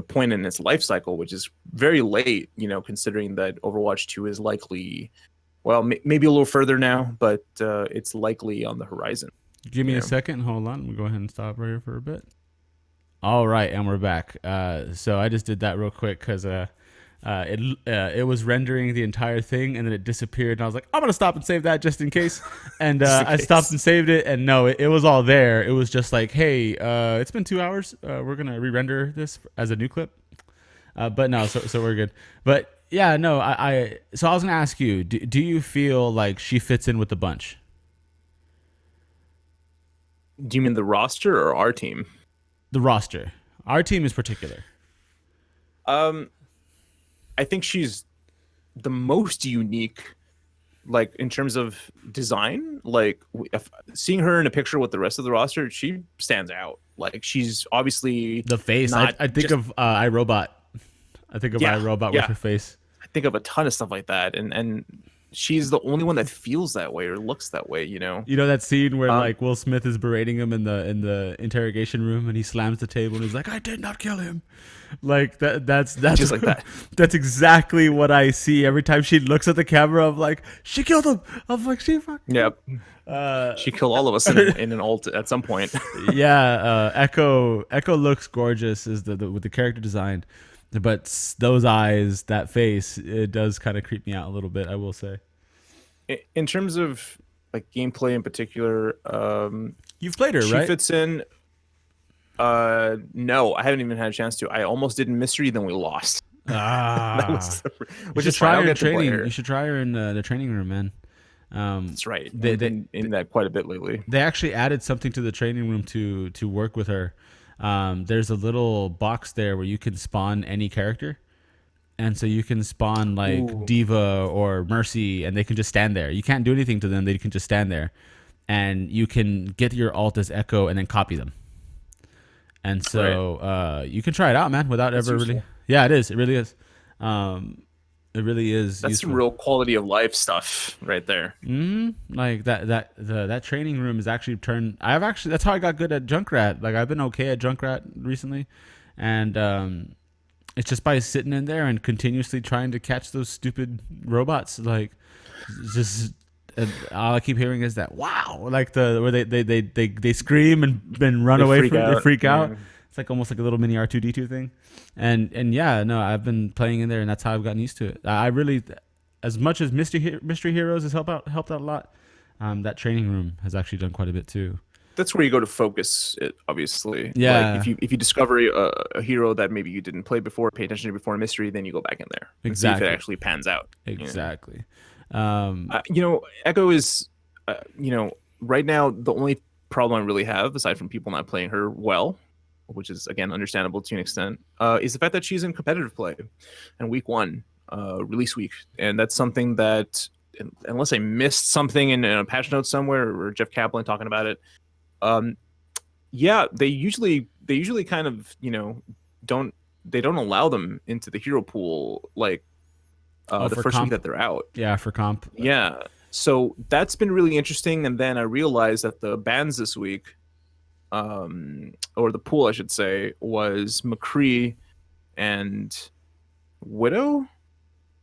point in its life cycle, which is very late, considering that Overwatch 2 is likely Well, maybe a little further now, but it's likely on the horizon. Give me You a know, second. Hold on. We'll go ahead and stop right here for a bit. All right, and we're back. So I just did that real quick because it was rendering the entire thing, and then it disappeared. And I was like, I'm gonna stop and save that just in case. And just in I stopped case. and saved it, and no, it was all there. It was just like, hey, it's been 2 hours. We're gonna re-render this as a new clip. But no, so we're good. But yeah, no, so I was gonna ask you, do you feel like she fits in with the bunch, Do you mean the roster or our team? the roster? Our team is particular. Um, I think she's the most unique, like in terms of design. Like seeing her in a picture with the rest of the roster, she stands out. Like she's obviously The face, not I think just of iRobot. I think of yeah, iRobot with yeah. her face. I think of a ton of stuff like that, and she's the only one that feels that way or looks that way. You know that scene where Um, like Will Smith is berating him in the interrogation room and he slams the table and he's like, "I did not kill him." Like that's just like that. that's exactly what I see every time she looks at the camera. Of like, she killed him. I'm like, she fucked him. Yep. She killed all of us in an ult at some point. Yeah, Echo looks gorgeous is the with the character design, but those eyes, that face, it does kind of creep me out a little bit, I will say. In terms of like gameplay in particular, You've played her, she right? fits in. No, I haven't even had a chance to. I almost did in mystery, then we lost. That Ah, was, you which should is fine. try I'll her in get to play training. her. You should try her in the training room, man. That's right. They, I've they been in that quite a bit lately. they actually added something to the training room to work with her. There's a little box there where you can spawn any character, and so you can spawn like Ooh, Diva or Mercy, and they can just stand there. You can't do anything to them; they can just stand there, and you can get your alt as Echo and then copy them. And right. so you can try it out, man, without That's ever really. useful. Yeah, it is. It really is. Um, it really is That's some useful. real quality of life stuff right there. Like that training room is actually turned. I've actually that's how I got good at Junkrat. Like I've been okay at Junkrat recently, and it's just by sitting in there and continuously trying to catch those stupid robots. Like just all I keep hearing is that wow, like the where they scream and run They away freak from they out. freak out. Yeah. It's like almost like a little mini R2D2 thing, and yeah, no, I've been playing in there and that's how I've gotten used to it. I really, as much as Mystery Heroes has helped out a lot. That training room has actually done quite a bit too. That's where you go to focus it, obviously. Like Yeah, if you discover a hero that maybe you didn't play before, pay attention to before in mystery, then you go back in there and see if it exactly, actually pans out. exactly. Echo is, right now the only problem I really have, aside from people not playing her well, which is again understandable to an extent, is the fact that she's in competitive play, and week one, release week, and that's something that, unless I missed something in a patch note somewhere or Jeff Kaplan talking about it, um, yeah, they usually kind of don't they don't allow them into the hero pool like Oh, the for first week comp, that they're out. yeah, for comp. Yeah. So that's been really interesting. And then I realized that the bans this week, or the pool, I should say, was McCree and Widow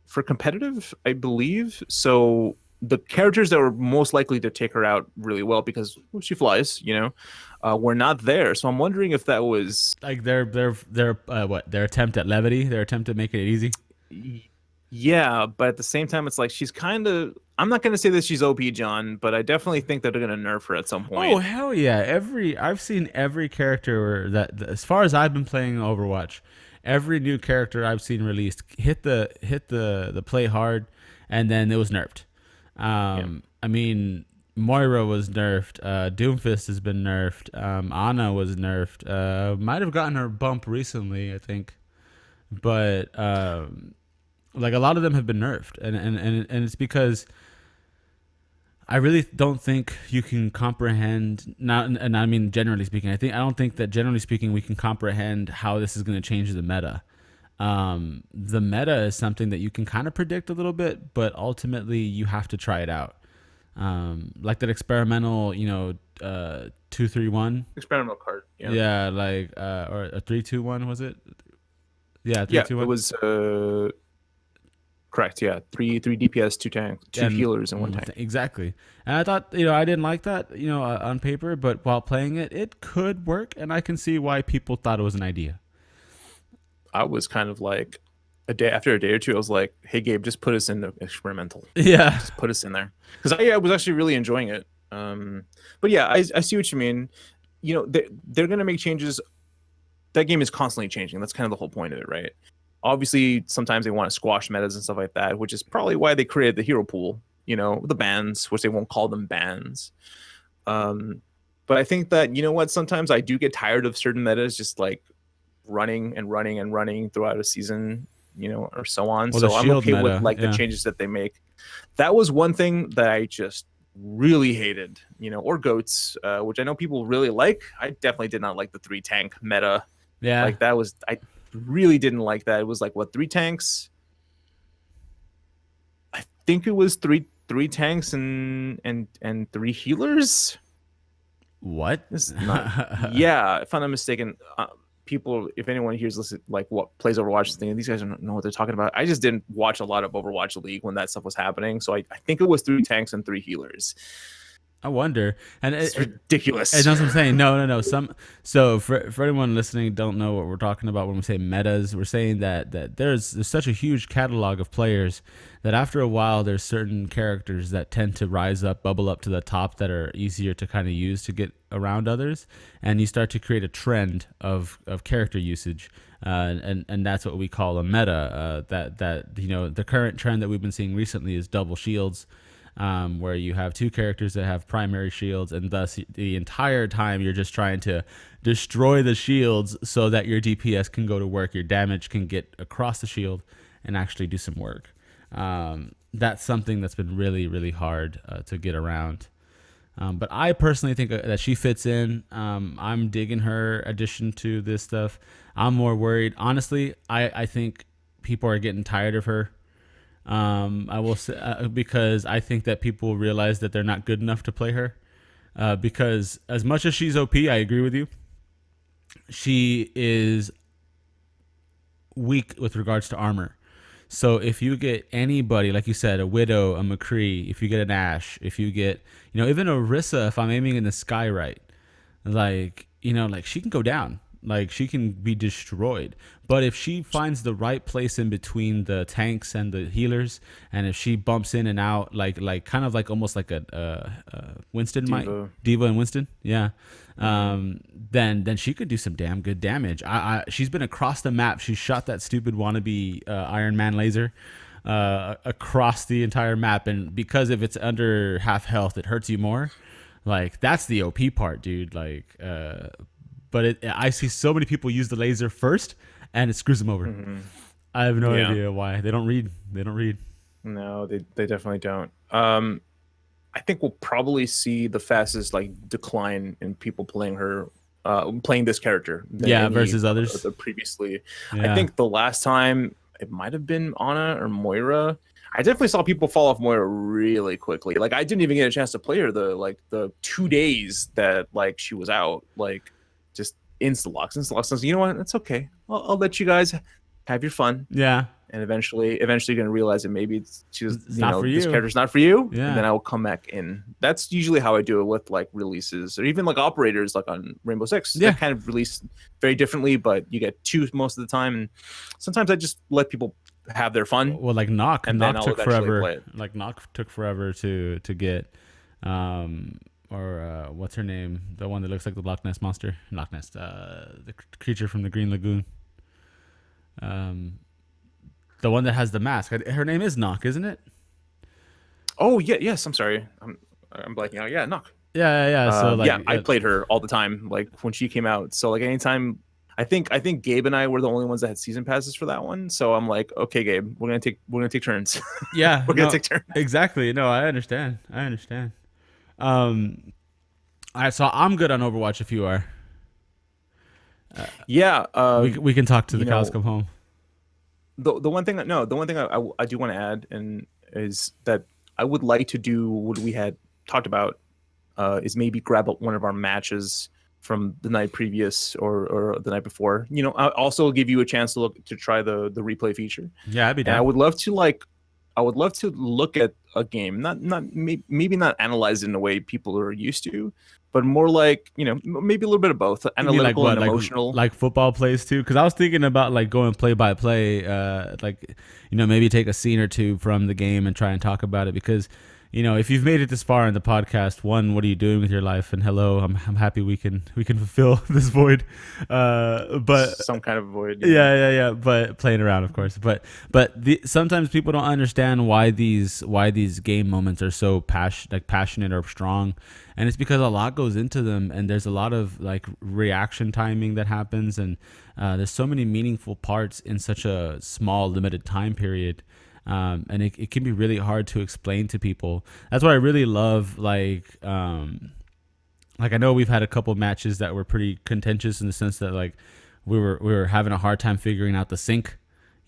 for competitive, I believe. So the characters that were most likely to take her out really well because she flies, were not there. So I'm wondering if that was Like their attempt at levity, their attempt to make it easy. yeah, but at the same time, it's like she's kind of. I'm not going to say that she's OP, John, but I definitely think that they're going to nerf her at some Oh point. hell yeah! I've seen every character as far as I've been playing Overwatch, every new character I've seen released hit the play hard, and then it was nerfed. Yeah. I mean, Moira was nerfed. Doomfist has been nerfed. Ana was nerfed. Might have gotten her bump recently, I think, but like a lot of them have been nerfed, and it's because I really don't think you can comprehend. Not, and I mean generally speaking. I don't think that generally speaking we can comprehend how this is going to change the meta. The meta is something that you can kind of predict a little bit, but ultimately you have to try it out. Like that experimental, 2-3-1. Experimental card. Yeah. Yeah, like or a 3-2-1 was it? Yeah, three Yeah, two it one. was Correct. Yeah. Three DPS, two tank, two And healers, and one tank. exactly. And I thought, I didn't like that, on paper, but while playing it, it could work, and I can see why people thought it was an idea. I was kind of like after a day or two, I was like, "Hey, Gabe, just put us in the experimental. Yeah. Just put us in there," because I was actually really enjoying it. But yeah, I see what you mean. They're gonna make changes. That game is constantly changing. That's kind of the whole point of it, right? Obviously, sometimes they want to squash metas and stuff like that, which is probably why they created the hero pool. The bans, which they won't call them bans. But I think that what, sometimes I do get tired of certain metas, just like running and running and running throughout a season, or so on. Well, so the I'm shield okay with meta, like the yeah. changes that they make. That was one thing that I just really hated, or goats, which I know people really like. I definitely did not like the 3 tank meta. Yeah. Like that was, I really didn't like that. It was like, what, 3 tanks? I think it was three tanks and 3 healers. What? It's not, yeah, if I'm not mistaken. People, if anyone here's listen, like what plays Overwatch, thinking these guys don't know what they're talking about. I just didn't watch a lot of Overwatch League when that stuff was happening, so I think it was 3 tanks and 3 healers. I wonder, and it's ridiculous. And that's what I'm saying. No. So for anyone listening, don't know what we're talking about when we say metas. We're saying that there's such a huge catalog of players that after a while, there's certain characters that tend to rise up, bubble up to the top, that are easier to kind of use to get around others, and you start to create a trend of character usage, and that's what we call a meta. That the current trend that we've been seeing recently is double shields. Where you have 2 characters that have primary shields, and thus the entire time you're just trying to destroy the shields so that your DPS can go to work, your damage can get across the shield and actually do some work. That's something that's been really, really hard to get around. But I personally think that she fits in. I'm digging her addition to this stuff. I'm more worried. Honestly, I think people are getting tired of her. I will say, because I think that people realize that they're not good enough to play her. Because as much as she's OP, I agree with you. She is weak with regards to armor. So if you get anybody, like you said, a Widow, a McCree, if you get an Ashe, if you get, even a Orisa, if I'm aiming in the sky right, like she can go down. Like she can be destroyed. But if she finds the right place in between the tanks and the healers, and if she bumps in and out, like kind of like almost like a Winston, Diva and Winston, yeah, then she could do some damn good damage. She's been across the map. She shot that stupid wannabe Iron Man laser across the entire map, and because if it's under half health, it hurts you more. Like that's the OP part, dude. Like. But I see so many people use the laser first, and it screws them over. Mm-hmm. I have no idea why. They don't read. No, they definitely don't. I think we'll probably see the fastest decline in people playing her, playing this character. Versus others. Previously, I think the last time it might have been Ana or Moira. I definitely saw people fall off Moira really quickly. Like I didn't even get a chance to play her the 2 days that she was out. Just insta-locks. You know what? It's okay. I'll let you guys have your fun. Yeah. And eventually you're gonna realize that maybe it's not for you. This character's not for you. Yeah. And then I will come back in. That's usually how I do it with releases, or even operators on Rainbow Six. Yeah. They kind of release very differently, but you get 2 most of the time. And sometimes I just let people have their fun. Well, Knock took forever. Knock took forever to get. Or what's her name? The one that looks like the Loch Ness monster. Loch Ness, the creature from the Green Lagoon. The one that has the mask. Her name is Knock, isn't it? Oh yeah, yes. I'm sorry, I'm blanking out. Yeah, Knock. Yeah. So I played her all the time. When she came out. So anytime. I think Gabe and I were the only ones that had season passes for that one. So I'm like, okay, Gabe, we're gonna take turns. Yeah, we're gonna take turns. Exactly. No, I understand. All right, so I'm good on Overwatch if you are. We can talk to the cows come home. The one thing I do want to add is that I would like to do what we had talked about, is maybe grab one of our matches from the night previous or the night before. I'll also give you a chance to try the replay feature. Yeah, I'd be down. And I would love to I would love to look at a game, maybe not analyze it in a way people are used to, but more like, maybe a little bit of both, You mean like analytical what, and emotional. like football plays too? Because I was thinking about like going play by play, like maybe take a scene or two from the game and try and talk about it. Because if you've made it this far in the podcast, one, what are you doing with your life? And hello, I'm happy we can fulfill this void. But Some kind of void. yeah. But playing around, of course. But sometimes people don't understand why these game moments are so passionate or strong, and it's because a lot goes into them, and there's a lot of like reaction timing that happens, and there's so many meaningful parts in such a small limited time period. And it can be really hard to explain to people. That's why I really love like I know we've had a couple matches that were pretty contentious in the sense that like we were having a hard time figuring out the sync,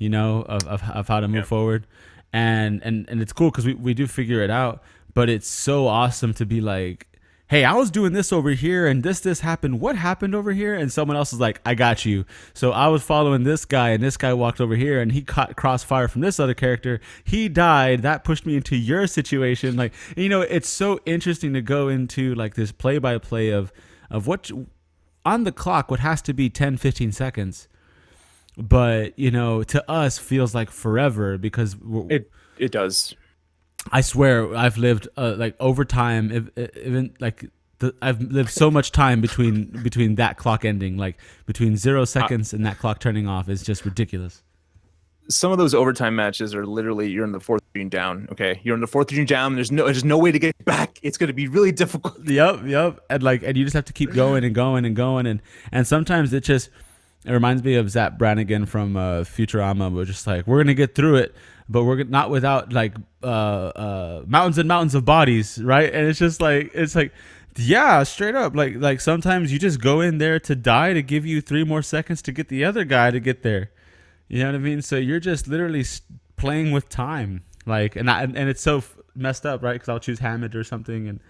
of how to move forward, and it's cool because we do figure it out, but it's so awesome to be like, hey, I was doing this over here and this happened. What happened over here? And someone else is like, I got you. So I was following this guy and this guy walked over here and he caught crossfire from this other character. He died. That pushed me into your situation. Like, it's so interesting to go into like this play by play of what on the clock, what has to be 10, 15 seconds. But, to us feels like forever because it does. I swear I've lived like overtime, even like I've lived so much time between that clock ending, like between 0 seconds and that clock turning off is just ridiculous. Some of those overtime matches are literally you're in the fourth green down. Okay, you're in the fourth green down. There's no way to get back. It's going to be really difficult. Yep, and you just have to keep going and going and going, and sometimes it reminds me of Zap Brannigan from Futurama. We're just like, we're gonna get through it, but we're not without like mountains and mountains of bodies, right? And it's like yeah, straight up, like sometimes you just go in there to die to give you 3 more seconds to get the other guy to get there. You know what I mean? So you're just literally playing with time, like, and it's so messed up, right? Because I'll choose Hammond or something, and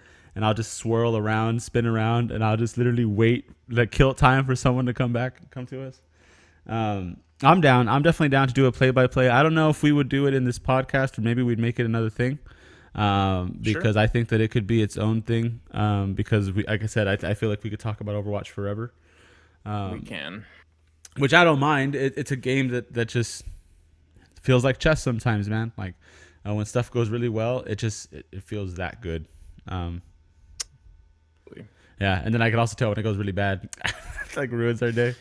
I'll just swirl around, spin around, and I'll just literally wait, like kill time for someone to come to us. I'm down. I'm definitely down to do a play-by-play. I don't know if we would do it in this podcast or maybe we'd make it another thing, because I think that it could be its own thing, because like I said, I feel like we could talk about Overwatch forever. We can. Which I don't mind. It's a game that just feels like chess sometimes, man. Like when stuff goes really well, it feels that good. Yeah, and then I can also tell when it goes really bad. It like ruins our day.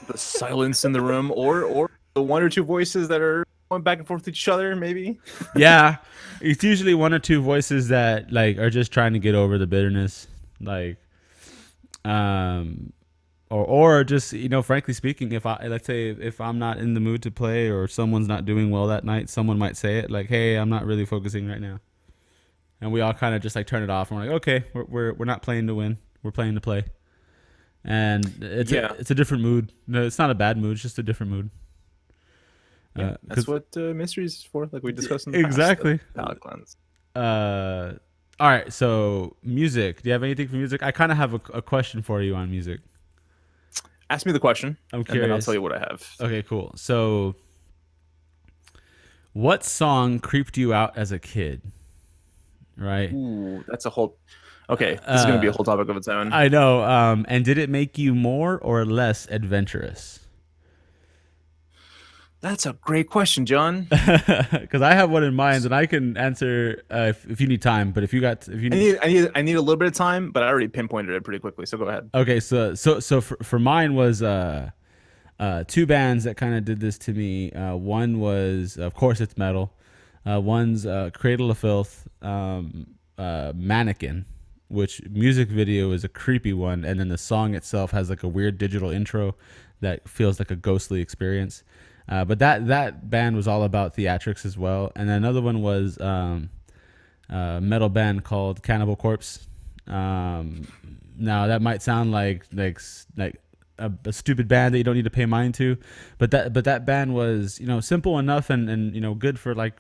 The silence in the room, or the 1 or 2 voices that are going back and forth with each other, maybe. Yeah, it's usually 1 or 2 voices that like are just trying to get over the bitterness, like, or just frankly speaking, let's say if I'm not in the mood to play or someone's not doing well that night, someone might say it like, hey, I'm not really focusing right now, and we all kind of just like turn it off and we're like, okay, we're not playing to win, we're playing to play. And it's a different mood. No, it's not a bad mood. It's just a different mood. Yeah, that's what Mysteries is for, like we discussed in the exactly. past. Palette cleanse. All right. So music. Do you have anything for music? I kind of have a question for you on music. Ask me the question. I'm curious. And then I'll tell you what I have. Okay, cool. So, what song creeped you out as a kid? Right. Ooh, that's a whole. Okay, this is going to be a whole topic of its own. I know. And did it make you more or less adventurous? That's a great question, John. Because I have one in mind, and I can answer if you need time. But if you need, I need a little bit of time, but I already pinpointed it pretty quickly. So go ahead. Okay, so for mine was 2 bands that kind of did this to me. One was, of course, it's metal. One's Cradle of Filth, Mannequin, which music video is a creepy one, and then the song itself has like a weird digital intro that feels like a ghostly experience. But that band was all about theatrics as well. And then another one was a metal band called Cannibal Corpse. Now that might sound like a stupid band that you don't need to pay mind to, but that band was simple enough and good for like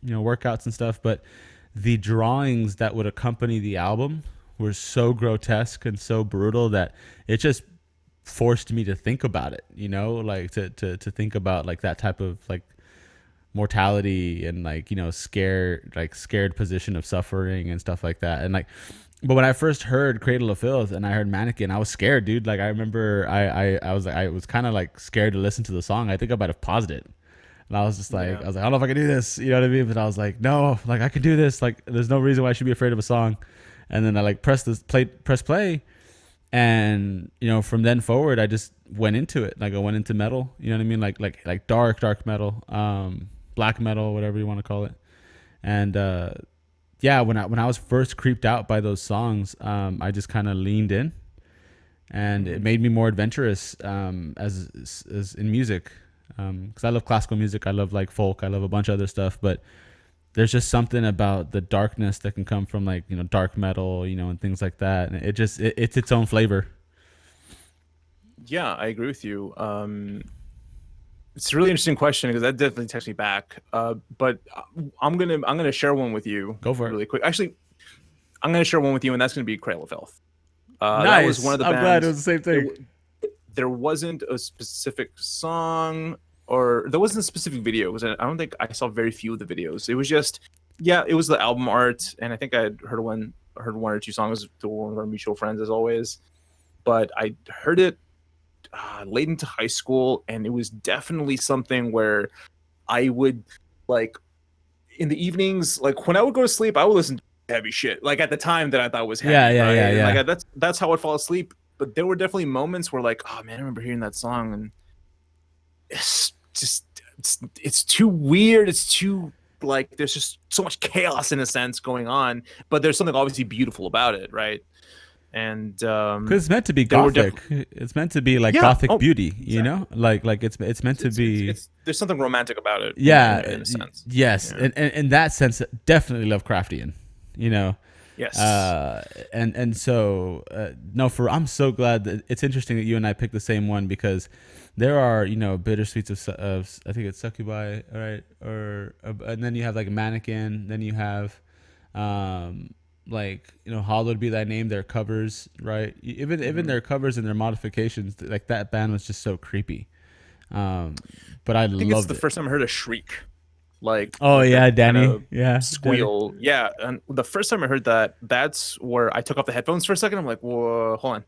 workouts and stuff. But the drawings that would accompany the album were so grotesque and so brutal that it just forced me to think about it, like to think about like that type of like mortality and like scared position of suffering and stuff like that. And like, but when I first heard Cradle of Filth and I heard Mannequin, I was scared, dude. Like I remember I was kind of like scared to listen to the song. I think I might have paused it. And I was just like, Yeah. I don't know if I can do this. You know what I mean? But I was like, no, like I can do this. Like there's no reason why I should be afraid of a song. And then I like press play. And, from then forward, I just went into it. Like I went into metal, you know what I mean? Like dark metal, black metal, whatever you want to call it. And, yeah, when I was first creeped out by those songs, I just kind of leaned in, and it made me more adventurous, as in music. 'Cause I love classical music. I love like folk. I love a bunch of other stuff, but there's just something about the darkness that can come from like, dark metal, and things like that. And it's its own flavor. Yeah, I agree with you. It's a really interesting question because that definitely takes me back. But I'm gonna share one with you Go for it. really quick. Actually, I'm gonna share one with you, and that's gonna be Cradle of Filth. That was one Nice. of the I'm glad it bands. was the same There, thing. there wasn't a specific song, or there wasn't a specific video. Because I don't think I saw very few of the videos. It was just, yeah, it was the album art, and I think I heard one or two songs to one of our mutual friends, as always. But I heard it late into high school, and it was definitely something where I would like in the evenings, like when I would go to sleep, I would listen to heavy shit. Like at the time that I thought was Yeah, heavy, yeah, right? yeah, And yeah. like that's how I'd fall asleep. But there were definitely moments where like, oh man, I remember hearing that song, and it's just it's too weird. It's too like there's just so much chaos in a sense going on, but there's something obviously beautiful about it, right? And Because it's meant to be there were gothic. It's meant to be like yeah, gothic oh, beauty, exactly. like it's meant to be. It's there's something romantic about it, in Yeah, a sense. yes, Yeah. and in that sense, definitely Lovecraftian. You know, Yes. and so no, I'm so glad that it's interesting that you and I picked the same one, because there are bittersweets of I think it's succubi, all right, or and then you have like mannequin, then you have like hallowed be thy name, their covers, right? Even Mhm. their covers and their modifications, like that band was just so creepy. But I I think it's loved the it. first time I heard a shriek, Oh like a yeah, kind Danny, of yeah, Danny. squeal. Yeah, and the first time I heard that, that's where I took off the headphones for a second. I'm like, whoa, hold on,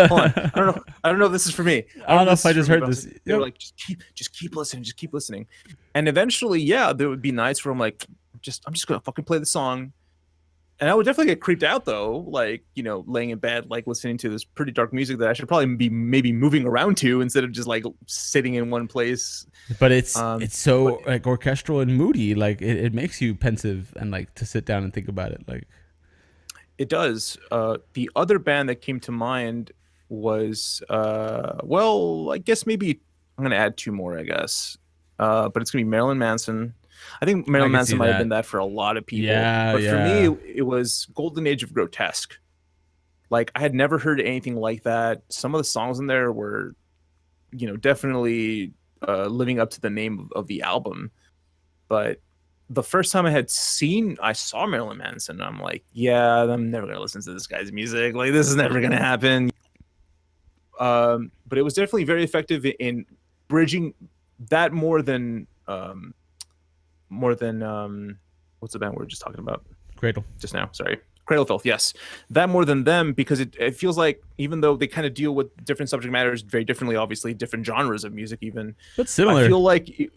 hold on. I don't know. I don't know if this is for me. I I don't know don't if know this if I is for just me. heard But I was this. like, they were Yep. like, just keep listening, just keep listening. And eventually, yeah, there would be nights where I'm like, I'm just gonna fucking play the song. And I would definitely get creeped out though, like, laying in bed, like listening to this pretty dark music that I should probably be maybe moving around to instead of just like sitting in one place. But it's Um, it's but so like orchestral and moody. Like it makes you pensive and like to sit down and think about it. Like it does. The other band that came to mind was, well, I guess maybe I'm gonna add two more, I guess. But it's gonna be Marilyn Manson. I think I Marilyn can Manson see might have been that. that for a lot of people, Yeah, but for me, yeah. it was Golden Age of Grotesque. Like I had never heard anything like that. Some of the songs in there were, definitely living up to the name of the album. But the first time I saw Marilyn Manson, I'm like, yeah, I'm never gonna listen to this guy's music. Like this is never gonna happen. But it was definitely very effective in bridging that more than what's the band we were just talking about Cradle. just now? Sorry. Cradle of Filth, yes. That more than them, because it feels like even though they kind of deal with different subject matters very differently, obviously different genres of music, even But I similar. feel like it,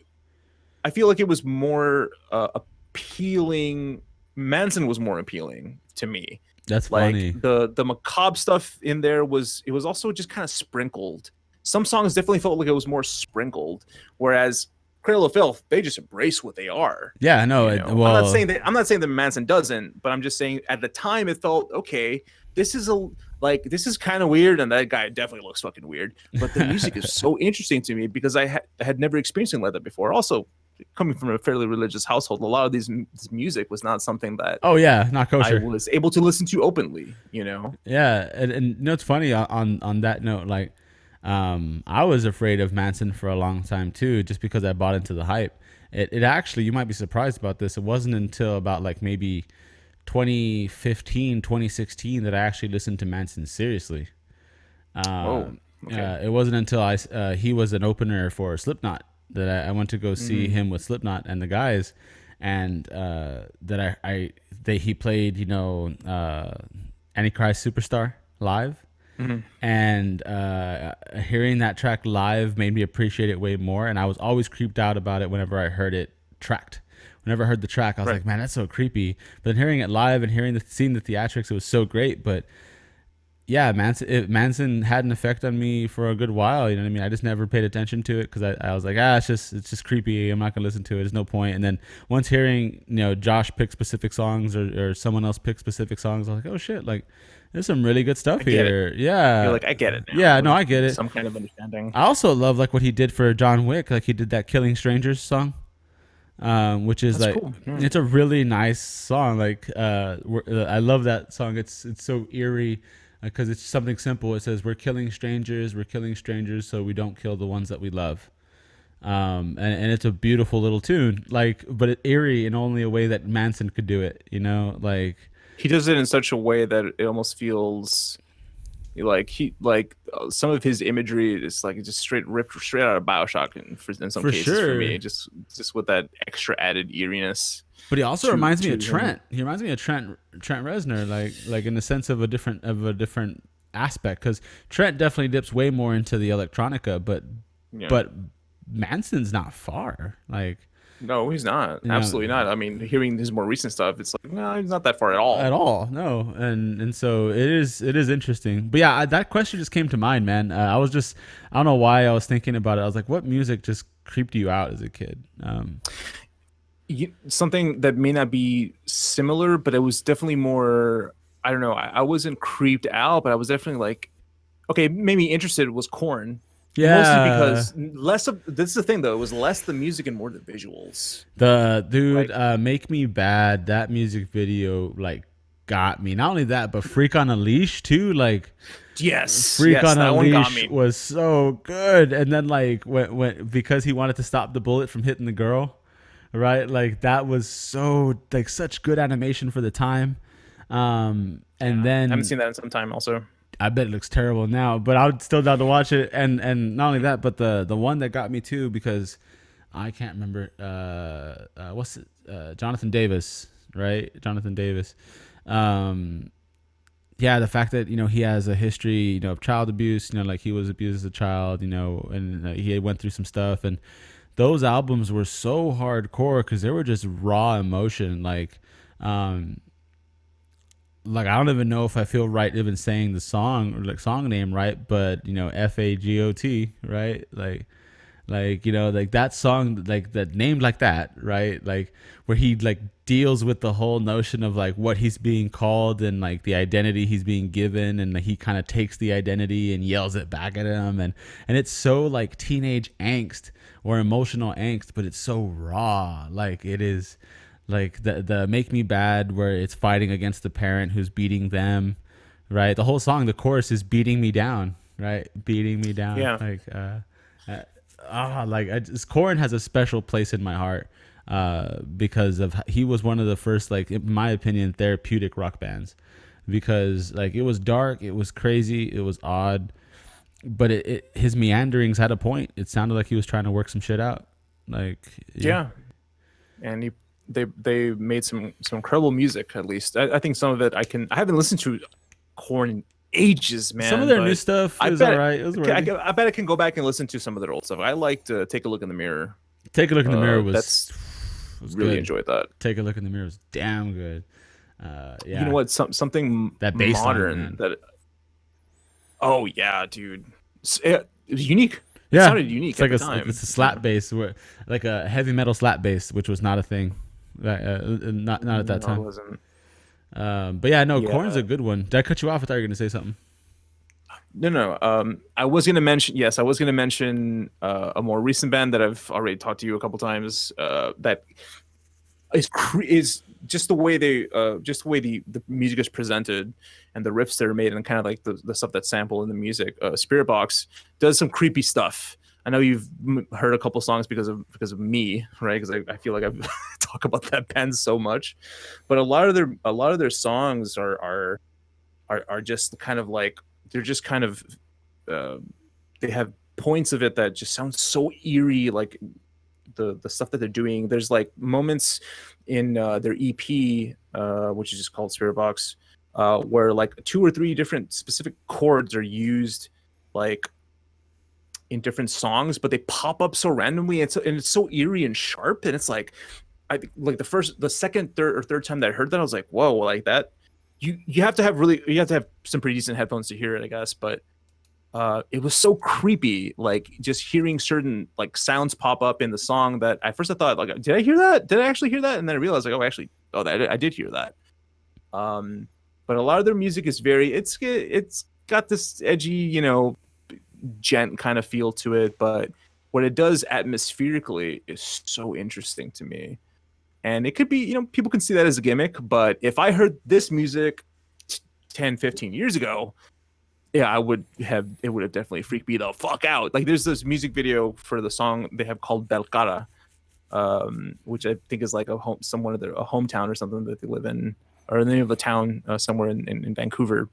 I feel like it was more appealing. Manson was more appealing to me. That's Like funny. the macabre stuff in there was also just kind of sprinkled. Some songs definitely felt like it was more sprinkled, whereas Cradle of Filth, they just embrace what they are. Yeah, no. I'm Well, not saying that Manson doesn't, but I'm just saying at the time it felt okay. This is this is kind of weird, and that guy definitely looks fucking weird. But the music is so interesting to me because I had never experienced anything like that before. Also, coming from a fairly religious household, a lot of this music was not something that oh yeah, not I kosher. was able to listen to openly. You know? Yeah, and it's funny on that note. Like, I was afraid of Manson for a long time too, just because I bought into the hype. It actually, you might be surprised about this. It wasn't until about like maybe 2015, 2016 that I actually listened to Manson seriously. Oh, okay. It wasn't until he was an opener for Slipknot that I went to go see Mm, him with Slipknot and the guys, and that he played, Antichrist Superstar live, mhm. and hearing that track live made me appreciate it way more. And I was always creeped out about it whenever I heard it tracked. Whenever I heard the track, I was Right. like, man, that's so creepy. But then hearing it live and seeing the theatrics, it was so great. But yeah, Manson had an effect on me for a good while. You know what I mean? I just never paid attention to it because I was like, it's just creepy. I'm not gonna listen to it. There's no point. And then once hearing, Josh pick specific songs, or someone else pick specific songs, I was like, oh shit, like there's some really good stuff I get it. here. You're Yeah, like, I get it now yeah, no, with I get it. some kind of understanding. I also love like what he did for John Wick. Like he did that "Killing Strangers" song, which is That's like cool. Yeah. it's a really nice song. Like I love that song. It's so eerie because it's something simple. It says, we're killing strangers, so we don't kill the ones that we love." And it's a beautiful little tune. Like, but it eerie in only a way that Manson could do it. Like He does it in such a way that it almost feels like some of his imagery is like just straight ripped straight out of BioShock in some for cases for sure. me, just with that extra added eeriness But he also to reminds me of him. Trent. He reminds me of Trent Reznor, like in the sense of a different aspect. Because Trent definitely dips way more into the electronica, but Yeah. but Manson's not far. Like No, he's not. you know Absolutely not. I mean, hearing his more recent stuff, it's like, no, he's not that far at all. at all. No, and so it is interesting. But yeah, that question just came to mind, man. I don't know why I was thinking about it. I was like, what music just creeped you out as a kid? Something that may not be similar, but it was definitely more. I don't know. I wasn't creeped out, but I was definitely like, okay, maybe interested was Corn, mostly Yeah, because less of this is the thing though. It was less the music and more the visuals. the dude, Like, "Make Me Bad." That music video like got me. Not only that, but "Freak on a Leash" too. Like yes, "Freak yes, on a that one got Leash" me. was so good. And then like when because he wanted to stop the bullet from hitting the girl, right? Like that was so like such good animation for the time. And Yeah, I haven't then seen that in some time. Also, I bet it looks terrible now, but I would still down to watch it. And not only that, but the one that got me too, because I can't remember what's it, Jonathan Davis, right? Jonathan Davis. Um, yeah, the fact that he has a history, of child abuse. Like he was abused as a child. And he went through some stuff, and those albums were so hardcore because they were just raw emotion. Like I don't even know if I feel right even saying the song, or like song name right, but Fagot, right? Like that song, like that named like that, right? Like where he like deals with the whole notion of like what he's being called and like the identity he's being given, and like, he kind of takes the identity and yells it back at him, and it's so like teenage angst or emotional angst, but it's so raw. Like it is like the "Make Me Bad" where it's fighting against the parent who's beating them, right? The whole song, the chorus is "beating me down," right? Beating me down. yeah, Like Corn has a special place in my heart because of he was one of the first, like in my opinion, therapeutic rock bands, because like it was dark, it was crazy, it was odd, but his meanderings had a point. It sounded like he was trying to work some shit out. Like yeah. yeah, and they made some incredible music. At least I think some of it I haven't listened to Corn in ages, Some of man. their new But stuff I is all bet right. It was worthy. I bet I can go back and listen to some of their old stuff. I like to take a look in the mirror. Take a Look in the Mirror That's was really good. enjoyed that. Take a Look in the Mirror was damn good. You know Yeah, what? Something that bass line, modern man. that. Oh yeah, dude. It was unique. It Yeah, sounded unique it's at like the it's time. a slap bass, like a heavy metal slap bass, which was not a thing, not at that No, it time. wasn't. But yeah, no, Corn's Yeah. a good one. Did I cut you off? I thought you were gonna say something. No, no. I was gonna mention. Yes, I was gonna mention a more recent band that I've already talked to you a couple times. That is just the way just the way the music is presented and the riffs that are made and kind of like the stuff that's sampled in the music. Spirit Box does some creepy stuff. I know you've heard a couple songs because of me, right? Because I feel like I talk about that band so much, but a lot of their songs are just kind of like they're just kind of uh, they have points of it that just sound so eerie, like the stuff that they're doing. There's like moments in their EP, which is just called Spirit Box, where like two or three different specific chords are used like in different songs, but they pop up so randomly, and it's so eerie and sharp, and it's like I think like the second, third time that I heard that, I was like, whoa, like that. You have to have some pretty decent headphones to hear it, I guess, but it was so creepy, like just hearing certain like sounds pop up in the song that at first I thought like, did I hear that? Did I actually hear that? And then I realized like, oh, I did hear that. But a lot of their music is it's got this edgy, gent kind of feel to it, but what it does atmospherically is so interesting to me. And it could be, people can see that as a gimmick, but if I heard this music 10, 15 years ago, yeah, it would have definitely freaked me the fuck out. Like there's this music video for the song they have called Belcara, which I think is like a hometown or something that they live in, or the name of the town somewhere in Vancouver.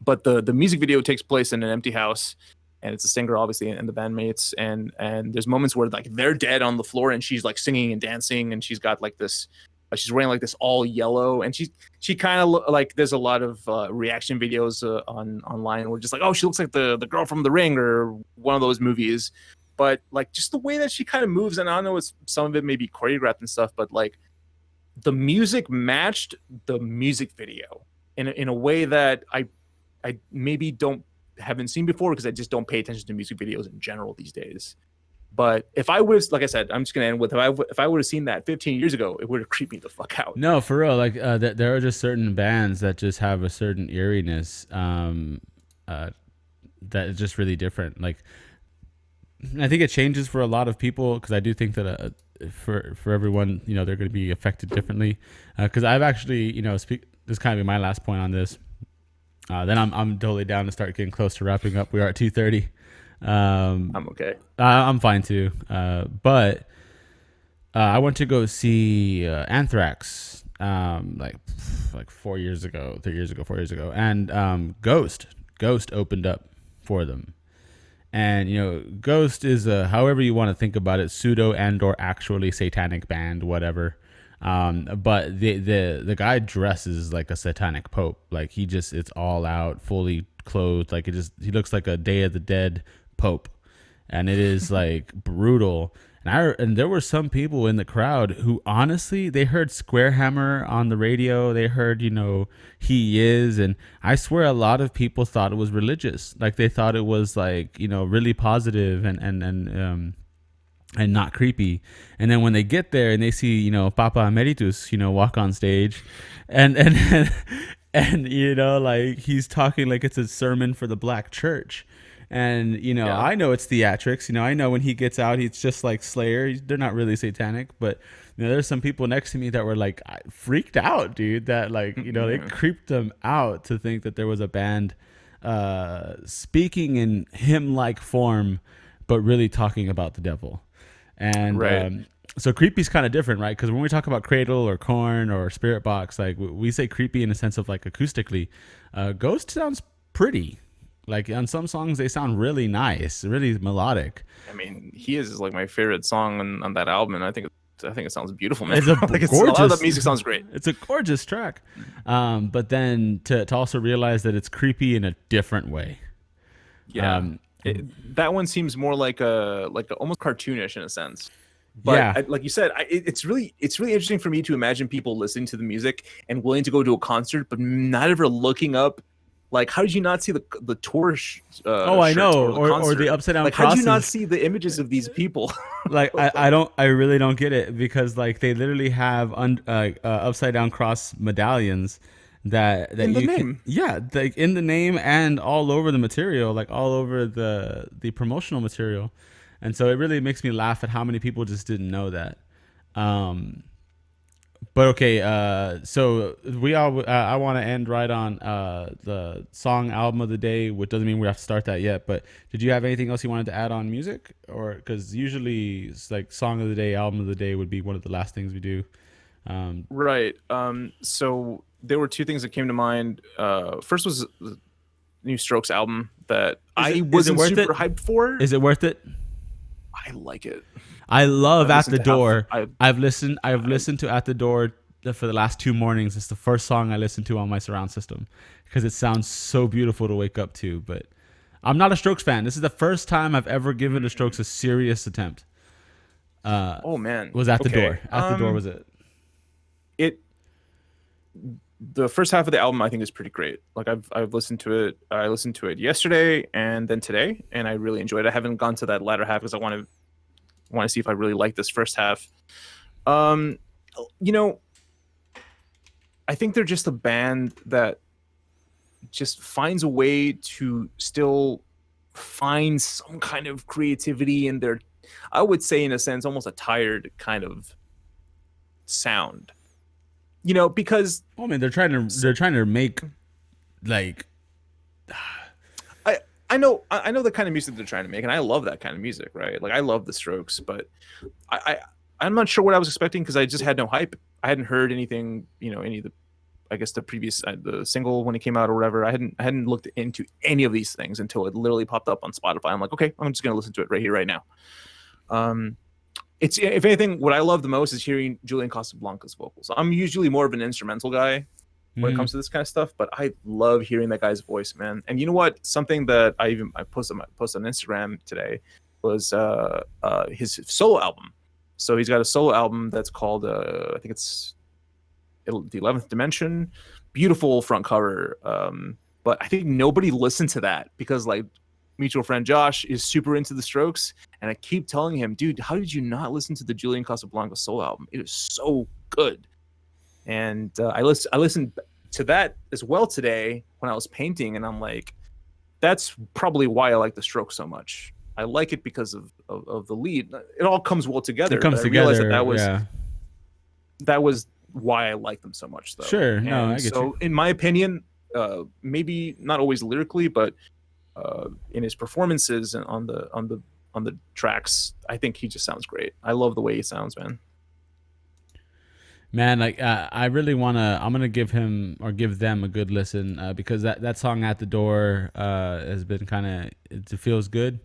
But the music video takes place in an empty house, and it's a singer obviously and the bandmates, and there's moments where like they're dead on the floor and she's like singing and dancing, and she's got like this she's wearing like this all yellow, and she kind of like, there's a lot of reaction videos online where just like, oh, she looks like the girl from The Ring or one of those movies. But like just the way that she kind of moves, and I know it's some of it may be choreographed and stuff, but like the music matched the music video in a way that I maybe haven't seen before, because I just don't pay attention to music videos in general these days. But if I was, like I said, I'm just gonna end with, if I would have seen that 15 years ago, it would have creeped me the fuck out. No, for real. Like there are just certain bands that just have a certain eeriness that is just really different. Like I think it changes for a lot of people, because I do think that for everyone, they're going to be affected differently. Because I've actually, this kind of be my last point on this. Then I'm totally down to start getting close to wrapping up. We are at 2:30. I'm okay. I'm fine too. But I went to go see Anthrax like 4 years ago, 3 years ago, 4 years ago, and Ghost opened up for them. And Ghost is however you want to think about it, pseudo and or actually satanic band, whatever. But the guy dresses like a satanic pope. Like it's all out, fully clothed. Like he looks like a Day of the Dead pope, and it is like brutal. And there were some people in the crowd who honestly, they heard Squarehammer on the radio. They heard, He Is. And I swear a lot of people thought it was religious. Like they thought it was like, really positive and not creepy. And then when they get there and they see, Papa Emeritus, walk on stage and like he's talking like it's a sermon for the black church. And, yeah. I know it's theatrics. I know when he gets out, he's just like Slayer. They're not really satanic, but there's some people next to me that were like freaked out, dude, that like, they creeped them out to think that there was a band speaking in hymn-like form, but really talking about the devil. And right. So creepy is kind of different, right? Because when we talk about Cradle or Korn or Spirit Box, like we say creepy in a sense of like acoustically. Ghost sounds pretty. Like on some songs, they sound really nice, really melodic. I mean, He Is like my favorite song on that album, and I think it sounds beautiful, man. It's a gorgeous. A lot of the music sounds great. It's a gorgeous track, but then to also realize that it's creepy in a different way. Yeah, that one seems more like a almost cartoonish in a sense. But yeah. Like you said, it's really interesting for me to imagine people listening to the music and willing to go to a concert, but not ever looking up. Like, how did you not see the tour? I know, or the upside down. Like, how did you not see the images of these people? Like, I really don't get it, because like they literally have upside down cross medallions that in the name. Like in the name and all over the material, like all over the promotional material, and so it really makes me laugh at how many people just didn't know that. But okay, so I want to end right on the song album of the day, which doesn't mean we have to start that yet. But did you have anything else you wanted to add on music, or because usually it's like song of the day, album of the day would be one of the last things we do. Right. So there were two things that came to mind. First was the new Strokes album that I wasn't super hyped for. Is it worth it? I like it. I love I've At listened the to half. Door. I've I listened to At the Door for the last 2 mornings. It's the first song I listened to on my surround system because it sounds so beautiful to wake up to. But I'm not a Strokes fan. This is the first time I've ever given the Strokes a serious attempt. oh man. Was At the Okay. Door. At the Door was it. It the first half of the album I think is pretty great. Like I've listened to it. I listened to it yesterday and then today, and I really enjoyed it. I haven't gone to that latter half because I want to see if I really like this first half. Um, you know, I think they're just a band that just finds a way to still find some kind of creativity in their, I would say in a sense, almost a tired kind of sound. Because Well, I mean, they're trying to make like I know the kind of music they're trying to make, and I love that kind of music, right? Like I love the Strokes, but I'm not sure what I was expecting because I just had no hype. I hadn't heard anything, any of the, I guess the previous the single when it came out or whatever. I hadn't looked into any of these things until it literally popped up on Spotify. I'm like, okay, I'm just gonna listen to it right here, right now. It's, if anything, what I love the most is hearing Julian Casablancas vocals. I'm usually more of an instrumental guy when it comes to this kind of stuff, but I love hearing that guy's voice, man. And you know what? Something that I posted on Instagram today was his solo album. So he's got a solo album that's called I think it's the 11th Dimension. Beautiful front cover. But I think nobody listened to that because like mutual friend Josh is super into the Strokes, and I keep telling him, dude, how did you not listen to the Julian Casablancas solo album? It is so good. And I listened to that as well today when I was painting, and I'm like, that's probably why I like the Strokes so much. I like it because of the lead. It all comes well together. it comes but I realized together. that was why I like them so much, though. Sure. No, And I get so, you. in my opinion, maybe not always lyrically, but in his performances and on the tracks, I think he just sounds great. I love the way he sounds, man. Man, like I really wanna. I'm gonna give him or give them a good listen because that song At the Door has been kind of, it feels good,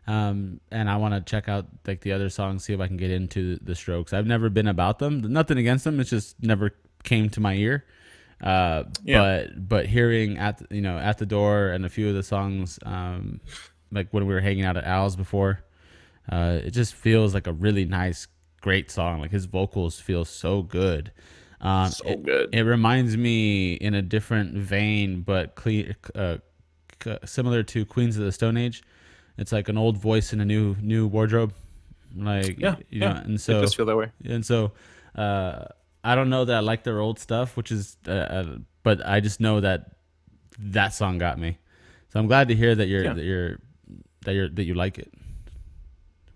and I want to check out like the other songs, see if I can get into the Strokes. I've never been about them. Nothing against them. It's just never came to my ear. Yeah. But hearing At the Door and a few of the songs, like when we were hanging out at Al's before, it just feels like a really nice, great song. Like his vocals feel so good. So good. It reminds me in a different vein, but similar to Queens of the Stone Age. It's like an old voice in a new wardrobe, like Yeah. and It so does feel that way. and so I don't know that I like their old stuff, which is but I just know that song got me. So I'm glad to hear that Yeah. that you like it.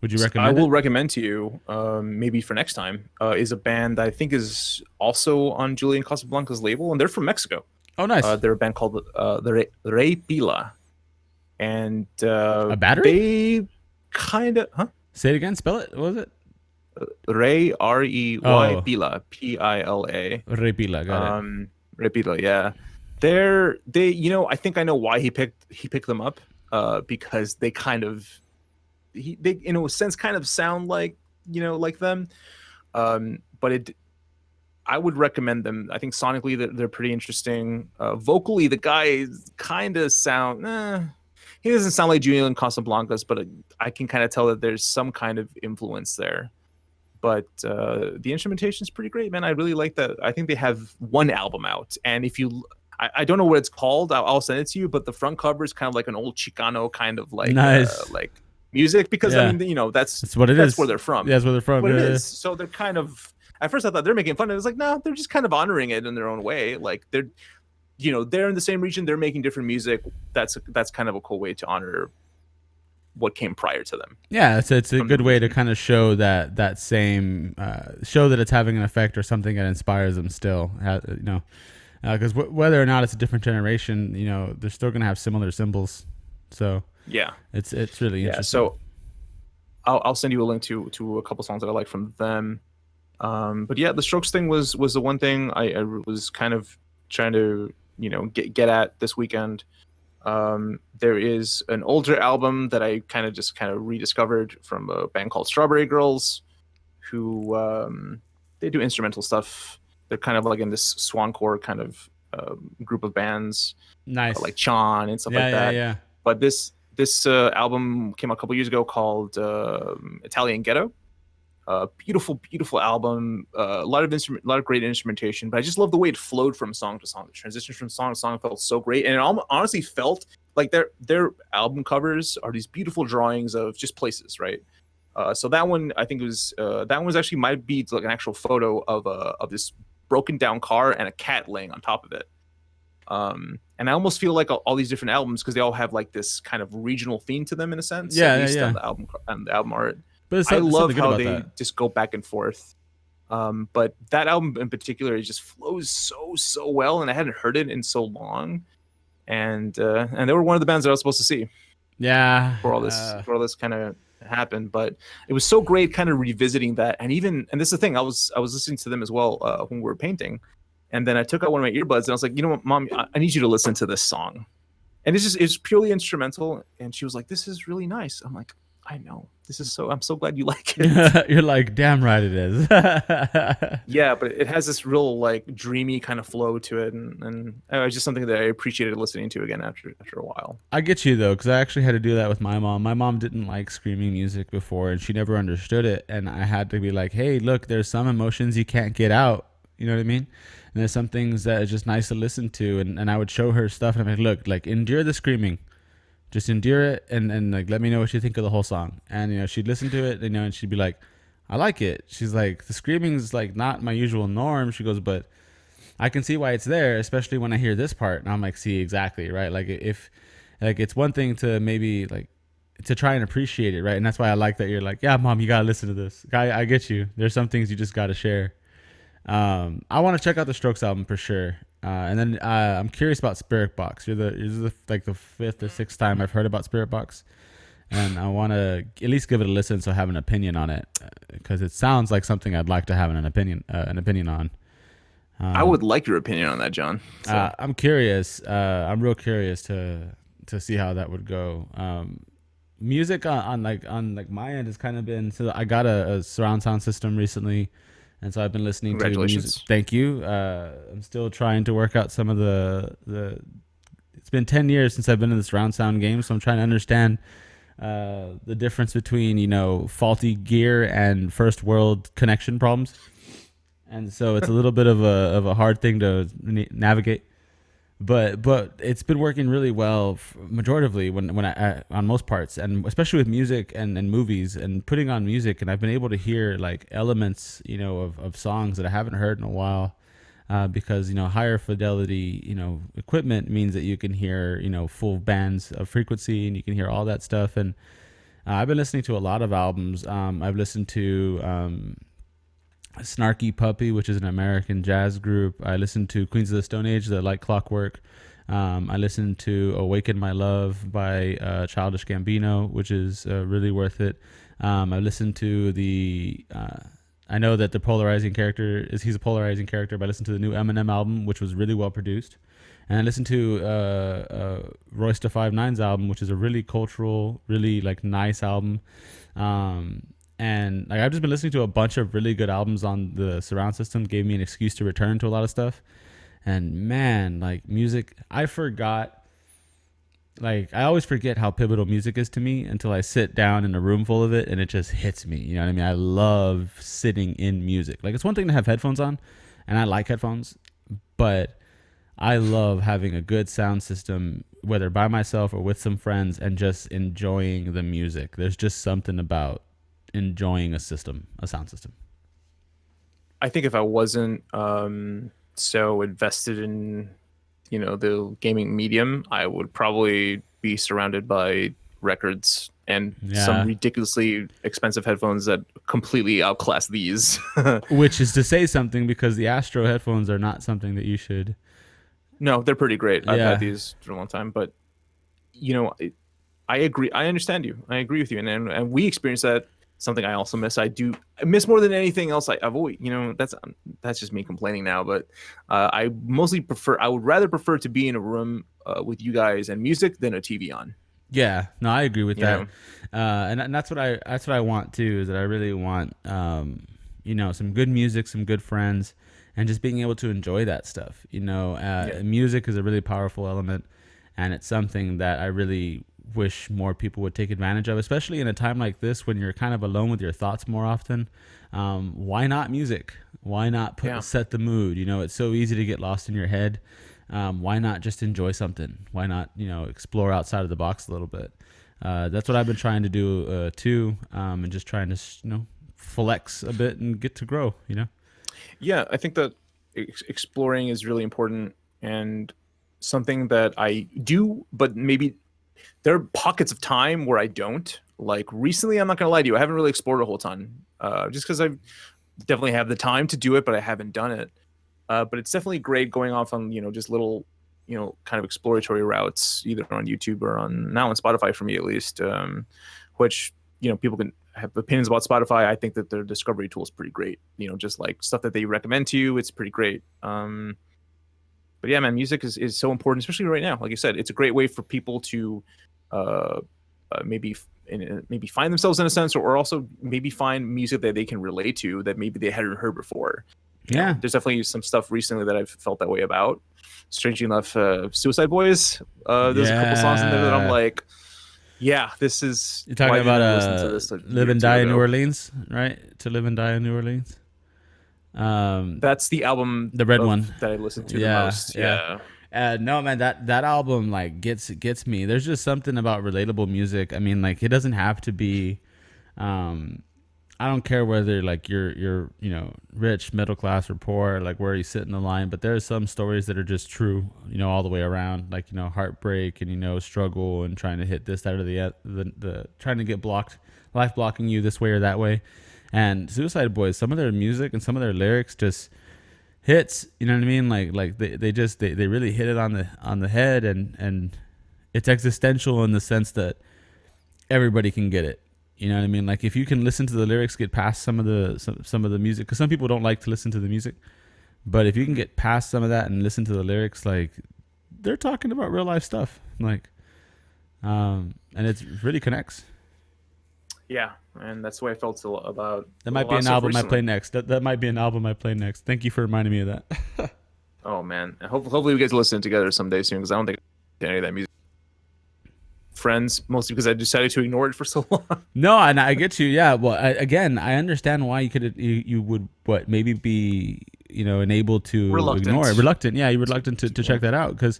Would you I recommend will it? recommend to you, maybe for next time, is a band that I think is also on Julian Casablancas' label, and they're from Mexico. Oh, nice. They're a band called the Rey Pila, and A battery? they kind of, huh? Say it again. Spell it. What was it? Rey Rey Oh, Pila Pila. Repila. Got it. Rey Pila, yeah. I think I know why he picked them up, because they kind of they in a sense kind of sound like like them, but I would recommend them. I think sonically they're pretty interesting. Vocally, the guy kind of he doesn't sound like Julian Casablancas, but I can kind of tell that there's some kind of influence there. But the instrumentation is pretty great, man. I really like that. I think they have one album out, and if you, I don't know what it's called. I'll send it to you. But the front cover is kind of like an old Chicano kind of Nice. like music, because Yeah. I mean, That's what it that's is. where they're from. Yeah, that's where they're from. What it Yeah, is. So they're kind of, at first I thought they're making fun of it. It's like, no, they're just kind of honoring it in their own way. Like they're in the same region. They're making different music. That's kind of a cool way to honor what came prior to them. yeah. It's a From good the way to region. kind of show that same show that it's having an effect or something that inspires them still. Because whether or not it's a different generation, they're still gonna have similar symbols. So Yeah. it's really Yeah. interesting. So I'll send you a link to a couple songs that I like from them. But yeah, the Strokes thing was the one thing I was kind of trying to get at this weekend. There is an older album that I kind of rediscovered from a band called Strawberry Girls, who they do instrumental stuff. They're kind of like in this swancore kind of group of bands, Nice. like Chan and stuff Yeah, like yeah, that. yeah. But this album came out a couple years ago called Italian Ghetto. Beautiful, beautiful album. A lot of great instrumentation. But I just love the way it flowed from song to song. The transition from song to song felt so great, and it honestly felt like their album covers are these beautiful drawings of just places, right? So that one, I think, was that one was actually might be like an actual photo of this broken down car and a cat laying on top of it. And I almost feel like all these different albums, because they all have like this kind of regional theme to them in a sense, at Yeah, yeah, least yeah. on the album art. But I there's love something good how about they that. just go back and forth. But that album in particular, it just flows so well, and I hadn't heard it in so long. And they were one of the bands that I was supposed to see Yeah. before all this kind of happened. But it was so great, kind of revisiting that, and this is the thing, I was listening to them as well when we were painting, and then I took out one of my earbuds and I was like, you know what, Mom, I need you to listen to this song, and it's purely instrumental, and she was like, this is really nice. I'm like, I know, I'm so glad you like it. You're like, damn right it is. Yeah, but it has this real like dreamy kind of flow to it, and it's just something that I appreciated listening to again after a while. I get you though, because I actually had to do that with my mom. My mom didn't like screaming music before, and she never understood it. And I had to be like, "Hey, look, there's some emotions you can't get out. You know what I mean? And there's some things that are just nice to listen to." And I would show her stuff, and I'm like, "Look, like endure the screaming, just endure it, and like let me know what you think of the whole song." And she'd listen to it, and she'd be like, "I like it." She's like, "The screaming is like not my usual norm." She goes, "But I can see why it's there, especially when I hear this part." And I'm like, "See, exactly, right? Like if like it's one thing to maybe like to try and appreciate it, right? And that's why I like that you're like, yeah, mom, you gotta listen to this. I get you. There's some things you just gotta share. I want to check out the Strokes album for sure. And then I'm curious about Spirit Box. You're the like the fifth or sixth time I've heard about Spirit Box, and I want to at least give it a listen so I have an opinion on it, because it sounds like something I'd like to have an opinion on. I would like your opinion on that, John. So I'm curious. I'm real curious to see how that would go. Music on my end has kind of been, so I got a surround sound system recently, and so I've been listening to music. congratulations. Thank you. I'm still trying to work out some of the. It's been 10 years since I've been in the surround sound game, so I'm trying to understand the difference between faulty gear and first world connection problems, and so it's a little bit of a hard thing to navigate. But it's been working really well majoritively when I on most parts, and especially with music and movies and putting on music, and I've been able to hear like elements of songs that I haven't heard in a while, because higher fidelity equipment means that you can hear full bands of frequency, and you can hear all that stuff. And I've been listening to a lot of albums. I've listened to Snarky Puppy, which is an American jazz group. I listened to Queens of the Stone Age, the Like Clockwork. I listened to Awaken My Love by Childish Gambino, which is really worth it. I listened to I know that he's a polarizing character, but I listened to the new Eminem album, which was really well produced. And I listened to Royce da 5'9's album, which is a really cultural, really like nice album. And like I've just been listening to a bunch of really good albums on the surround system. Gave me an excuse to return to a lot of stuff. And man, like music, I forgot. Like I always forget how pivotal music is to me until I sit down in a room full of it, and it just hits me. You know what I mean? I love sitting in music. Like it's one thing to have headphones on, and I like headphones, but I love having a good sound system, whether by myself or with some friends, and just enjoying the music. There's just something about enjoying a sound system. I think if I wasn't so invested in the gaming medium, I would probably be surrounded by records and some Yeah. ridiculously expensive headphones that completely outclass these. Which is to say something, because the Astro headphones are not something that you should. No, they're pretty great. I've Yeah. had these for a long time, but I agree. I understand you. I agree with you, and we experienced that something I also miss. I miss more than anything else. I've always, that's just me complaining now, but I mostly prefer. I would rather prefer to be in a room with you guys and music than a TV on. Yeah, no, I agree with You that, know, and that's what I want too. Is that I really want, some good music, some good friends, and just being able to enjoy that stuff. yeah, Music is a really powerful element, and it's something that I really wish more people would take advantage of, especially in a time like this when you're kind of alone with your thoughts more often. Why not music? Why not yeah. set the mood? It's so easy to get lost in your head. Why not just enjoy something? Why not, explore outside of the box a little bit? That's what I've been trying to do too, and just trying to, flex a bit and get to grow. Yeah, I think that exploring is really important and something that I do, but maybe there are pockets of time where I don't. Like recently, I'm not gonna lie to you, I haven't really explored a whole ton, just because I definitely have the time to do it, but I haven't done it. But it's definitely great going off on just little kind of exploratory routes, either on YouTube or on now on Spotify for me at least, which people can have opinions about Spotify. I think that their discovery tool is pretty great. Just like stuff that they recommend to you, it's pretty great. But yeah, man, music is so important, especially right now. Like I said, it's a great way for people to uh, maybe find themselves in a sense, or also maybe find music that they can relate to that maybe they hadn't heard before. Yeah. There's definitely some stuff recently that I've felt that way about. Strangely enough, Suicide Boys. There's a couple songs in there that I'm Yeah. like, yeah, this is. You're talking Why about didn't I listen to this a Live year or and two Die in New ago? Orleans, right? To Live and Die in New Orleans. That's the album The red of one. that I listened to the Yeah, most. yeah. Yeah, No, man, that album like gets me. There's just something about relatable music. I mean, like it doesn't have to be. Um, I don't care whether like you're rich, middle class, or poor, like where you sit in the line. But there are some stories that are just true, all the way around. Like heartbreak and struggle and trying to hit this, that, or the trying to get blocked, life blocking you this way or that way. And Suicide Boys, some of their music and some of their lyrics just hits. You know what I mean? Like they really hit it on the head, and it's existential in the sense that everybody can get it. You know what I mean? Like if you can listen to the lyrics, get past some of the music, because some people don't like to listen to the music, but if you can get past some of that and listen to the lyrics, like they're talking about real life stuff, like, and it really connects. yeah, and that's the way I felt about That a might be lot of an stuff album I recently. play next. That might be an album I play next. Thank you for reminding me of that. Oh man, hopefully we get to listen together someday soon because I don't think any of that music. Friends, mostly because I decided to ignore it for so long. No, and I get you. Yeah. Well, again, I understand why you would maybe be enabled to ignore it, Reluctant. reluctant. Yeah, you're reluctant to Yeah. check that out because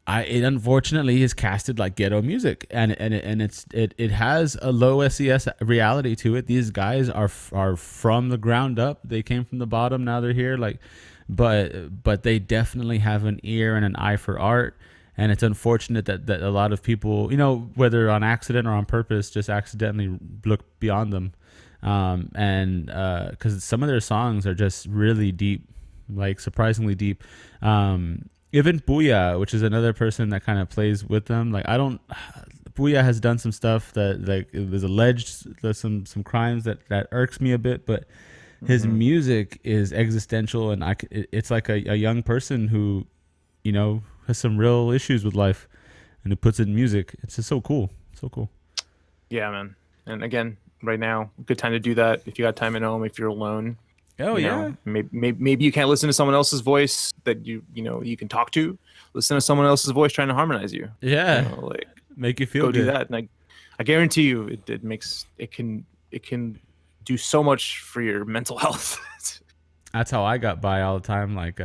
it unfortunately is casted like ghetto music, and it has a low SES reality to it. These guys are from the ground up. They came from the bottom. Now they're here. Like, but they definitely have an ear and an eye for art. And it's unfortunate that a lot of people, whether on accident or on purpose, just accidentally look beyond them. And because some of their songs are just really deep, like surprisingly deep. Even Booyah, which is another person that kind of plays with them. Like Booyah has done some stuff that like it was alleged. There's some crimes that irks me a bit, but his Mm-hmm. music is existential, and it's like a young person who, has some real issues with life, and who puts it in music. It's just so cool, so cool. Yeah, man. And again, right now, good time to do that. If you got time at home, if you're alone, Oh yeah, maybe you can't listen to someone else's voice that you can talk to. Listen to someone else's voice trying to harmonize you. yeah. Like Make you feel go do good. that, and I guarantee you, it can do so much for your mental health. That's how I got by all the time, like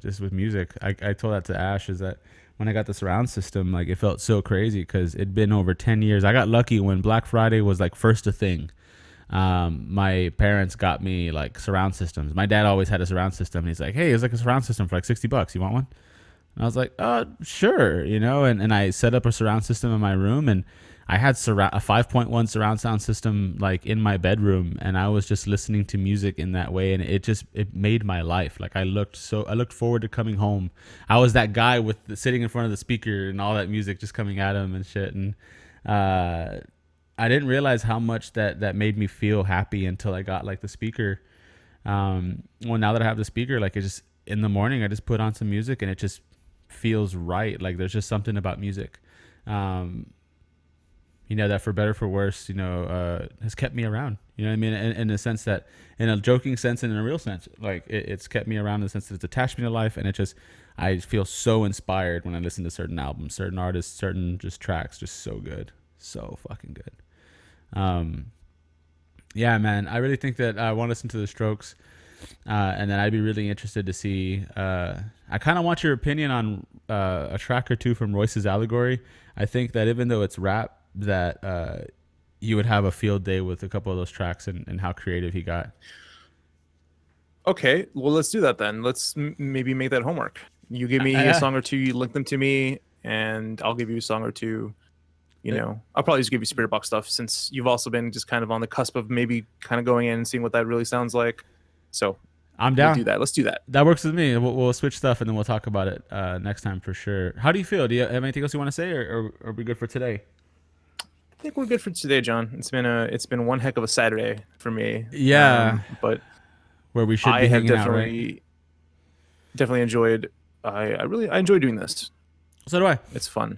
just with music. I told that to Ash, is that when I got the surround system, like it felt so crazy because it'd been over 10 years. I got lucky when Black Friday was like first a thing. My parents got me like surround systems. My dad always had a surround system, and he's like, hey, it's like a surround system for like $60. You want one? And I was like, sure, and I set up a surround system in my room, and I had a 5.1 surround sound system like in my bedroom, and I was just listening to music in that way, and it made my life. Like I looked forward to coming home. I was that guy sitting in front of the speaker and all that music just coming at him and shit, and I didn't realize how much that made me feel happy until I got like the speaker. Well, now that I have the speaker, like it just in the morning, I just put on some music and it just feels right. Like there's just something about music, that for better for worse, has kept me around. You know what I mean? In the sense that, in a joking sense and in a real sense, like it's kept me around in the sense that it's attached me to life, and I feel so inspired when I listen to certain albums, certain artists, certain just tracks, just so good, so fucking good. Yeah, man, I really think that I want to listen to the Strokes, and then I'd be really interested to see. I kind of want your opinion on a track or two from Royce's Allegory. I think that even though it's rap, that you would have a field day with a couple of those tracks and how creative he got. Okay, well, let's do that then. Let's maybe make that homework. You give me a song or two, you link them to me, and I'll give you a song or two. I'll probably just give you Spirit Box stuff, since you've also been just kind of on the cusp of maybe kind of going in and seeing what that really sounds like. So I'm down. We'll do that. Let's do that. That works with me. We'll switch stuff and then we'll talk about it next time for sure. How do you feel? Do you have anything else you want to say, or are we good for today? I think we're good for today, John. It's been one heck of a Saturday for me. Yeah, but where we should be hanging out, right? Definitely enjoyed. I enjoy doing this. So do I. It's fun.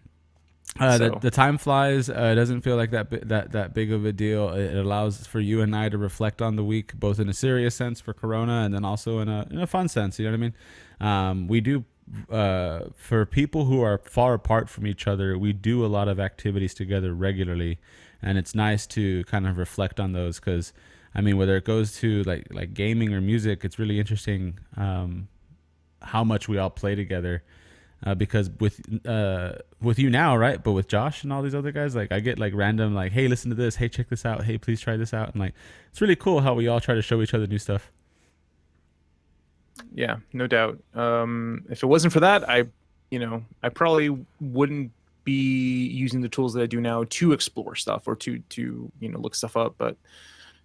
The time flies. It doesn't feel like that big of a deal. It allows for you and I to reflect on the week, both in a serious sense for Corona, and then also in a fun sense. You know what I mean? We do. For people who are far apart from each other, we do a lot of activities together regularly, and it's nice to kind of reflect on those, because I mean, whether it goes to like gaming or music, it's really interesting how much we all play together, because with you now, right, but with Josh and all these other guys, like I get like random like, hey, listen to this, hey, check this out, hey, please try this out, and like it's really cool how we all try to show each other new stuff. Yeah, no doubt. If it wasn't for that, I probably wouldn't be using the tools that I do now to explore stuff or to look stuff up. But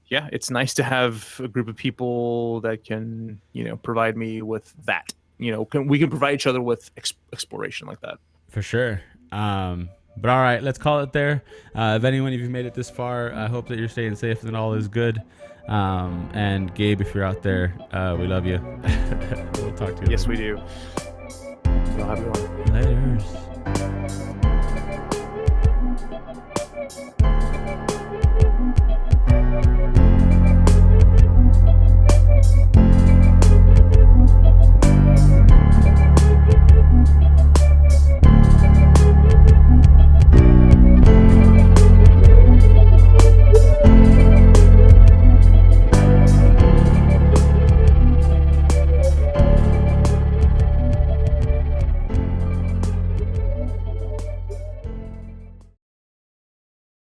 yeah, it's nice to have a group of people that can provide me with that. We can provide each other with exploration like that. For sure. But all right, let's call it there. If anyone of you made it this far, I hope that you're staying safe and all is good. And Gabe, if you're out there, we love you. We'll talk to you. Yes, later. We do. We'll have you on. Laters.